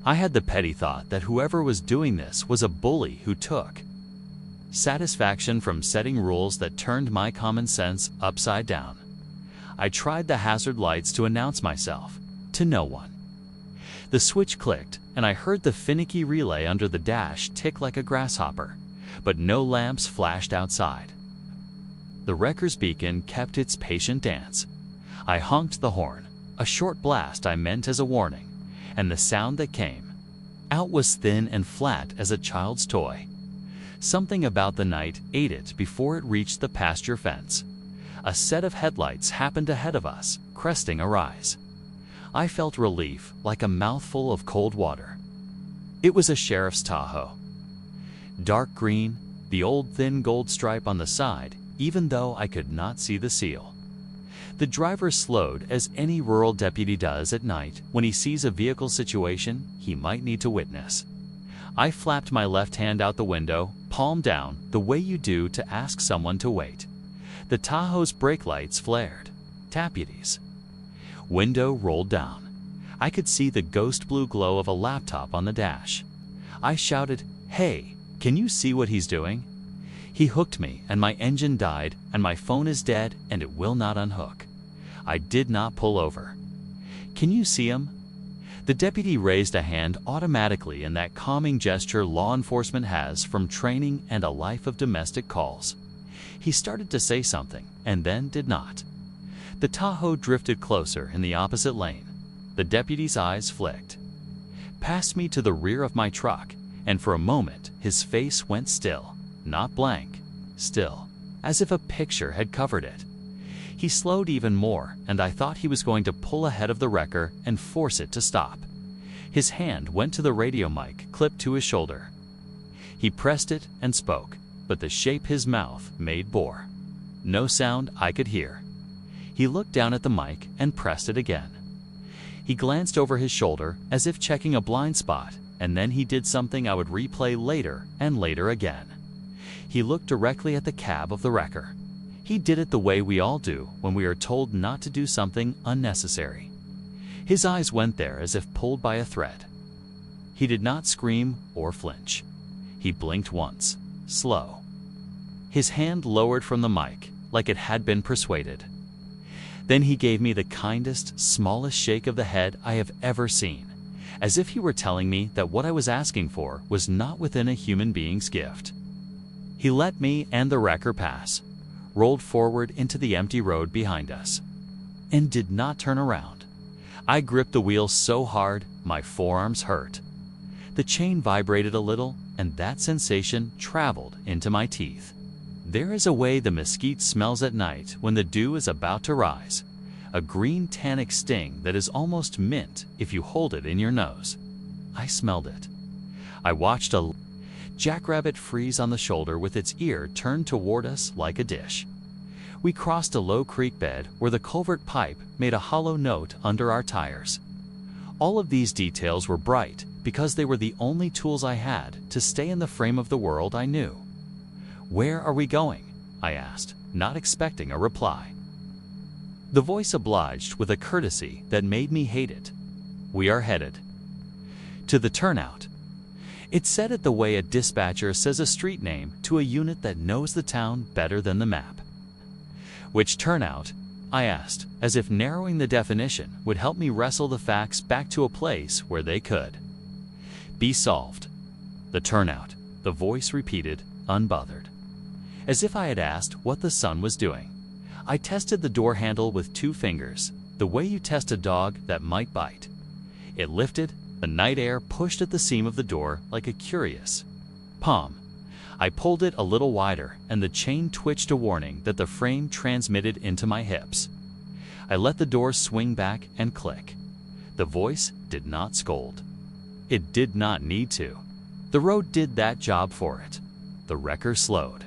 I had the petty thought that whoever was doing this was a bully who took satisfaction from setting rules that turned my common sense upside down. I tried the hazard lights to announce myself to no one. The switch clicked, and I heard the finicky relay under the dash tick like a grasshopper, but no lamps flashed outside. The wrecker's beacon kept its patient dance. I honked the horn, a short blast I meant as a warning, and the sound that came out was thin and flat as a child's toy. Something about the night ate it before it reached the pasture fence. A set of headlights happened ahead of us, cresting a rise. I felt relief like a mouthful of cold water. It was a sheriff's Tahoe. Dark green, the old thin gold stripe on the side, even though I could not see the seal. The driver slowed as any rural deputy does at night when he sees a vehicle situation he might need to witness. I flapped my left hand out the window, palm down, the way you do to ask someone to wait. The Tahoe's brake lights flared. Deputies. Window rolled down. I could see the ghost blue glow of a laptop on the dash. I shouted, "Hey, can you see what he's doing?" He hooked me, and my engine died, and my phone is dead, and it will not unhook. I did not pull over. "Can you see him?" The deputy raised a hand automatically in that calming gesture law enforcement has from training and a life of domestic calls. He started to say something, and then did not. The Tahoe drifted closer in the opposite lane. The deputy's eyes flicked, past me to the rear of my truck, and for a moment his face went still, not blank, still, as if a picture had covered it. He slowed even more, and I thought he was going to pull ahead of the wrecker and force it to stop. His hand went to the radio mic clipped to his shoulder. He pressed it and spoke, but the shape his mouth made bore no sound I could hear. He looked down at the mic and pressed it again. He glanced over his shoulder as if checking a blind spot, and then he did something I would replay later and later again. He looked directly at the cab of the wrecker. He did it the way we all do when we are told not to do something unnecessary. His eyes went there as if pulled by a thread. He did not scream or flinch. He blinked once, slow. His hand lowered from the mic like it had been persuaded. Then he gave me the kindest, smallest shake of the head I have ever seen, as if he were telling me that what I was asking for was not within a human being's gift. He let me and the wrecker pass, rolled forward into the empty road behind us, and did not turn around. I gripped the wheel so hard, my forearms hurt. The chain vibrated a little, and that sensation traveled into my teeth. There is a way the mesquite smells at night when the dew is about to rise, a green tannic sting that is almost mint if you hold it in your nose. I smelled it. I watched a jackrabbit freeze on the shoulder with its ear turned toward us like a dish. We crossed a low creek bed where the culvert pipe made a hollow note under our tires. All of these details were bright because they were the only tools I had to stay in the frame of the world I knew. "Where are we going?" I asked, not expecting a reply. The voice obliged with a courtesy that made me hate it. "We are headed to the turnout." It said it the way a dispatcher says a street name to a unit that knows the town better than the map. "Which turnout?" I asked, as if narrowing the definition would help me wrestle the facts back to a place where they could be solved. "The turnout," the voice repeated, unbothered, as if I had asked what the sun was doing. I tested the door handle with 2 fingers, the way you test a dog that might bite. It lifted. The night air pushed at the seam of the door like a curious palm. I pulled it a little wider, and the chain twitched a warning that the frame transmitted into my hips. I let the door swing back and click. The voice did not scold. It did not need to. The road did that job for it. The wrecker slowed.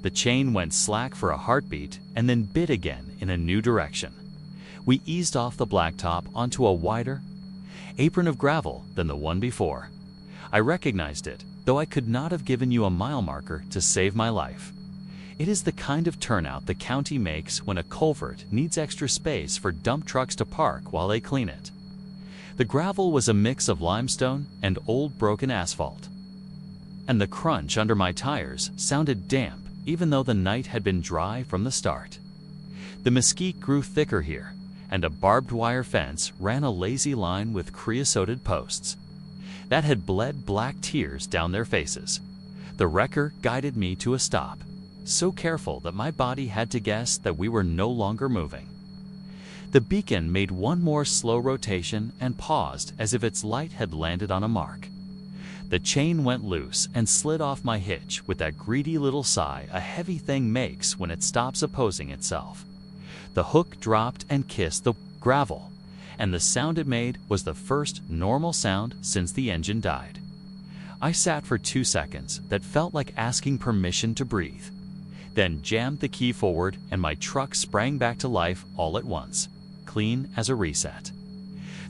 The chain went slack for a heartbeat and then bit again in a new direction. We eased off the blacktop onto a wider apron of gravel than the one before. I recognized it, though I could not have given you a mile marker to save my life. It is the kind of turnout the county makes when a culvert needs extra space for dump trucks to park while they clean it. The gravel was a mix of limestone and old broken asphalt, and the crunch under my tires sounded damp even though the night had been dry from the start. The mesquite grew thicker here, and a barbed wire fence ran a lazy line with creosoted posts that had bled black tears down their faces. The wrecker guided me to a stop, so careful that my body had to guess that we were no longer moving. The beacon made one more slow rotation and paused as if its light had landed on a mark. The chain went loose and slid off my hitch with that greedy little sigh a heavy thing makes when it stops opposing itself. The hook dropped and kissed the gravel, and the sound it made was the first normal sound since the engine died. I sat for 2 seconds that felt like asking permission to breathe, then jammed the key forward and my truck sprang back to life all at once, clean as a reset.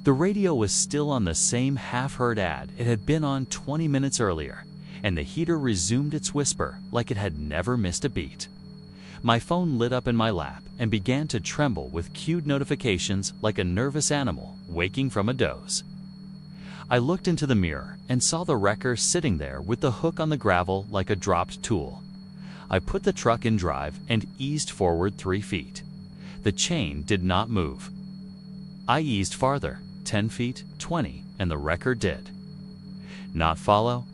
The radio was still on the same half-heard ad it had been on 20 minutes earlier, and the heater resumed its whisper like it had never missed a beat. My phone lit up in my lap and began to tremble with cued notifications like a nervous animal waking from a doze. I looked into the mirror and saw the wrecker sitting there with the hook on the gravel like a dropped tool. I put the truck in drive and eased forward 3 feet. The chain did not move. I eased farther, 10 feet, 20, and the wrecker did not follow.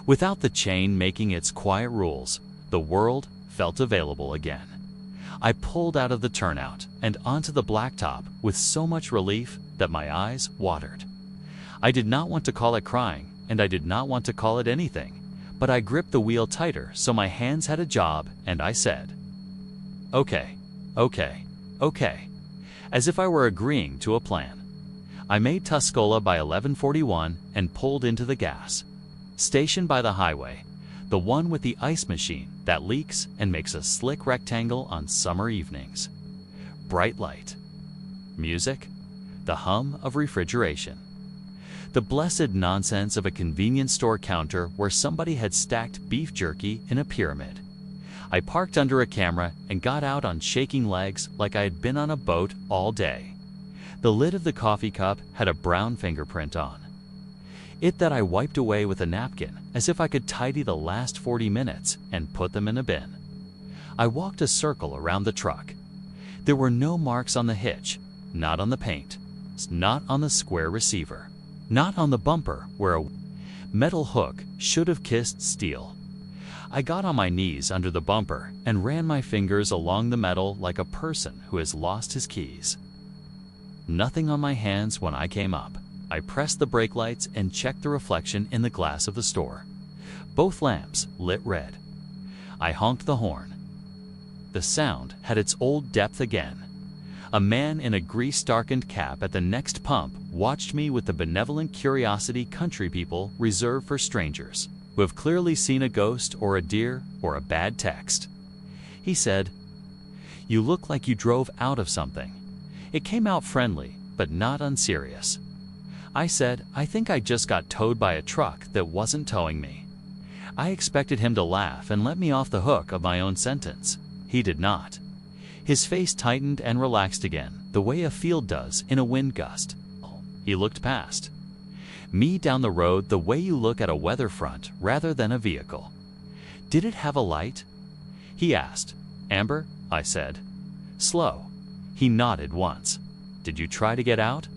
Without the chain making its quiet rules, the world felt available again. I pulled out of the turnout and onto the blacktop with so much relief that my eyes watered. I did not want to call it crying, and I did not want to call it anything, but I gripped the wheel tighter so my hands had a job, and I said, "Okay, okay, okay," as if I were agreeing to a plan. I made Tuscola by 11:41 and pulled into the gas station by the highway, the one with the ice machine that leaks and makes a slick rectangle on summer evenings. Bright light, music, the hum of refrigeration. The blessed nonsense of a convenience store counter where somebody had stacked beef jerky in a pyramid. I parked under a camera and got out on shaking legs like I had been on a boat all day. The lid of the coffee cup had a brown fingerprint on it that I wiped away with a napkin as if I could tidy the last 40 minutes and put them in a bin. I walked a circle around the truck. There were no marks on the hitch, not on the paint, not on the square receiver, not on the bumper where a metal hook should have kissed steel. I got on my knees under the bumper and ran my fingers along the metal like a person who has lost his keys. Nothing on my hands when I came up. I pressed the brake lights and checked the reflection in the glass of the store. Both lamps lit red. I honked the horn. The sound had its old depth again. A man in a grease-darkened cap at the next pump watched me with the benevolent curiosity country people reserve for strangers who have clearly seen a ghost or a deer or a bad text. He said, "You look like you drove out of something." It came out friendly, but not unserious. I said, "I think I just got towed by a truck that wasn't towing me." I expected him to laugh and let me off the hook of my own sentence. He did not. His face tightened and relaxed again, the way a field does in a wind gust. He looked past me down the road the way you look at a weather front rather than a vehicle. "Did it have a light?" he asked. "Amber," I said. "Slow." He nodded once. "Did you try to get out?"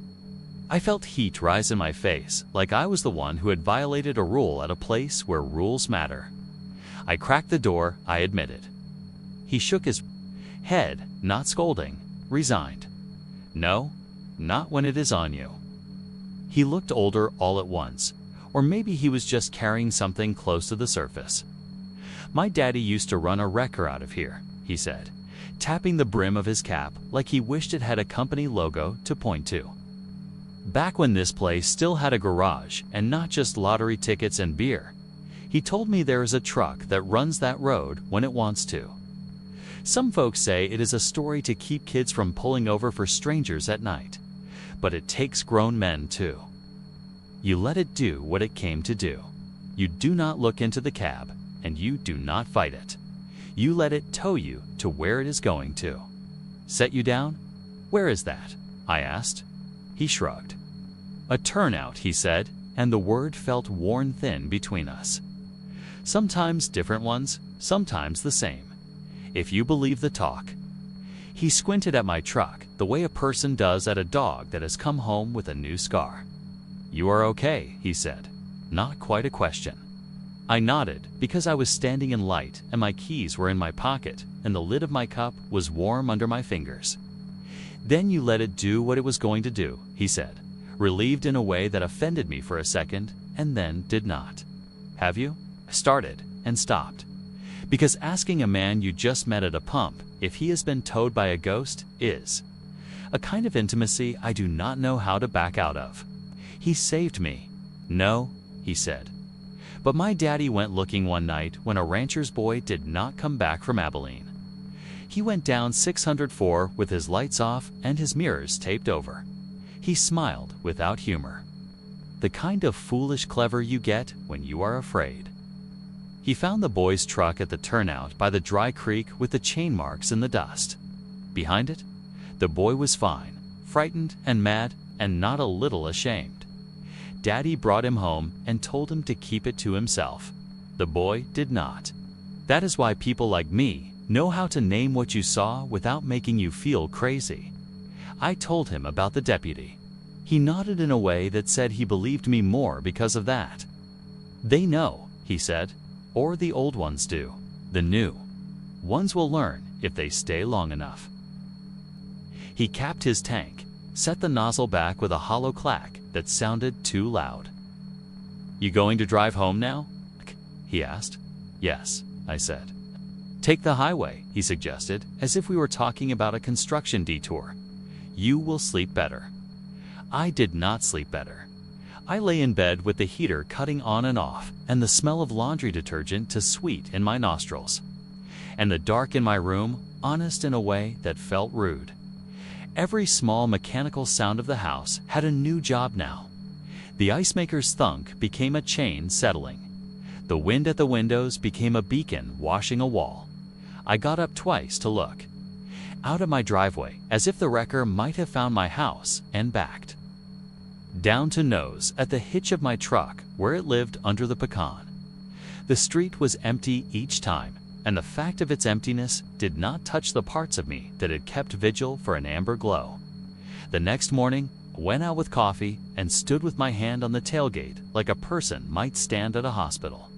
I felt heat rise in my face, like I was the one who had violated a rule at a place where rules matter. I cracked the door, I admitted. He shook his head, not scolding, resigned. "No, not when it is on you." He looked older all at once, or maybe he was just carrying something close to the surface. "My daddy used to run a wrecker out of here," he said, tapping the brim of his cap like he wished it had a company logo to point to. "Back when this place still had a garage and not just lottery tickets and beer. He told me there is a truck that runs that road when it wants to. Some folks say it is a story to keep kids from pulling over for strangers at night, but it takes grown men too. You let it do what it came to do. You do not look into the cab, and you do not fight it. You let it tow you to where it is going to." "Set you down? Where is that?" I asked. He shrugged. "A turnout," he said, and the word felt worn thin between us. "Sometimes different ones, sometimes the same, if you believe the talk." He squinted at my truck the way a person does at a dog that has come home with a new scar. "You are okay," he said. Not quite a question. I nodded because I was standing in light and my keys were in my pocket and the lid of my cup was warm under my fingers. "Then you let it do what it was going to do," he said, relieved in a way that offended me for a second and then did not. "Have you?" I started and stopped. Because asking a man you just met at a pump if he has been towed by a ghost is a kind of intimacy I do not know how to back out of. He saved me. "No," he said. "But my daddy went looking one night when a rancher's boy did not come back from Abilene. He went down 604 with his lights off and his mirrors taped over." He smiled without humor. The kind of foolish clever you get when you are afraid. He found the boy's truck at the turnout by the dry creek with the chain marks in the dust. Behind it, the boy was fine, frightened and mad and not a little ashamed. Daddy brought him home and told him to keep it to himself. The boy did not. That is why people like me Know how to name what you saw without making you feel crazy. I told him about the deputy. He nodded in a way that said he believed me more because of that. They know, he said, or the old ones do. The new ones will learn if they stay long enough. He capped his tank, set the nozzle back with a hollow clack that sounded too loud. You going to drive home now? He asked. Yes, I said. Take the highway, he suggested, as if we were talking about a construction detour. You will sleep better. I did not sleep better. I lay in bed with the heater cutting on and off and the smell of laundry detergent to sweet in my nostrils. And the dark in my room, honest in a way that felt rude. Every small mechanical sound of the house had a new job now. The ice maker's thunk became a chain settling. The wind at the windows became a beacon washing a wall. I got up twice to look out of my driveway as if the wrecker might have found my house and backed down to nose at the hitch of my truck where it lived under the pecan. The street was empty each time, and the fact of its emptiness did not touch the parts of me that had kept vigil for an amber glow. The next morning, I went out with coffee and stood with my hand on the tailgate like a person might stand at a hospital.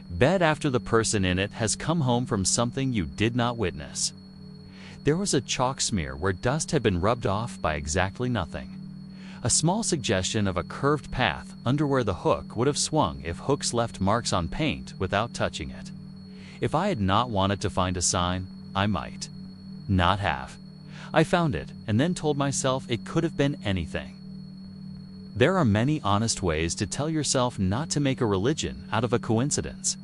Bed after the person in it has come home from something you did not witness. There was a chalk smear where dust had been rubbed off by exactly nothing. A small suggestion of a curved path under where the hook would have swung if hooks left marks on paint without touching it. If I had not wanted to find a sign, I might not have. I found it and then told myself it could have been anything. There are many honest ways to tell yourself not to make a religion out of a coincidence.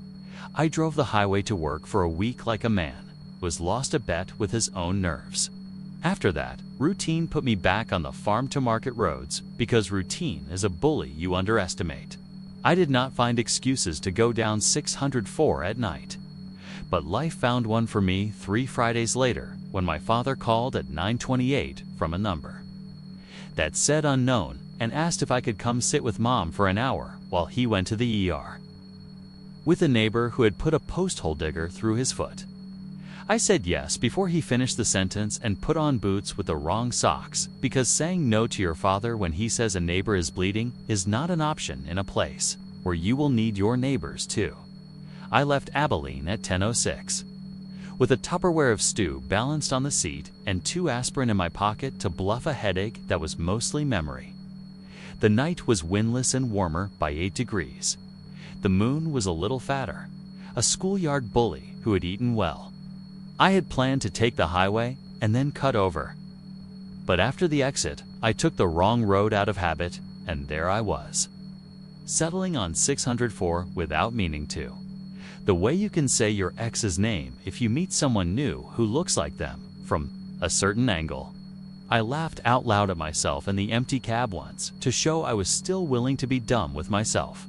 I drove the highway to work for a week like a man, was lost a bet with his own nerves. After that, routine put me back on the farm-to-market roads because routine is a bully you underestimate. I did not find excuses to go down 604 at night. But life found one for me 3 Fridays later when my father called at 9:28 from a number that said unknown and asked if I could come sit with Mom for an hour while he went to the ER with a neighbor who had put a post hole digger through his foot. I said yes before he finished the sentence and put on boots with the wrong socks because saying no to your father when he says a neighbor is bleeding is not an option in a place where you will need your neighbors too. I left Abilene at 10:06. With a Tupperware of stew balanced on the seat and 2 aspirin in my pocket to bluff a headache that was mostly memory. The night was windless and warmer by 8 degrees. The moon was a little fatter, a schoolyard bully who had eaten well. I had planned to take the highway and then cut over. But after the exit, I took the wrong road out of habit, and there I was, settling on 604 without meaning to. The way you can say your ex's name if you meet someone new who looks like them from a certain angle. I laughed out loud at myself in the empty cab once to show I was still willing to be dumb with myself.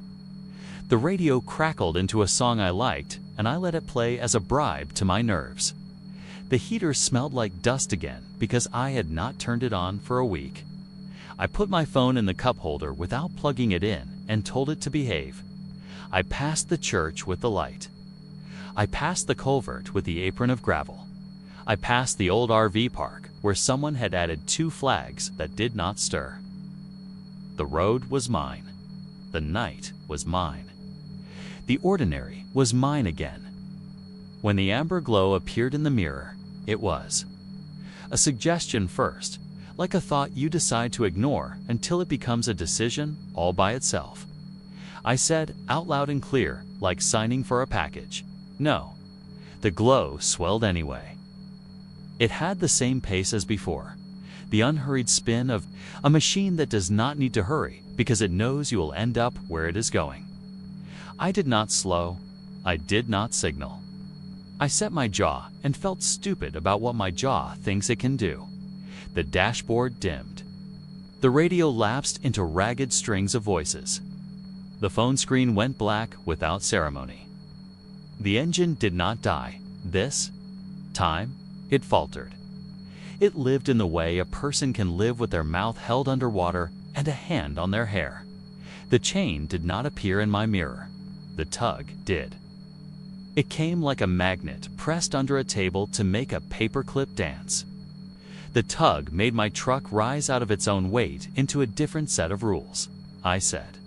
The radio crackled into a song I liked, and I let it play as a bribe to my nerves. The heater smelled like dust again because I had not turned it on for a week. I put my phone in the cup holder without plugging it in and told it to behave. I passed the church with the light. I passed the culvert with the apron of gravel. I passed the old RV park where someone had added 2 flags that did not stir. The road was mine. The night was mine. The ordinary was mine again. When the amber glow appeared in the mirror, it was a suggestion first, like a thought you decide to ignore until it becomes a decision all by itself. I said out loud and clear, like signing for a package, no. The glow swelled anyway. It had the same pace as before, the unhurried spin of a machine that does not need to hurry because it knows you will end up where it is going. I did not slow. I did not signal. I set my jaw and felt stupid about what my jaw thinks it can do. The dashboard dimmed. The radio lapsed into ragged strings of voices. The phone screen went black without ceremony. The engine did not die. This time, it faltered. It lived in the way a person can live with their mouth held underwater and a hand on their hair. The chain did not appear in my mirror. The tug did. It came like a magnet pressed under a table to make a paperclip dance. The tug made my truck rise out of its own weight into a different set of rules. I said,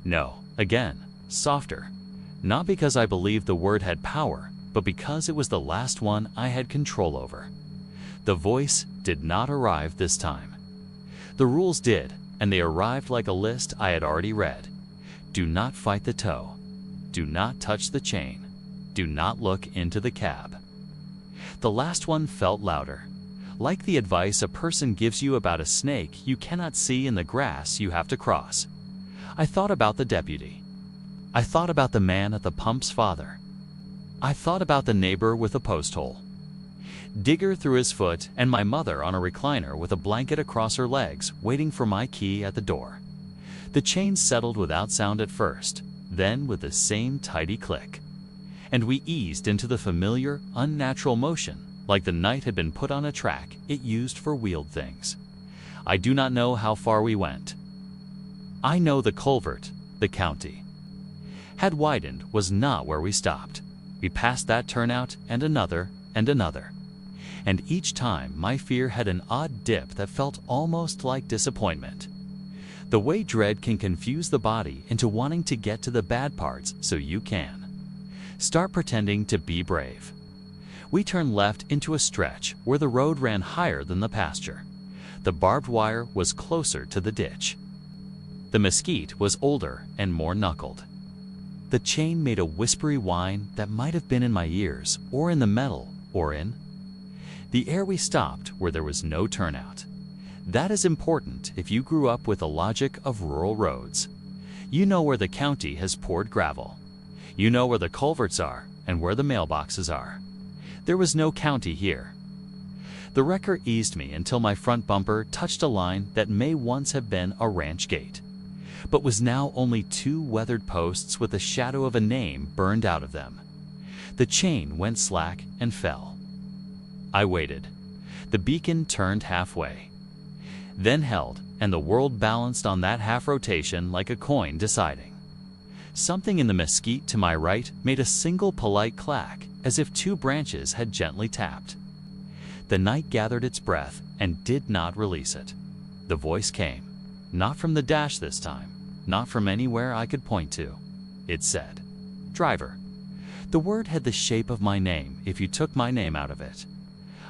"No," again, softer. Not because I believed the word had power, but because it was the last one I had control over. The voice did not arrive this time. The rules did, and they arrived like a list I had already read. Do not fight the tow. Do not touch the chain. Do not look into the cab. The last one felt louder, like the advice a person gives you about a snake you cannot see in the grass you have to cross. I thought about the deputy. I thought about the man at the pump's father. I thought about the neighbor with a post hole, Digger through his foot, and my mother on a recliner with a blanket across her legs, waiting for my key at the door. The chain settled without sound at first, then with the same tidy click. And we eased into the familiar, unnatural motion, like the night had been put on a track it used for wheeled things. I do not know how far we went. I know the culvert, the county, had widened was not where we stopped. We passed that turnout and another and another. And each time my fear had an odd dip that felt almost like disappointment. The way dread can confuse the body into wanting to get to the bad parts so you can start pretending to be brave. We turned left into a stretch where the road ran higher than the pasture. The barbed wire was closer to the ditch. The mesquite was older and more knuckled. The chain made a whispery whine that might have been in my ears, or in the metal, or in the air. We stopped where there was no turnout. That is important if you grew up with the logic of rural roads. You know where the county has poured gravel. You know where the culverts are and where the mailboxes are. There was no county here. The wrecker eased me until my front bumper touched a line that may once have been a ranch gate, but was now only two weathered posts with the shadow of a name burned out of them. The chain went slack and fell. I waited. The beacon turned halfway, then held, and the world balanced on that half rotation like a coin deciding. Something in the mesquite to my right made a single polite clack, as if two branches had gently tapped. The night gathered its breath and did not release it. The voice came, not from the dash this time, not from anywhere I could point to. It said, "Driver." The word had the shape of my name if you took my name out of it.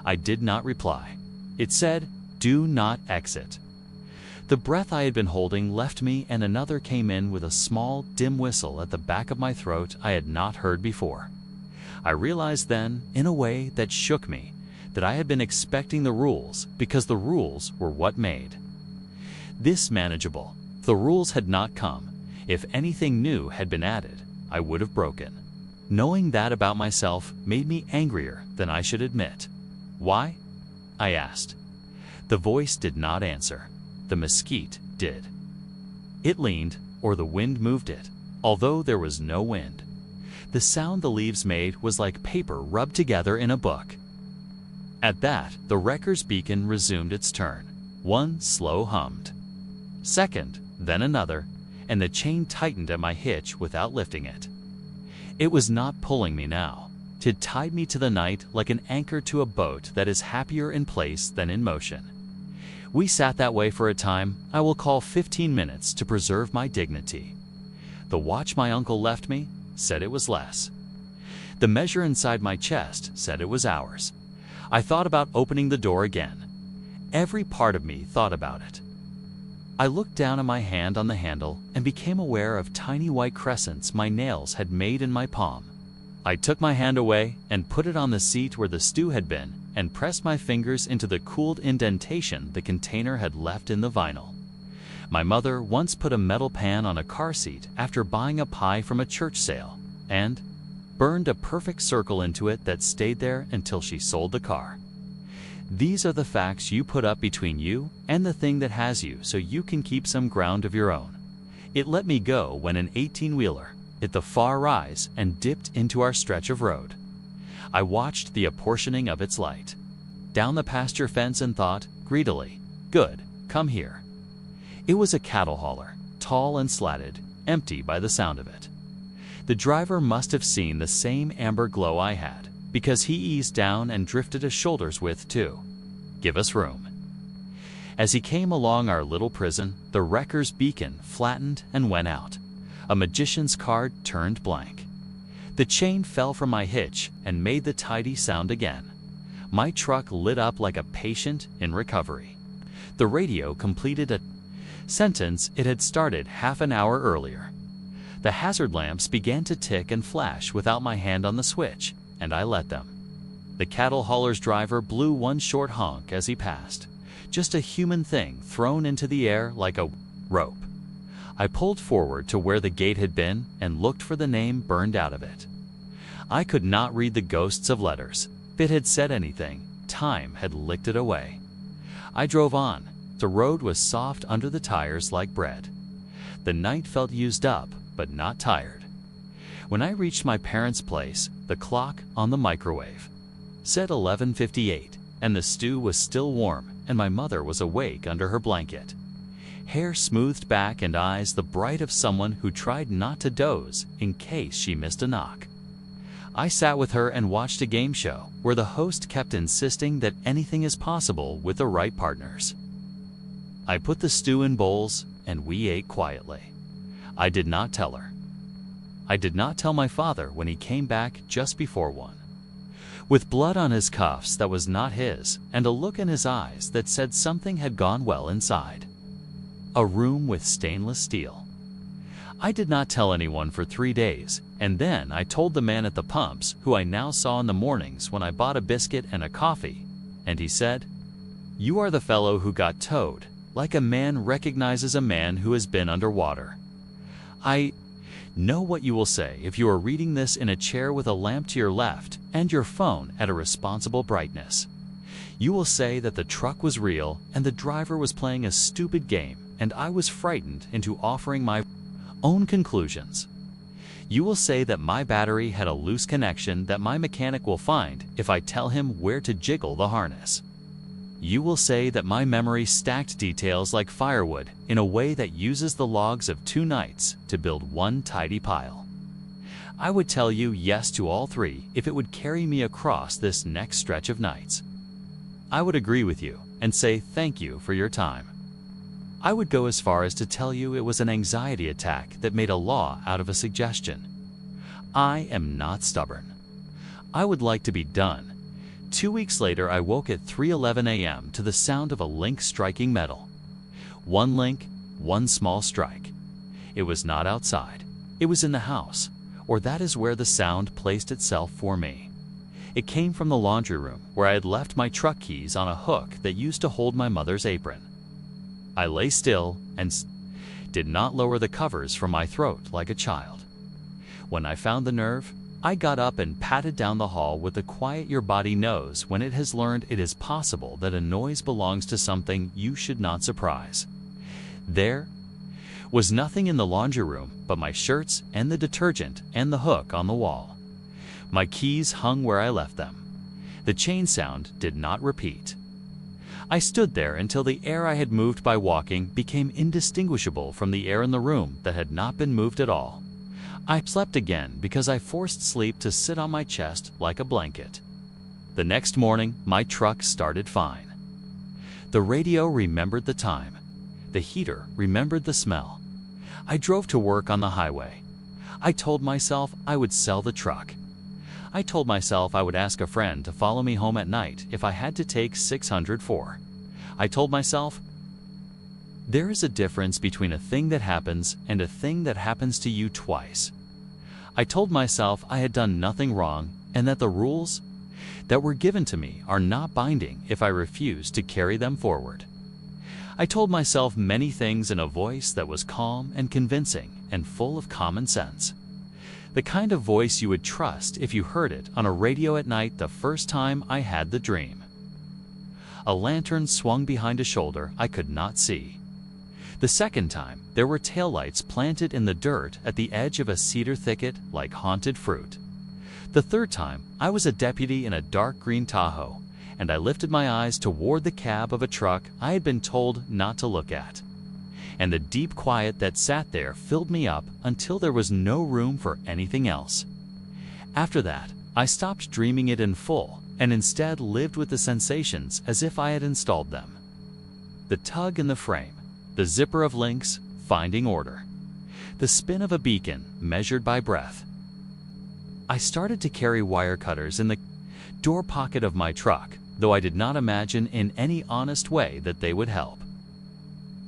I did not reply. It said, "Do not exit." The breath I had been holding left me, and another came in with a small, dim whistle at the back of my throat I had not heard before. I realized then, in a way that shook me, that I had been expecting the rules because the rules were what made this manageable. If the rules had not come, if anything new had been added, I would have broken. Knowing that about myself made me angrier than I should admit. "Why?" I asked. The voice did not answer. The mesquite did. It leaned, or the wind moved it, although there was no wind. The sound the leaves made was like paper rubbed together in a book. At that, the wrecker's beacon resumed its turn. One slow hummed. Second, then another, and the chain tightened at my hitch without lifting it. It was not pulling me now. It tied me to the night like an anchor to a boat that is happier in place than in motion. We sat that way for a time I will call 15 minutes to preserve my dignity. The watch my uncle left me said it was less. The measure inside my chest said it was hours. I thought about opening the door again. Every part of me thought about it. I looked down at my hand on the handle and became aware of tiny white crescents my nails had made in my palm. I took my hand away and put it on the seat where the stew had been and pressed my fingers into the cooled indentation the container had left in the vinyl. My mother once put a metal pan on a car seat after buying a pie from a church sale and burned a perfect circle into it that stayed there until she sold the car. These are the facts you put up between you and the thing that has you so you can keep some ground of your own. It let me go when an 18-wheeler hit the far rise and dipped into our stretch of road. I watched the apportioning of its light down the pasture fence and thought, greedily, "Good, come here." It was a cattle hauler, tall and slatted, empty by the sound of it. The driver must have seen the same amber glow I had, because he eased down and drifted a shoulder's width too. Give us room. As he came along our little prison, the wrecker's beacon flattened and went out. A magician's card turned blank. The chain fell from my hitch and made the tidy sound again. My truck lit up like a patient in recovery. The radio completed a sentence it had started half an hour earlier. The hazard lamps began to tick and flash without my hand on the switch, and I let them. The cattle hauler's driver blew one short honk as he passed, just a human thing thrown into the air like a rope. I pulled forward to where the gate had been and looked for the name burned out of it. I could not read the ghosts of letters. If it had said anything, time had licked it away. I drove on. The road was soft under the tires like bread. The night felt used up, but not tired. When I reached my parents' place, the clock on the microwave said 11:58, and the stew was still warm, and my mother was awake under her blanket. Hair smoothed back and eyes the bright of someone who tried not to doze in case she missed a knock. I sat with her and watched a game show where the host kept insisting that anything is possible with the right partners. I put the stew in bowls and we ate quietly. I did not tell her. I did not tell my father when he came back just before 1. With blood on his cuffs that was not his, and a look in his eyes that said something had gone well inside. A room with stainless steel. I did not tell anyone for 3 days, and then I told the man at the pumps, who I now saw in the mornings when I bought a biscuit and a coffee, and he said, "You are the fellow who got towed, like a man recognizes a man who has been underwater." I know what you will say if you are reading this in a chair with a lamp to your left and your phone at a responsible brightness. You will say that the truck was real and the driver was playing a stupid game, and I was frightened into offering my own conclusions. You will say that my battery had a loose connection that my mechanic will find if I tell him where to jiggle the harness. You will say that my memory stacked details like firewood in a way that uses the logs of 2 nights to build one tidy pile. I would tell you yes to all 3 if it would carry me across this next stretch of nights. I would agree with you and say thank you for your time. I would go as far as to tell you it was an anxiety attack that made a law out of a suggestion. I am not stubborn. I would like to be done. 2 weeks later, I woke at 3:11 a.m. to the sound of a link striking metal. 1 link, 1 small strike. It was not outside. It was in the house, or that is where the sound placed itself for me. It came from the laundry room, where I had left my truck keys on a hook that used to hold my mother's apron. I lay still and did not lower the covers from my throat like a child. When I found the nerve, I got up and patted down the hall with the quiet your body knows when it has learned it is possible that a noise belongs to something you should not surprise. There was nothing in the laundry room but my shirts and the detergent and the hook on the wall. My keys hung where I left them. The chain sound did not repeat. I stood there until the air I had moved by walking became indistinguishable from the air in the room that had not been moved at all. I slept again because I forced sleep to sit on my chest like a blanket. The next morning, my truck started fine. The radio remembered the time. The heater remembered the smell. I drove to work on the highway. I told myself I would sell the truck. I told myself I would ask a friend to follow me home at night if I had to take 604. I told myself, there is a difference between a thing that happens and a thing that happens to you twice. I told myself I had done nothing wrong and that the rules that were given to me are not binding if I refuse to carry them forward. I told myself many things in a voice that was calm and convincing and full of common sense. The kind of voice you would trust if you heard it on a radio at night the first time I had the dream. A lantern swung behind a shoulder I could not see. The second time, there were taillights planted in the dirt at the edge of a cedar thicket like haunted fruit. The third time, I was a deputy in a dark green Tahoe, and I lifted my eyes toward the cab of a truck I had been told not to look at. and the deep quiet that sat there filled me up until there was no room for anything else. After that, I stopped dreaming it in full and instead lived with the sensations as if I had installed them. The tug in the frame, the zipper of links, finding order. The spin of a beacon measured by breath. I started to carry wire cutters in the door pocket of my truck, though I did not imagine in any honest way that they would help.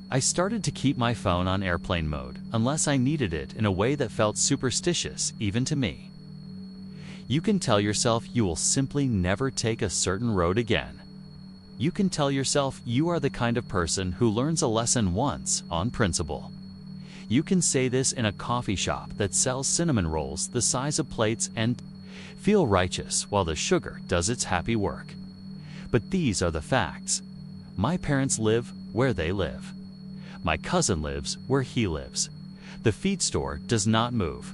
I started to keep my phone on airplane mode unless I needed it in a way that felt superstitious even to me. You can tell yourself you will simply never take a certain road again. You can tell yourself you are the kind of person who learns a lesson once on principle. You can say this in a coffee shop that sells cinnamon rolls the size of plates and feel righteous while the sugar does its happy work. But these are the facts. My parents live where they live. My cousin lives where he lives. The feed store does not move.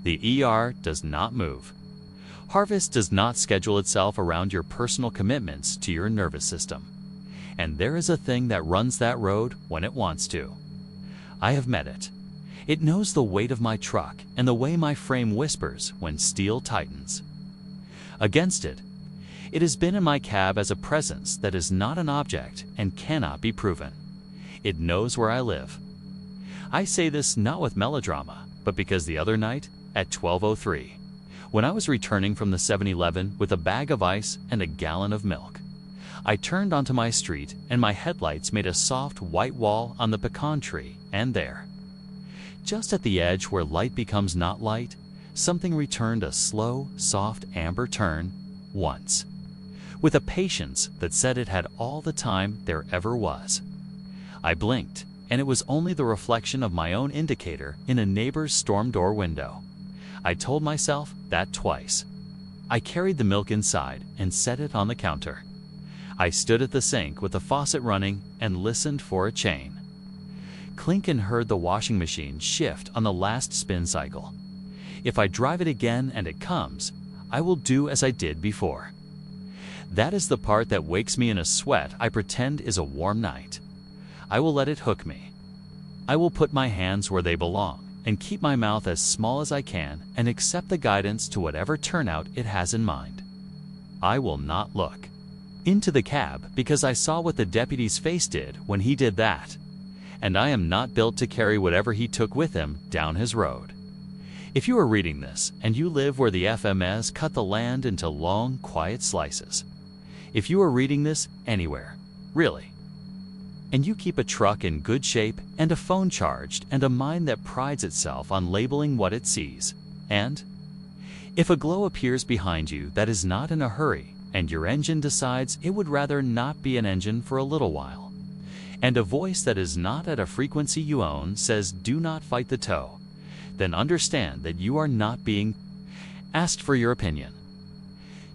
The ER does not move. Harvest does not schedule itself around your personal commitments to your nervous system. And there is a thing that runs that road when it wants to. I have met it. It knows the weight of my truck and the way my frame whispers when steel tightens. Against it, it has been in my cab as a presence that is not an object and cannot be proven. It knows where I live. I say this not with melodrama, but because the other night, at 12:03, when I was returning from the 7-Eleven with a bag of ice and a gallon of milk, I turned onto my street and my headlights made a soft white wall on the pecan tree, and there, just at the edge where light becomes not light, something returned a slow, soft amber turn once, with a patience that said it had all the time there ever was. I blinked, and it was only the reflection of my own indicator in a neighbor's storm door window. I told myself that twice. I carried the milk inside and set it on the counter. I stood at the sink with the faucet running and listened for a chain. Clink and heard the washing machine shift on the last spin cycle. If I drive it again and it comes, I will do as I did before. That is the part that wakes me in a sweat I pretend is a warm night. I will let it hook me. I will put my hands where they belong and keep my mouth as small as I can and accept the guidance to whatever turnout it has in mind. I will not look into the cab because I saw what the deputy's face did when he did that, and I am not built to carry whatever he took with him down his road. If you are reading this and you live where the FMS cut the land into long, quiet slices, if you are reading this anywhere, really, and you keep a truck in good shape and a phone charged and a mind that prides itself on labeling what it sees, and if a glow appears behind you that is not in a hurry and your engine decides it would rather not be an engine for a little while, and a voice that is not at a frequency you own says do not fight the tow, then understand that you are not being asked for your opinion.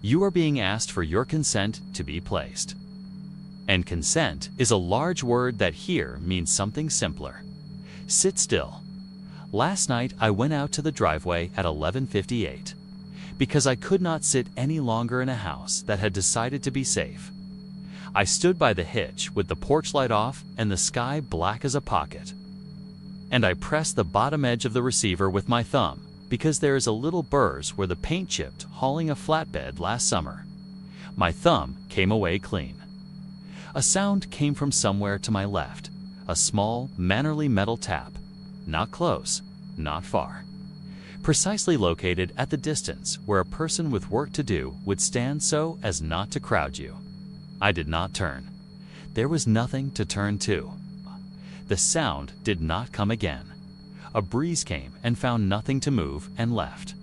You are being asked for your consent to be placed. And consent is a large word that here means something simpler. Sit still. Last night I went out to the driveway at 11:58 because I could not sit any longer in a house that had decided to be safe. I stood by the hitch with the porch light off and the sky black as a pocket. And I pressed the bottom edge of the receiver with my thumb because there is a little burrs where the paint chipped hauling a flatbed last summer. My thumb came away clean. A sound came from somewhere to my left, a small, mannerly metal tap, not close, not far, precisely located at the distance where a person with work to do would stand so as not to crowd you. I did not turn. There was nothing to turn to. The sound did not come again. A breeze came and found nothing to move and left.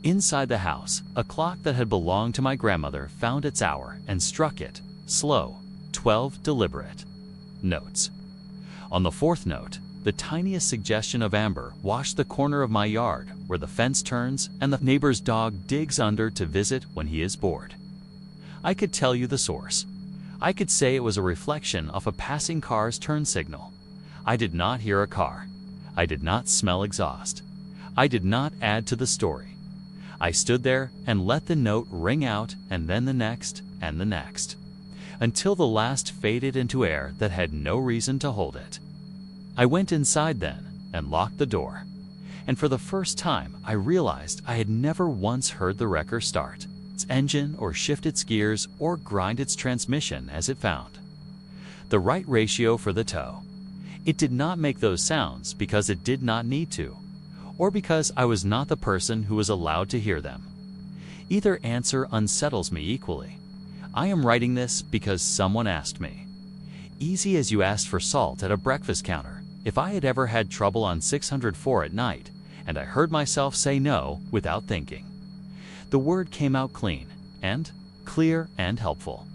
Inside the house, a clock that had belonged to my grandmother found its hour and struck it, slow, 12 deliberate notes. On the fourth note, the tiniest suggestion of amber washed the corner of my yard where the fence turns and the neighbor's dog digs under to visit when he is bored. I could tell you the source. I could say it was a reflection of a passing car's turn signal. I did not hear a car. I did not smell exhaust. I did not add to the story. I stood there and let the note ring out and then the next and the next, until the last faded into air that had no reason to hold it. I went inside then and locked the door. And for the first time, I realized I had never once heard the wrecker start its engine or shift its gears or grind its transmission as it found the right ratio for the tow. It did not make those sounds because it did not need to, or because I was not the person who was allowed to hear them. Either answer unsettles me equally. I am writing this because someone asked me. Easy as you asked for salt at a breakfast counter. If I had ever had trouble on 604 at night, and I heard myself say no without thinking, the word came out clean and clear and helpful.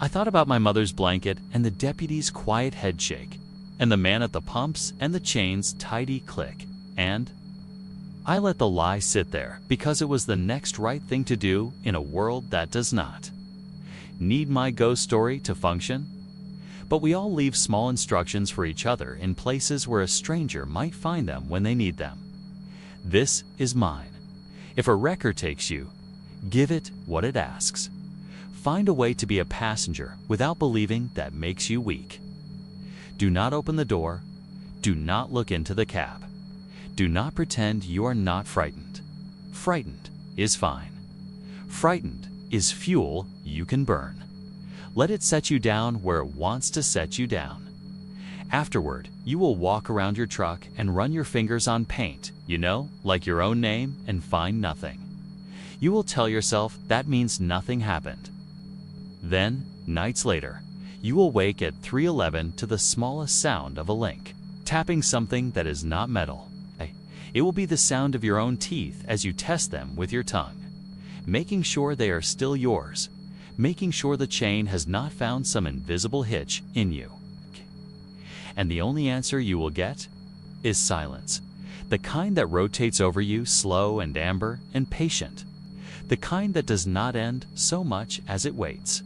I thought about my mother's blanket and the deputy's quiet head shake, and the man at the pumps and the chain's tidy click, and I let the lie sit there because it was the next right thing to do in a world that does not need my ghost story to function. But we all leave small instructions for each other in places where a stranger might find them when they need them. This is mine. If a wrecker takes you, give it what it asks. Find a way to be a passenger without believing that makes you weak. Do not open the door. Do not look into the cab. Do not pretend you are not frightened. Frightened is fine. Frightened is fuel you can burn. Let it set you down where it wants to set you down. Afterward, you will walk around your truck and run your fingers on paint, like your own name, and find nothing. You will tell yourself that means nothing happened. Then, nights later, you will wake at 3:11 to the smallest sound of a link, tapping something that is not metal. It will be the sound of your own teeth as you test them with your tongue, making sure they are still yours, making sure the chain has not found some invisible hitch in you. And the only answer you will get is silence, the kind that rotates over you slow and amber and patient, the kind that does not end so much as it waits.